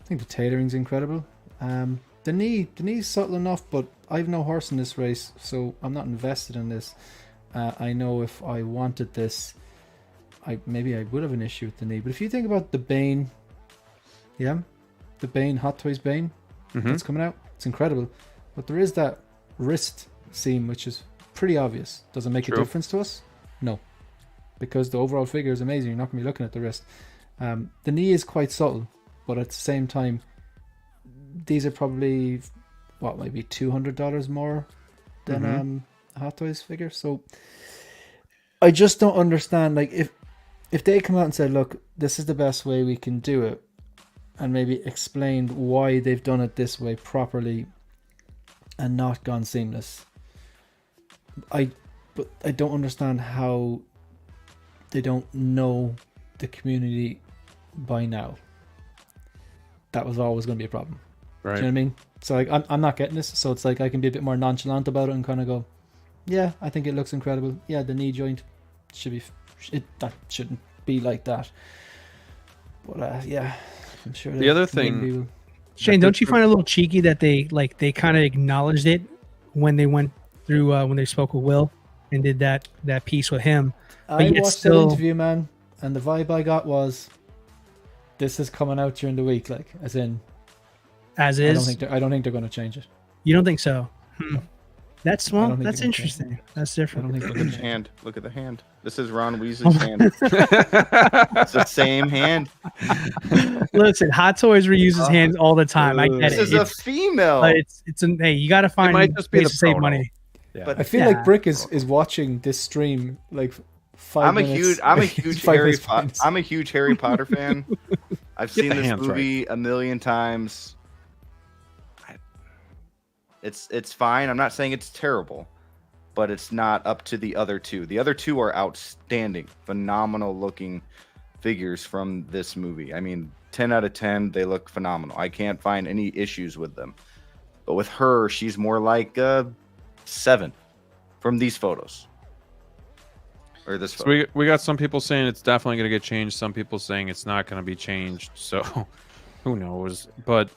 I think the tailoring's incredible. The knee's subtle enough, but I've no horse in this race, so I'm not invested in this. I know if I wanted this, maybe I would have an issue with the knee. But if you think about the Bane, the Bane, Hot Toys Bane, that's coming out, it's incredible. But there is that wrist seam, which is pretty obvious. Does it make a difference to us? No, because the overall figure is amazing. You're not going to be looking at the wrist. The knee is quite subtle, but at the same time, these are probably maybe $200 more than a Hot Toys figure. So I just don't understand. Like if they come out and said, "Look, this is the best way we can do it," and maybe explained why they've done it this way properly and not gone seamless. But I don't understand how they don't know the community by now. that was always going to be a problem. Right. Do you know what I mean? So like, I'm not getting this. So it's like I can be a bit more nonchalant about it and kind of go, yeah, I think it looks incredible. Yeah, the knee joint should be, that shouldn't be like that. But yeah, I'm sure. The other thing, Shane, don't you find it a little cheeky that they kind of acknowledged it when they went through when they spoke with Will and did that piece with him? I watched the interview, man, and the vibe I got was, this is coming out during the week, like as in, as is. I don't think they're going to change it. You don't think so? That's that's interesting. That's different. I don't think look at the hand. Look at the hand. This is Ron Weasley's hand. It's the same hand. Listen, Hot Toys reuses hands all the time. I get this it. This is a female. But hey, you got to find might just be ways the to save proto. money. Yeah. But I feel like Brick is watching this stream like 5 minutes. I'm a huge Harry Potter fan. I've seen this movie a million times. It's fine. I'm not saying it's terrible, but it's not up to the other two. The other two are outstanding, phenomenal looking figures from this movie. I mean, 10 out of 10, they look phenomenal. I can't find any issues with them. But with her, she's more like 7 from these photos. Or this photo. So we got some people saying it's definitely going to get changed. Some people saying it's not going to be changed. So who knows? But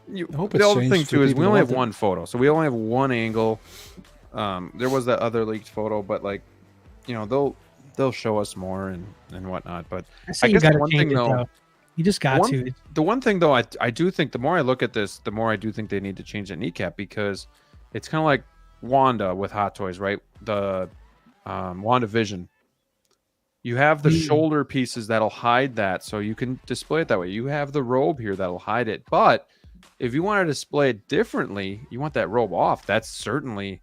the other thing too is we only have one photo, so we only have one angle. There was that other leaked photo, but like, you know, they'll show us more and whatnot. But I guess the one thing though, you just got to. The one thing though, I do think the more I look at this, the more I do think they need to change that kneecap, because it's kind of like Wanda with Hot Toys, right? The WandaVision. You have the shoulder pieces that'll hide that, so you can display it that way. You have the robe here that'll hide it, but if you want to display it differently, you want that robe off. That's certainly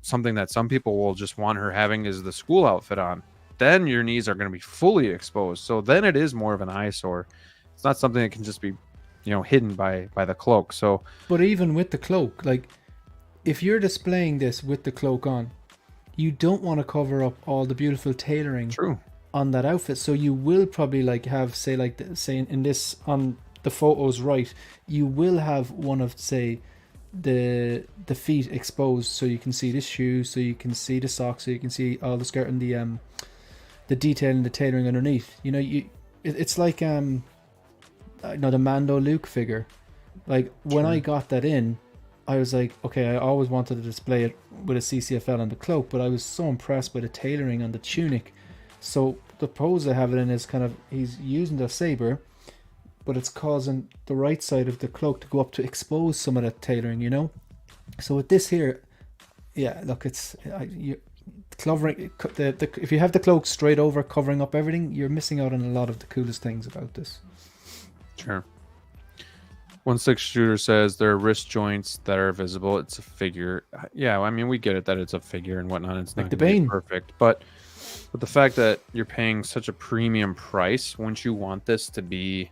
something that some people will just want her having is the school outfit on. Then your knees are going to be fully exposed. So then it is more of an eyesore. It's not something that can just be, you know, hidden by the cloak. So, but even with the cloak, like if you're displaying this with the cloak on, you don't want to cover up all the beautiful tailoring on that outfit. So you will probably like have, say, like saying in this on the photos, right, you will have one of, say, the feet exposed, so you can see the shoes, so you can see the socks, so you can see all the skirt and the detail and the tailoring underneath. You know, it's like the Mando Luke figure. Like when I got that in, I was like, okay, I always wanted to display it with a CCFL on the cloak, but I was so impressed by the tailoring on the tunic. So the pose I have it in is kind of, he's using the saber, but it's causing the right side of the cloak to go up to expose some of that tailoring, you know? So with this here, yeah, look, it's covering if you have the cloak straight over covering up everything, you're missing out on a lot of the coolest things about this. Sure. 1/6 shooter says there are wrist joints that are visible. It's a figure. Yeah, I mean, we get it that it's a figure and whatnot. It's not going to be perfect, but the fact that you're paying such a premium price, wouldn't you want this to be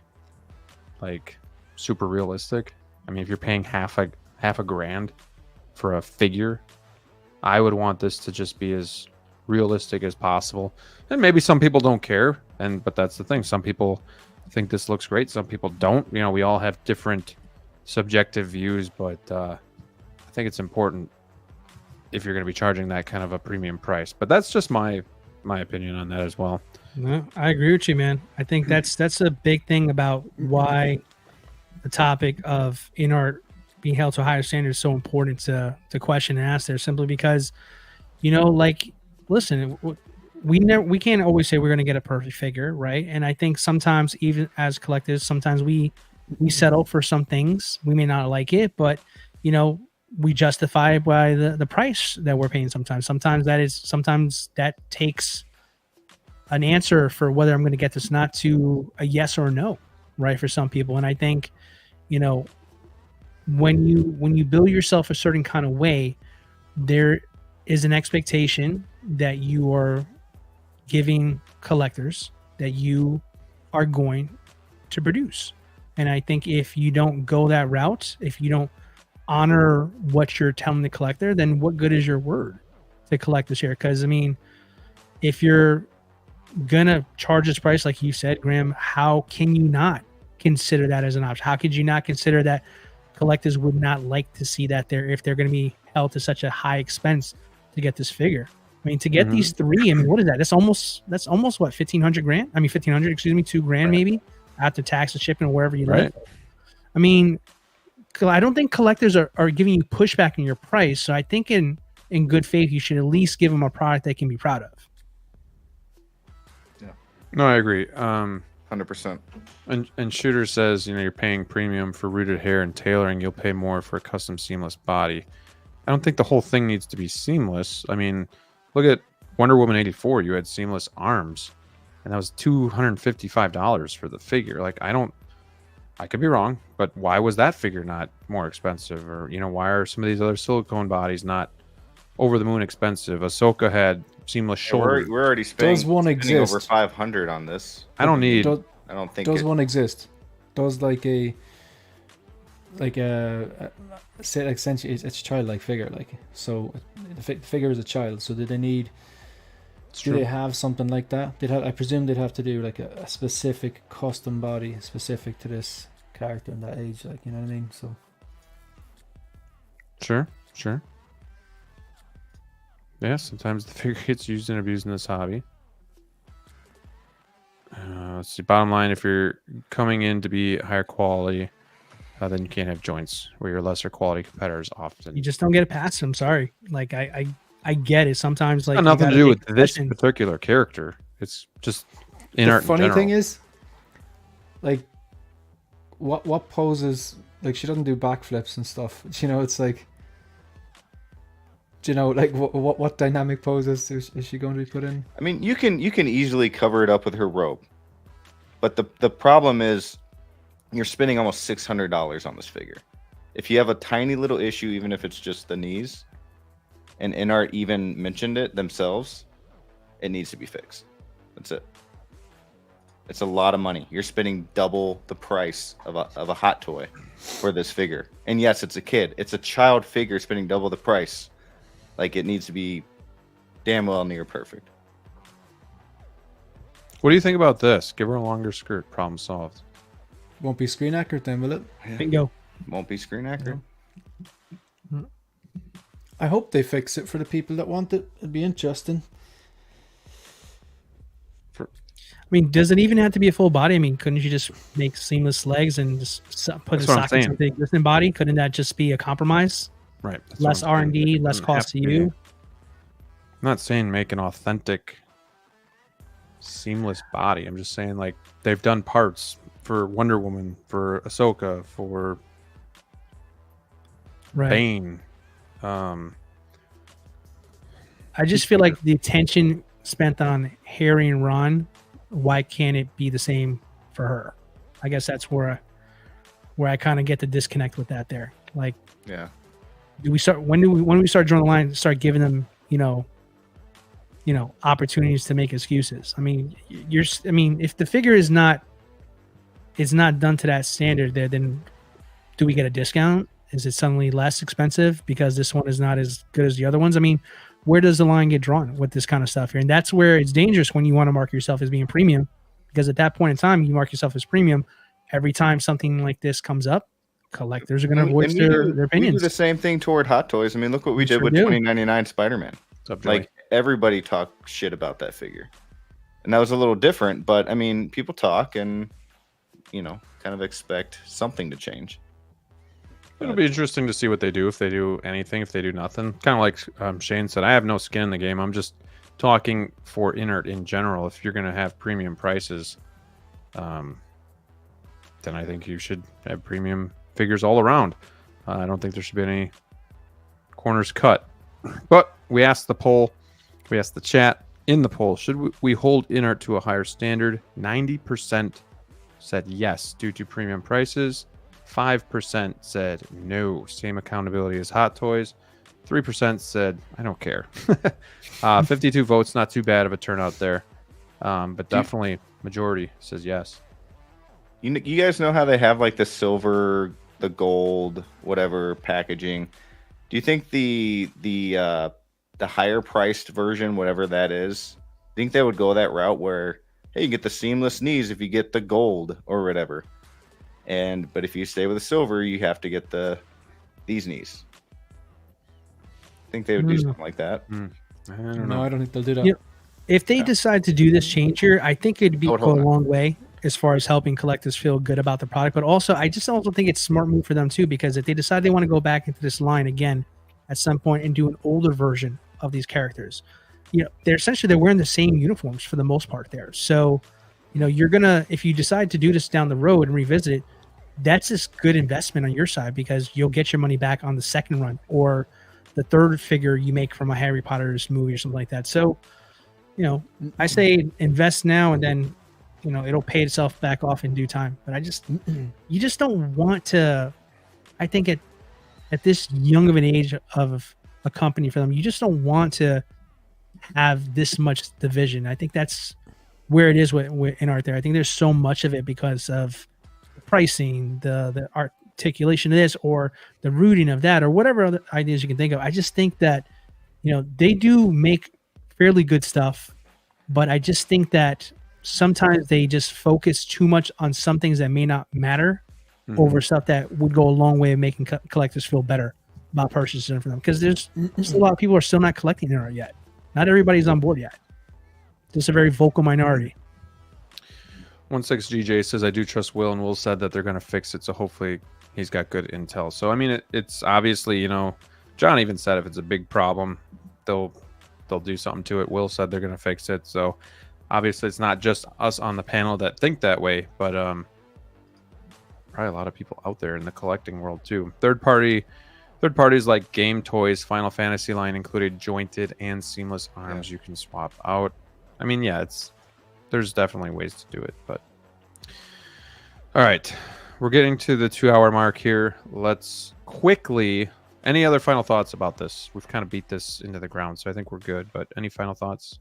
like super realistic? I mean, if you're paying half a grand for a figure, I would want this to just be as realistic as possible. And maybe some people don't care, but that's the thing. Some people think this looks great, some people don't. You know, we all have different subjective views, but I think it's important if you're going to be charging that kind of a premium price. But that's just my opinion on that as well. No, I agree with you, man. I think that's a big thing about why the topic of InArt being held to a higher standard is so important to question and ask there, simply because, you know, like, listen, we can't always say we're going to get a perfect figure, right? And I think sometimes, even as collectors, sometimes we settle for some things. We may not like it, but, you know, we justify it by the price that we're paying sometimes. Sometimes that takes an answer for whether I'm going to get this, not to a yes or a no, right, for some people. And I think, you know, when you build yourself a certain kind of way, there is an expectation that you are giving collectors that you are going to produce. And I think if you don't go that route, if you don't honor what you're telling the collector, then what good is your word to collectors here? Because I mean, if you're gonna charge this price, like you said, Graham, how can you not consider that as an option? How could you not consider that collectors would not like to see that there if they're going to be held to such a high expense to get this figure? I mean, to get these three, I mean, what is that? That's almost what, 1,500 grand? I mean, 1,500, excuse me, $2,000 maybe after tax and shipping or wherever you live. I mean, I don't think collectors are giving you pushback in your price. So I think in good faith, you should at least give them a product they can be proud of. Yeah. No, I agree. 100%. And Shooter says, you're paying premium for rooted hair and tailoring. You'll pay more for a custom seamless body. I don't think the whole thing needs to be seamless. I mean, look at Wonder Woman 84. You had seamless arms, and that was $255 for the figure. Like, I could be wrong, but why was that figure not more expensive? Or, why are some of these other silicone bodies not over the moon expensive? Ahsoka had seamless shoulder. We're already spending, Does one exist? Over 500 on this. I don't need. I don't think. Does one exist? Does say essentially it's a childlike figure, so the figure is a child. So do they need? Do they have something like that? I presume they'd have to do like a specific custom body specific to this character in that age, you know what I mean? So Sure. Yeah, sometimes the figure gets used and abused in this hobby. Let's see. Bottom line, if you're coming in to be higher quality, then you can't have joints where your lesser quality competitors often. You just don't get it past them. Sorry. Like I get it. Sometimes it's got nothing to do with this particular character. It's just InArt. The funny thing is, what poses? She doesn't do backflips and stuff. It's what dynamic poses is she going to be put in? I mean, you can easily cover it up with her robe, but the problem is you're spending almost $600 on this figure. If you have a tiny little issue, even if it's just the knees, and InArt even mentioned it themselves, it needs to be fixed. That's it. It's a lot of money. You're spending double the price of a hot toy for this figure. And yes, it's a kid. It's a child figure spending double the price. It needs to be damn well near perfect. What do you think about this? Give her a longer skirt. Problem solved. Won't be screen accurate then, will it? Bingo. Won't be screen accurate. No. I hope they fix it for the people that want it. It'd be interesting. I mean, does it even have to be a full body? I mean, couldn't you just make seamless legs and just put the sockets with the existing body? Couldn't that just be a compromise? Right. Less R&D, less cost to you. I'm not saying make an authentic seamless body. I'm just saying they've done parts for Wonder Woman, for Ahsoka, for Bane. I just feel like the attention spent on Harry and Ron, why can't it be the same for her? I guess that's where I kind of get the disconnect with that there. Yeah. Do we start when we start drawing the line, start giving them, opportunities to make excuses? I mean, if the figure is not done to that standard there, then do we get a discount? Is it suddenly less expensive because this one is not as good as the other ones? I mean, where does the line get drawn with this kind of stuff here? And that's where it's dangerous when you want to mark yourself as being premium, because at that point in time, you mark yourself as premium. Every time something like this comes up, collectors are going to voice their opinions. We do the same thing toward Hot Toys. I mean, look what we did with 2099 Spider-Man. Everybody talked shit about that figure. And that was a little different, but I mean, people talk and, kind of expect something to change. It'll be interesting to see what they do, if they do anything, if they do nothing. Kind of like Shane said, I have no skin in the game. I'm just talking for InArt in general. If you're going to have premium prices, then I think you should have premium figures all around. I don't think there should be any corners cut. But we asked the poll, we asked the chat in the poll, should we hold InArt to a higher standard? 90% said yes due to premium prices. 5% said no, same accountability as Hot Toys. 3% said I don't care. 52 votes, not too bad of a turnout there, but definitely majority says yes. You guys know how they have the silver, the gold, whatever packaging. Do you think the higher priced version, whatever that is, think they would go that route where, hey, you get the seamless knees if you get the gold or whatever? but if you stay with the silver, you have to get these knees. I think they would do something like that. I don't No, know. I don't think they'll do that. Yeah. If they decide to do this change here, I think it'd go a long way as far as helping collectors feel good about the product. But also, I just also think it's a smart move for them too, because if they decide they want to go back into this line again at some point and do an older version of these characters, they're wearing the same uniforms for the most part there. So, you're gonna, if you decide to do this down the road and revisit it, that's just good investment on your side, because you'll get your money back on the second run or the third figure you make from a Harry Potter's movie or something like that. So, I say invest now, and then, it'll pay itself back off in due time. But you just don't want to, I think at this young of an age of a company for them, you just don't want to have this much division. I think that's where it is with InArt there. I think there's so much of it because of the pricing, the articulation of this, or the rooting of that, or whatever other ideas you can think of. I just think that, they do make fairly good stuff, but I just think that sometimes they just focus too much on some things that may not matter over stuff that would go a long way of making collectors feel better about purchasing for them. Because there's a lot of people are still not collecting InArt yet. Not everybody's on board yet. Just a very vocal minority. 16GJ says, I do trust Will, and Will said that they're going to fix it, so hopefully he's got good intel. So, I mean, it's obviously, John even said if it's a big problem, they'll do something to it. Will said they're going to fix it. So, obviously, it's not just us on the panel that think that way, but probably a lot of people out there in the collecting world, too. Third parties like Game Toys, Final Fantasy line included jointed and seamless arms you can swap out. I mean, yeah, there's definitely ways to do it, but all right, we're getting to the 2-hour mark here. Let's quickly, any other final thoughts about this? We've kind of beat this into the ground, so I think we're good, but any final thoughts?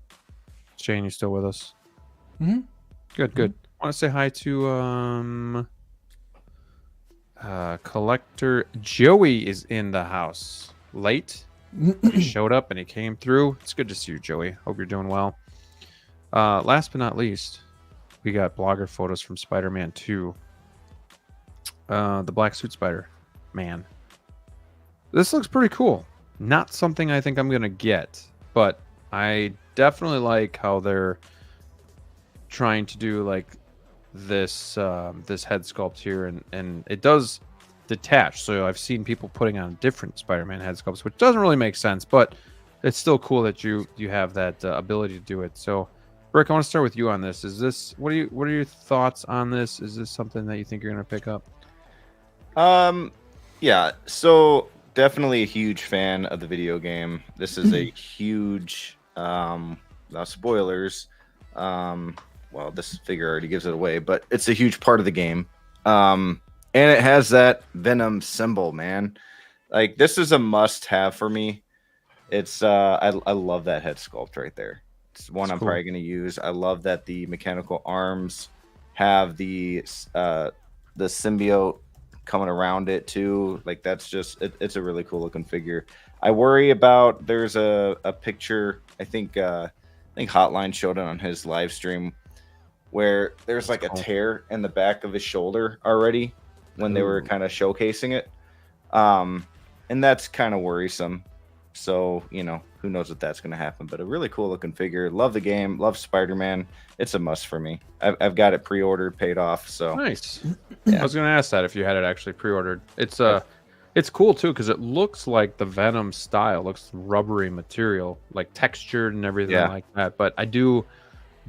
Shane, you still with us? Good. I want to say hi to Collector Joey is in the house late. He showed up and he came through. It's good to see you, Joey. Hope you're doing well. Last but not least, we got blogger photos from Spider-Man 2. The black suit Spider-Man. This looks pretty cool. Not something I think I'm going to get, but I definitely like how they're trying to do like this head sculpt here, and it does detach. So I've seen people putting on different Spider-Man head sculpts, which doesn't really make sense, but it's still cool that you have that ability to do it. So Rick, I want to start with you on this. What are your thoughts on this? Is this something that you think you're going to pick up? Yeah, so definitely a huge fan of the video game. This is a huge spoilers. Well, this figure already gives it away, but it's a huge part of the game. And it has that Venom symbol, man. Like, this is a must-have for me. It's I love that head sculpt right there. It's one I'm probably going to use. I love that the mechanical arms have the symbiote coming around it too. Like, that's just it's a really cool looking figure. I worry about there's a picture. I think Hotline showed it on his live stream where there's like a tear in the back of his shoulder already when they were kind of showcasing it. And that's kind of worrisome. So, who knows if that's going to happen, but a really cool looking figure. Love the game. Love Spider-Man. It's a must for me. I've got it pre-ordered, paid off. So nice. Yeah. I was going to ask that if you had it actually pre-ordered. It's cool too, because it looks like the Venom style, looks rubbery material, like textured and everything like that. But I do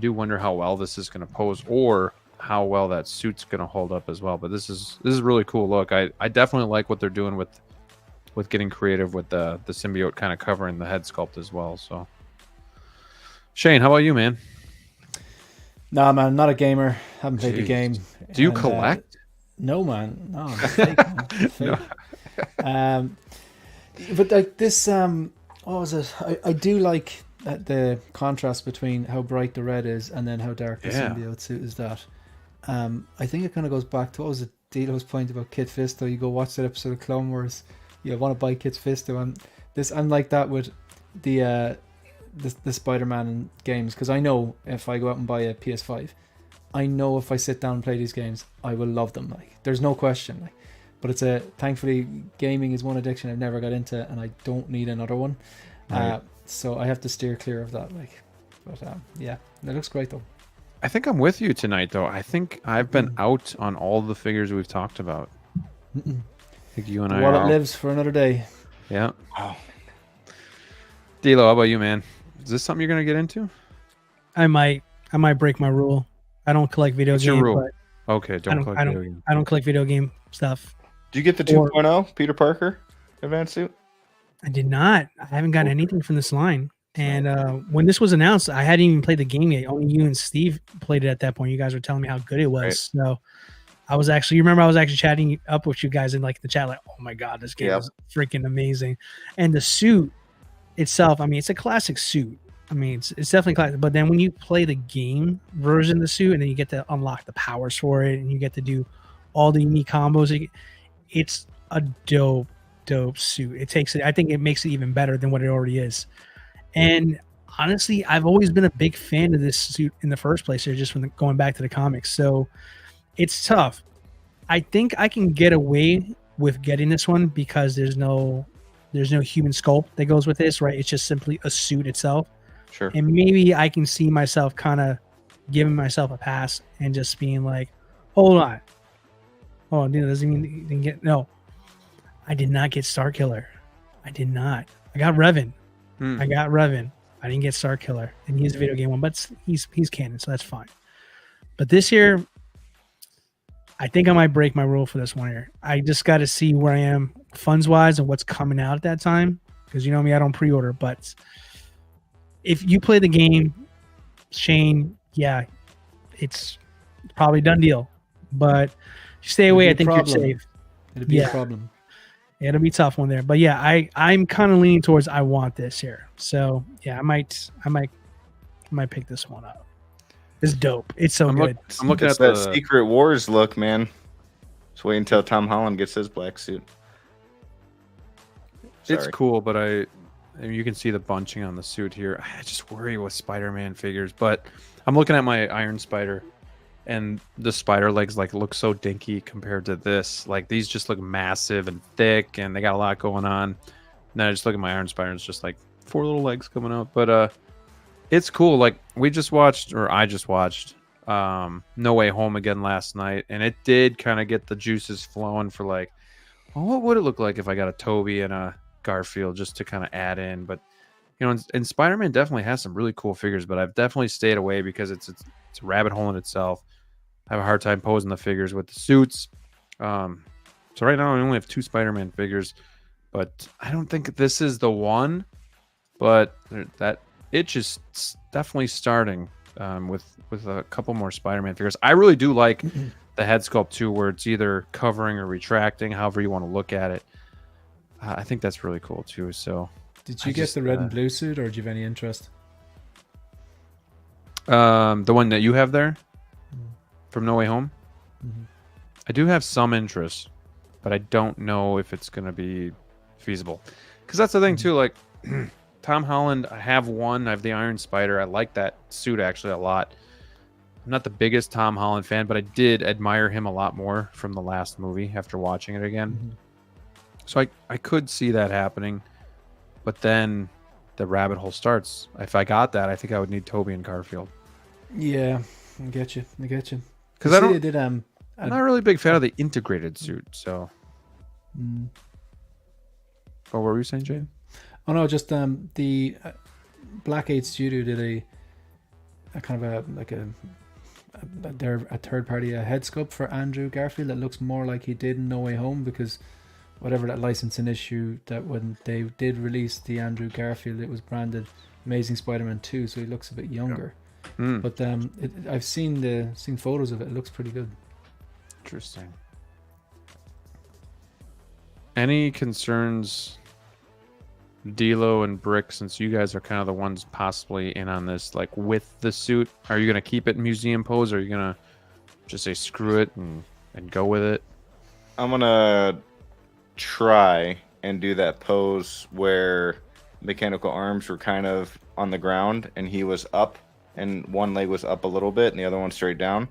wonder how well this is going to pose, or how well that suit's going to hold up as well. But this is a really cool look. I definitely like what they're doing with getting creative with the symbiote kind of covering the head sculpt as well. So, Shane, how about you, man? Nah, man, not a gamer. Haven't played the game. Do you collect? No, man. No, I'm fake, man. I'm fake. No. But like this, what was it? I do like the contrast between how bright the red is and then how dark the symbiote suit is. That I think it kind of goes back to what was it DLO's point about Kit Fisto. You go watch that episode of Clone Wars. You want to buy Kit Fisto, and this I'm like that with the Spider-Man games, because I know if I go out and buy a PS5, I know if I sit down and play these games, I will love them. Like, there's no question. Like, but it's thankfully gaming is one addiction I've never got into, and I don't need another one. Right. So I have to steer clear of that. Like, but yeah, it looks great though. I think I'm with you tonight, though. I think I've been out on all the figures we've talked about. I think you and I. Wallet lives for another day. Yeah. Oh. DLO, how about you, man? Is this something you're gonna get into? I might break my rule. I don't collect video What's games. your rule? But Okay, don't collect video games. I don't collect video game stuff. Do you get the 2.0 Peter Parker advanced suit? I did not. I haven't gotten anything from this line. And when this was announced, I hadn't even played the game yet. Only you and Steve played it at that point. You guys were telling me how good it was. Right. So I was actually chatting up with you guys in like the chat, like, oh my God, this game is freaking amazing. And the suit itself, I mean, it's a classic suit. I mean, it's definitely classic. But then when you play the game version of the suit, and then you get to unlock the powers for it, and you get to do all the unique combos, it's a dope suit. I think it makes it even better than what it already is. And honestly, I've always been a big fan of this suit in the first place here, just from going back to the comics. So it's tough. I think I can get away with getting this one because there's no human sculpt that goes with this, right? It's just simply a suit itself. Sure. And maybe I can see myself kind of giving myself a pass and just being like, hold on. Oh, doesn't mean you didn't get. No, I did not get Starkiller. I did not. I got Revan. I got Revan. I didn't get Starkiller, and he's a video game one, but he's canon, so that's fine. But this year, I think I might break my rule for this one here. I just got to see where I am funds wise and what's coming out at that time, because you know me, I don't pre-order. But if you play the game, Shane, yeah, it's probably done deal. But stay away. I think you're safe. It'd be a problem. It'll be a tough one there. But yeah, I'm kind of leaning towards I want this here. So yeah, I might pick this one up. It's dope. It's so good. I'm looking at that Secret Wars look, man. Just wait until Tom Holland gets his black suit. Sorry. It's cool, but you can see the bunching on the suit here. I just worry with Spider-Man figures, but I'm looking at my Iron Spider, and the spider legs look so dinky compared to this. Like, these just look massive and thick, and they got a lot going on. And then I just look at my Iron Spider, and it's just like 4 little legs coming out. But it's cool. Like, I just watched No Way Home again last night, and it did kind of get the juices flowing for like, well, what would it look like if I got a Toby and a Garfield just to kind of add in. But and Spider-Man definitely has some really cool figures, but I've definitely stayed away because it's a rabbit hole in itself. I have a hard time posing the figures with the suits. So right now I only have 2 Spider-Man figures, but I don't think this is the one. But that itch is definitely starting with a couple more Spider-Man figures. I really do like the head sculpt too, where it's either covering or retracting, however you want to look at it. I think that's really cool too. So, did you get the red and blue suit, or do you have any interest? The one that you have there from No Way Home. I do have some interest, but I don't know if it's going to be feasible. Because that's the thing too. Like Tom Holland, I have one. I have the Iron Spider. I like that suit actually a lot. I'm not the biggest Tom Holland fan, but I did admire him a lot more from the last movie after watching it again. So I could see that happening, but then the rabbit hole starts. If I got that, I think I would need Toby and Garfield. Yeah, I get you. Because I'm not really a big fan of the integrated suit. So, oh, what were you saying, Jay? Oh no, just the Black 8 Studio did a kind of a third party head sculpt for Andrew Garfield that looks more like he did in No Way Home, because whatever that licensing issue, that when they did release the Andrew Garfield, it was branded Amazing Spider-Man 2, so he looks a bit younger. But I've seen photos of it. It looks pretty good. Interesting. Any concerns, DLO and Brick, since you guys are kind of the ones possibly in on this, like with the suit? Are you going to keep it museum pose, or are you going to just say screw it and go with it? I'm going to try and do that pose where mechanical arms were kind of on the ground and he was up and one leg was up a little bit and the other one straight down.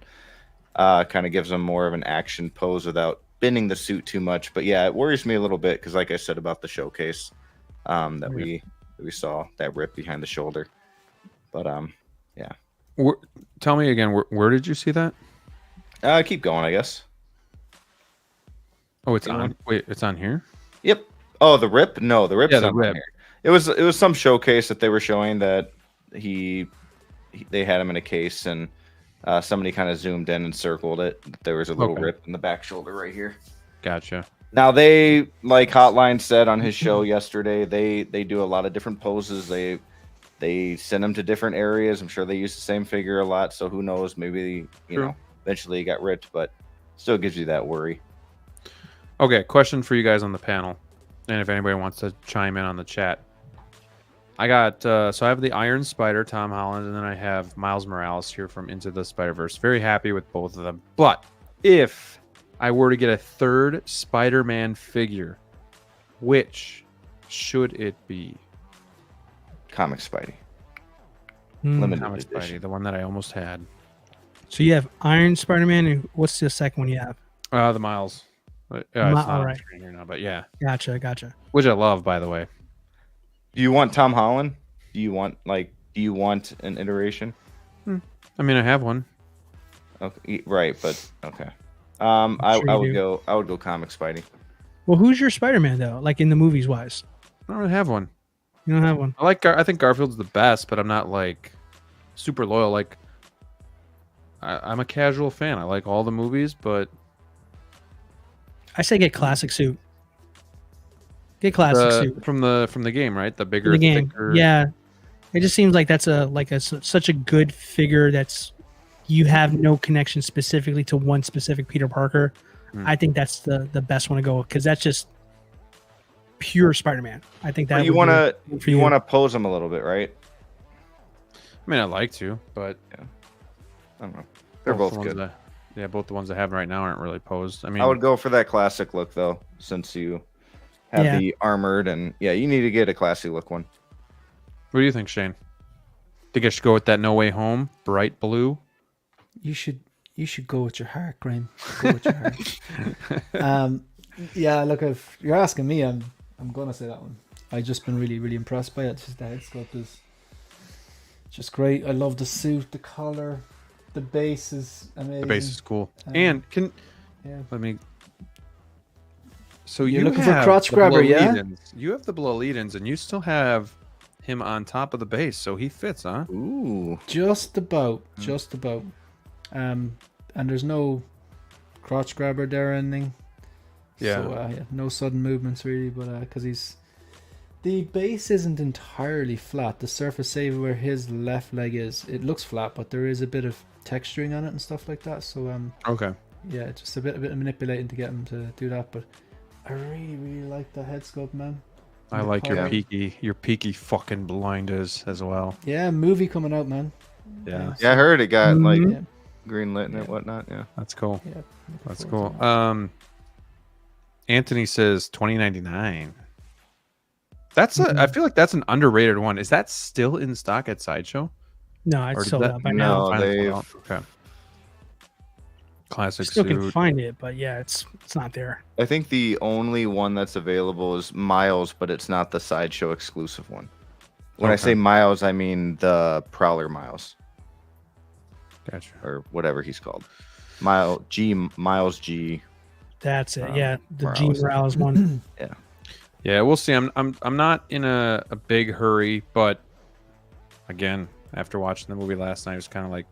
Kind of gives him more of an action pose without bending the suit too much. But yeah, it worries me a little bit because, like I said about the showcase, that we saw that rip behind the shoulder. But yeah. Tell me again, where did you see that? Keep going, I guess. Oh, it's on. Wait, it's on here. Yep. Oh, the rip? No, the rip's the not rip. on here. It was some showcase that they were showing that they had him in a case, and somebody kind of zoomed in and circled it. There was a little rip in the back shoulder right here. Gotcha. Now they, like Hotline said on his show yesterday, they do a lot of different poses. They send him to different areas. I'm sure they use the same figure a lot, so who knows? Maybe you know eventually he got ripped, but still gives you that worry. Okay, question for you guys on the panel, and if anybody wants to chime in on the chat. I got so I have the Iron Spider, Tom Holland, and then I have Miles Morales here from Into the Spider-Verse. Very happy with both of them. But if I were to get a third Spider-Man figure, which should it be? Comic Spidey. Limited Comic Spidey, the one that I almost had. So you have Iron Spider-Man, and what's the second one you have? The Miles. It's not on the screen here now, but yeah. Gotcha. Which I love, by the way. Do you want Tom Holland? Do you want an iteration? I mean, I have one. Okay, right, but okay. I would go Comic Spidey. Well, who's your Spider-Man though? Like in the movies wise? I don't really have one. You don't have one. I think Garfield's the best, but I'm not like super loyal. Like I'm a casual fan. I like all the movies, but I say get classic suit. Get classic suit from the game, right? The bigger, the game. thicker. Yeah, it just seems like that's such a good figure. You have no connection specifically to one specific Peter Parker. I think that's the best one to go because that's just pure Spider-Man. I think that you want to pose him a little bit, right? I mean, I like to, but yeah, I don't know. They're both good. Both the ones I have right now aren't really posed. I mean, I would go for that classic look though, since you have the armored, and you need to get a classy look one. What do you think, Shane? Think I should go with that No Way Home bright blue? You should go with your heart, Graham. Go with your heart. Yeah, look, if you're asking me, I'm gonna say that one. I've just been really, really impressed by it. Just the head sculpt is just great. I love the suit, the collar, the base is amazing. The base is cool. And let me. So you're looking for a crotch grabber, yeah? You have the below lead-ins, and you still have him on top of the base, so he fits, huh? Ooh, just about. And there's no crotch grabber there or anything. Yeah. So no sudden movements really, but because the base isn't entirely flat. The surface area where his left leg is, it looks flat, but there is a bit of texturing on it and stuff like that. So okay. Yeah, just a bit of manipulating to get him to do that, but I really, really like the head sculpt, man. I like your peaky fucking blinders as well. Yeah, movie coming out, man. Yeah, I heard it got like green lit and whatnot. Yeah, that's cool. Yeah, that's cool. Anthony says 2099. That's I feel like that's an underrated one. Is that still in stock at Sideshow? No, it's sold out by now. No, okay. Classic Still suit. can find it, but yeah, it's not there. I think the only one that's available is Miles, but it's not the Sideshow exclusive one. When I say Miles, I mean the Prowler Miles. Gotcha. Or whatever he's called. Miles G. That's it. Yeah, the G Morales one. Yeah. Yeah, we'll see. I'm not in a big hurry, but again, after watching the movie last night, it was kind of like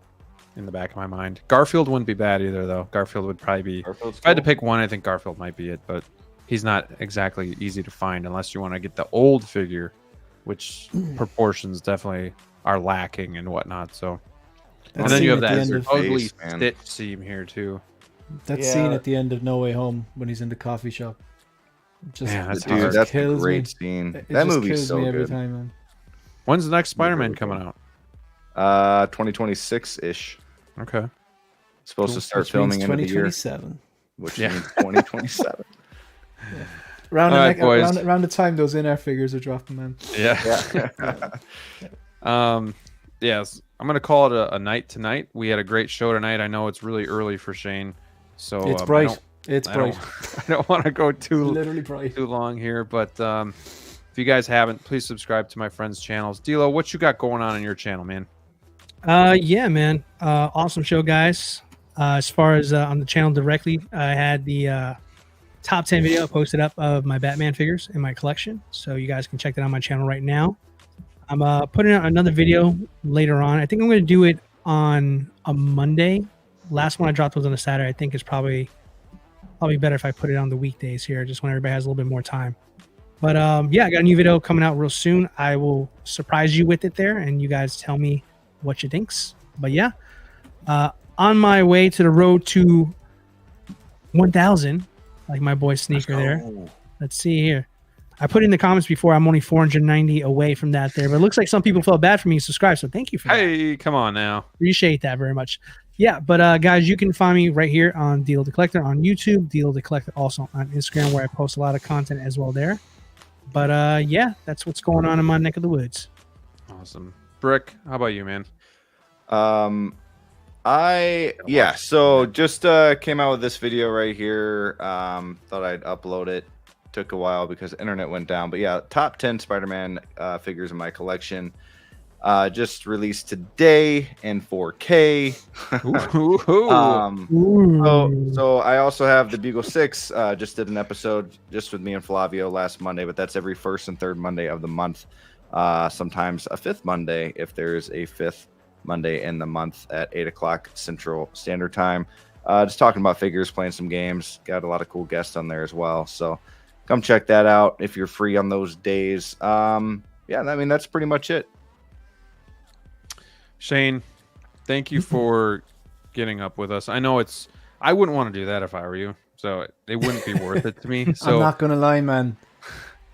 in the back of my mind. Garfield wouldn't be bad either, though. Garfield would probably be. If I had to pick one, I think Garfield might be it, but he's not exactly easy to find unless you want to get the old figure, which proportions definitely are lacking and whatnot. So, and then you have that ugly stitch seam here too. That scene at the end of No Way Home when he's in the coffee shop. That's a great scene. That movie's so good. Every time, man. When's the next Spider-Man coming out? 2026-ish. Okay. Supposed to start filming in the year. 2027. Which means 2027. Around the time those InArt figures are dropping, man. Yeah. Yes. I'm gonna call it a night tonight. We had a great show tonight. I know it's really early for Shane, so it's bright. It's bright. I don't want to go literally bright. too long here, but if you guys haven't, please subscribe to my friends' channels. DLO, what you got going on your channel, man? Yeah, man. Awesome show, guys. As far as on the channel directly, I had the top 10 video posted up of my Batman figures in my collection, so you guys can check that on my channel right now. I'm putting out another video later on. I think I'm going to do it on a Monday. Last one I dropped was on a Saturday. I think it's probably better if I put it on the weekdays here, just when everybody has a little bit more time. But yeah, I got a new video coming out real soon. I will surprise you with it there, and you guys tell me what you thinks. But yeah, on my way to the road to 1,000, like my boy Sneaker there. Let's see here. I put in the comments before I'm only 490 away from that there, but it looks like some people felt bad for me and subscribed, so thank you for that. Hey, come on now. Appreciate that very much. Yeah, but guys, you can find me right here on DLO The Collector on YouTube, DLO The Collector also on Instagram, where I post a lot of content as well there. But yeah, that's what's going on in my neck of the woods. Awesome. Brick, how about you, man? So just came out with this video right here. Thought I'd upload it. Took a while because the internet went down, but yeah, top 10 Spider-Man figures in my collection. Just released today in 4K. So I also have the Beagle 6. Just did an episode just with me and Flavio last Monday, but that's every first and third Monday of the month. Sometimes a fifth Monday if there's a fifth Monday in the month at 8 o'clock Central Standard Time. Just talking about figures, playing some games. Got a lot of cool guests on there as well. So come check that out if you're free on those days. Yeah, I mean, that's pretty much it. Shane, thank you for getting up with us. I know I wouldn't want to do that if I were you, so it wouldn't be worth it to me. So I'm not gonna lie, man.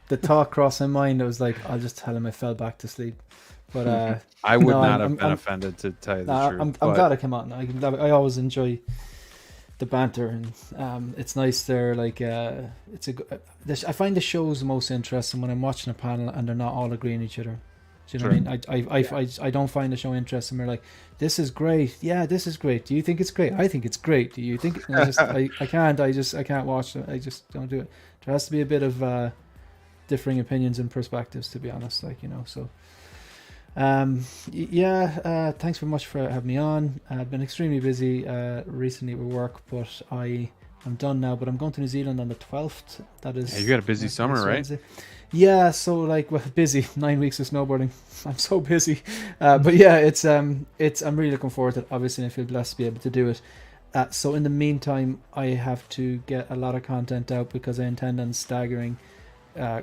The thought crossed my mind. I was like, I'll just tell him I fell back to sleep. But I would not have been offended, to tell you the truth. I'm glad I came on. I always enjoy the banter, and it's nice there. Like I find the shows most interesting when I'm watching a panel and they're not all agreeing with each other. Do you know what I mean? I don't find the show interesting. We're like, this is great. Yeah, this is great. Do you think it's great? I think it's great. Do you think? I can't watch it. I just don't do it. There has to be a bit of differing opinions and perspectives, to be honest. Like, you know, so. Thanks very much for having me on. I've been extremely busy recently with work, but I'm done now. But I'm going to New Zealand on the 12th. That is. Yeah, you got a busy summer, right? Wednesday. Yeah, so like, well, busy. 9 weeks of snowboarding. I'm so busy. But yeah, it's I'm really looking forward to it. Obviously, I feel blessed to be able to do it. So in the meantime, I have to get a lot of content out because I intend on staggering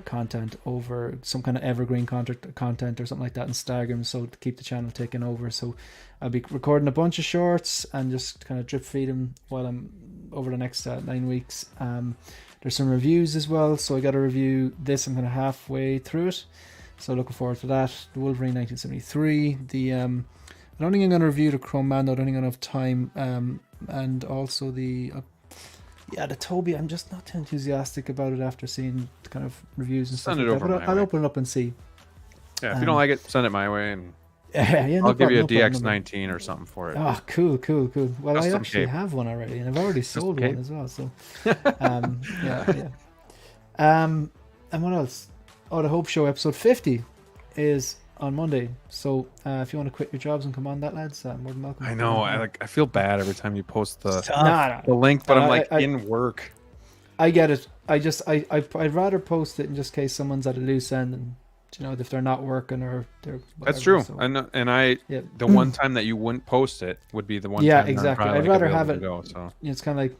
content over some kind of evergreen content or something like that and stagger them, so to keep the channel taking over. So I'll be recording a bunch of shorts and just kind of drip feed them while I'm over the next 9 weeks. There's some reviews as well, so I got to review this. I'm kind of halfway through it, so looking forward to that. The Wolverine 1973, the I don't think I'm going to review the Chrome Mando, I don't think I have time, and also the the Toby. I'm just not too enthusiastic about it after seeing the kind of reviews and stuff. Send it over but I'll open it up and see. Yeah, if you don't like it, send it my way, and no I'll give you a problem, DX19 or something for it. Oh, cool. Well, Custom I actually cape. have one already, and I've already sold cape. one as well. So, yeah. And what else? Oh, the Hope Show episode 50 is on Monday. So, if you want to quit your jobs and come on that, lads, more than welcome. I know. I feel bad every time you post the No. link, but I'm like in work. I get it. I'd rather post it in just case someone's at a loose end, and you know, if they're not working or they're whatever, That's true. so. The one time that you wouldn't post it would be the one. Yeah, time exactly. I'd I'd rather have it. Go, so. It's kind of like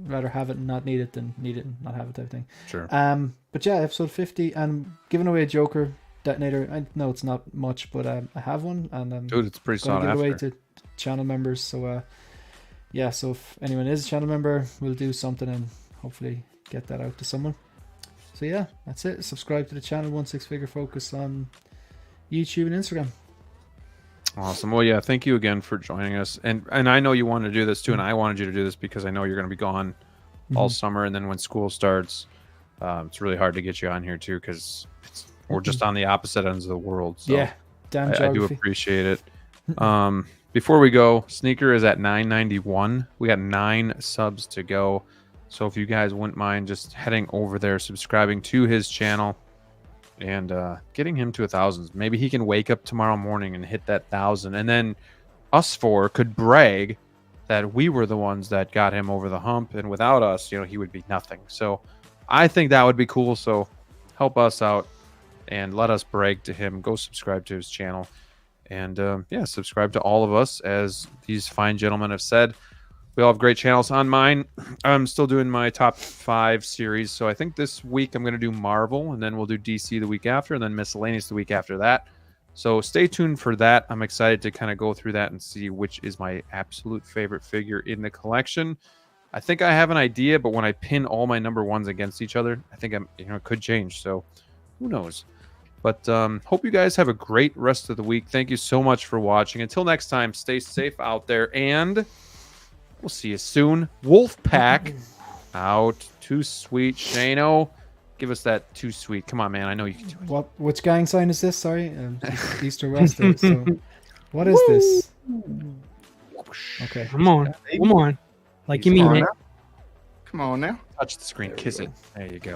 rather have it and not need it than need it and not have it type thing. Sure. But yeah, episode 50, and giving away a Joker detonator. I know it's not much, but I have one, and dude, it's pretty going sought to give away after. to channel members. So yeah, so if anyone is a channel member, we'll do something and hopefully get that out to someone. So yeah, that's it. Subscribe to the channel, 16 Figure Focus on YouTube and Instagram. Awesome. Well, yeah, thank you again for joining us. And I know you wanted to do this too, and I wanted you to do this because I know you're going to be gone all summer, and then when school starts, it's really hard to get you on here too because we're just on the opposite ends of the world. So yeah, damn I do appreciate it. Before we go, Sneaker is at 991. We got 9 subs to go. So if you guys wouldn't mind just heading over there, subscribing to his channel, and getting him to 1,000. Maybe he can wake up tomorrow morning and hit that 1,000. And then us 4 could brag that we were the ones that got him over the hump. And without us, you know, he would be nothing. So I think that would be cool. So help us out and let us brag to him. Go subscribe to his channel. And yeah, subscribe to all of us. As these fine gentlemen have said, we all have great channels. On mine, I'm still doing my top 5 series. So I think this week I'm going to do Marvel, and then we'll do DC the week after, and then Miscellaneous the week after that. So stay tuned for that. I'm excited to kind of go through that and see which is my absolute favorite figure in the collection. I think I have an idea, but when I pin all my number 1s against each other, I think it could change. So who knows? But hope you guys have a great rest of the week. Thank you so much for watching. Until next time, stay safe out there, and we'll see you soon. Wolfpack out. Too sweet. Shano, give us that too sweet. Come on, man. I know you can do it. Which gang sign is this? Sorry, East or West. So, what is this? Okay, come on. Like you mean it. Come on now. Touch the screen. Kiss it. There you go.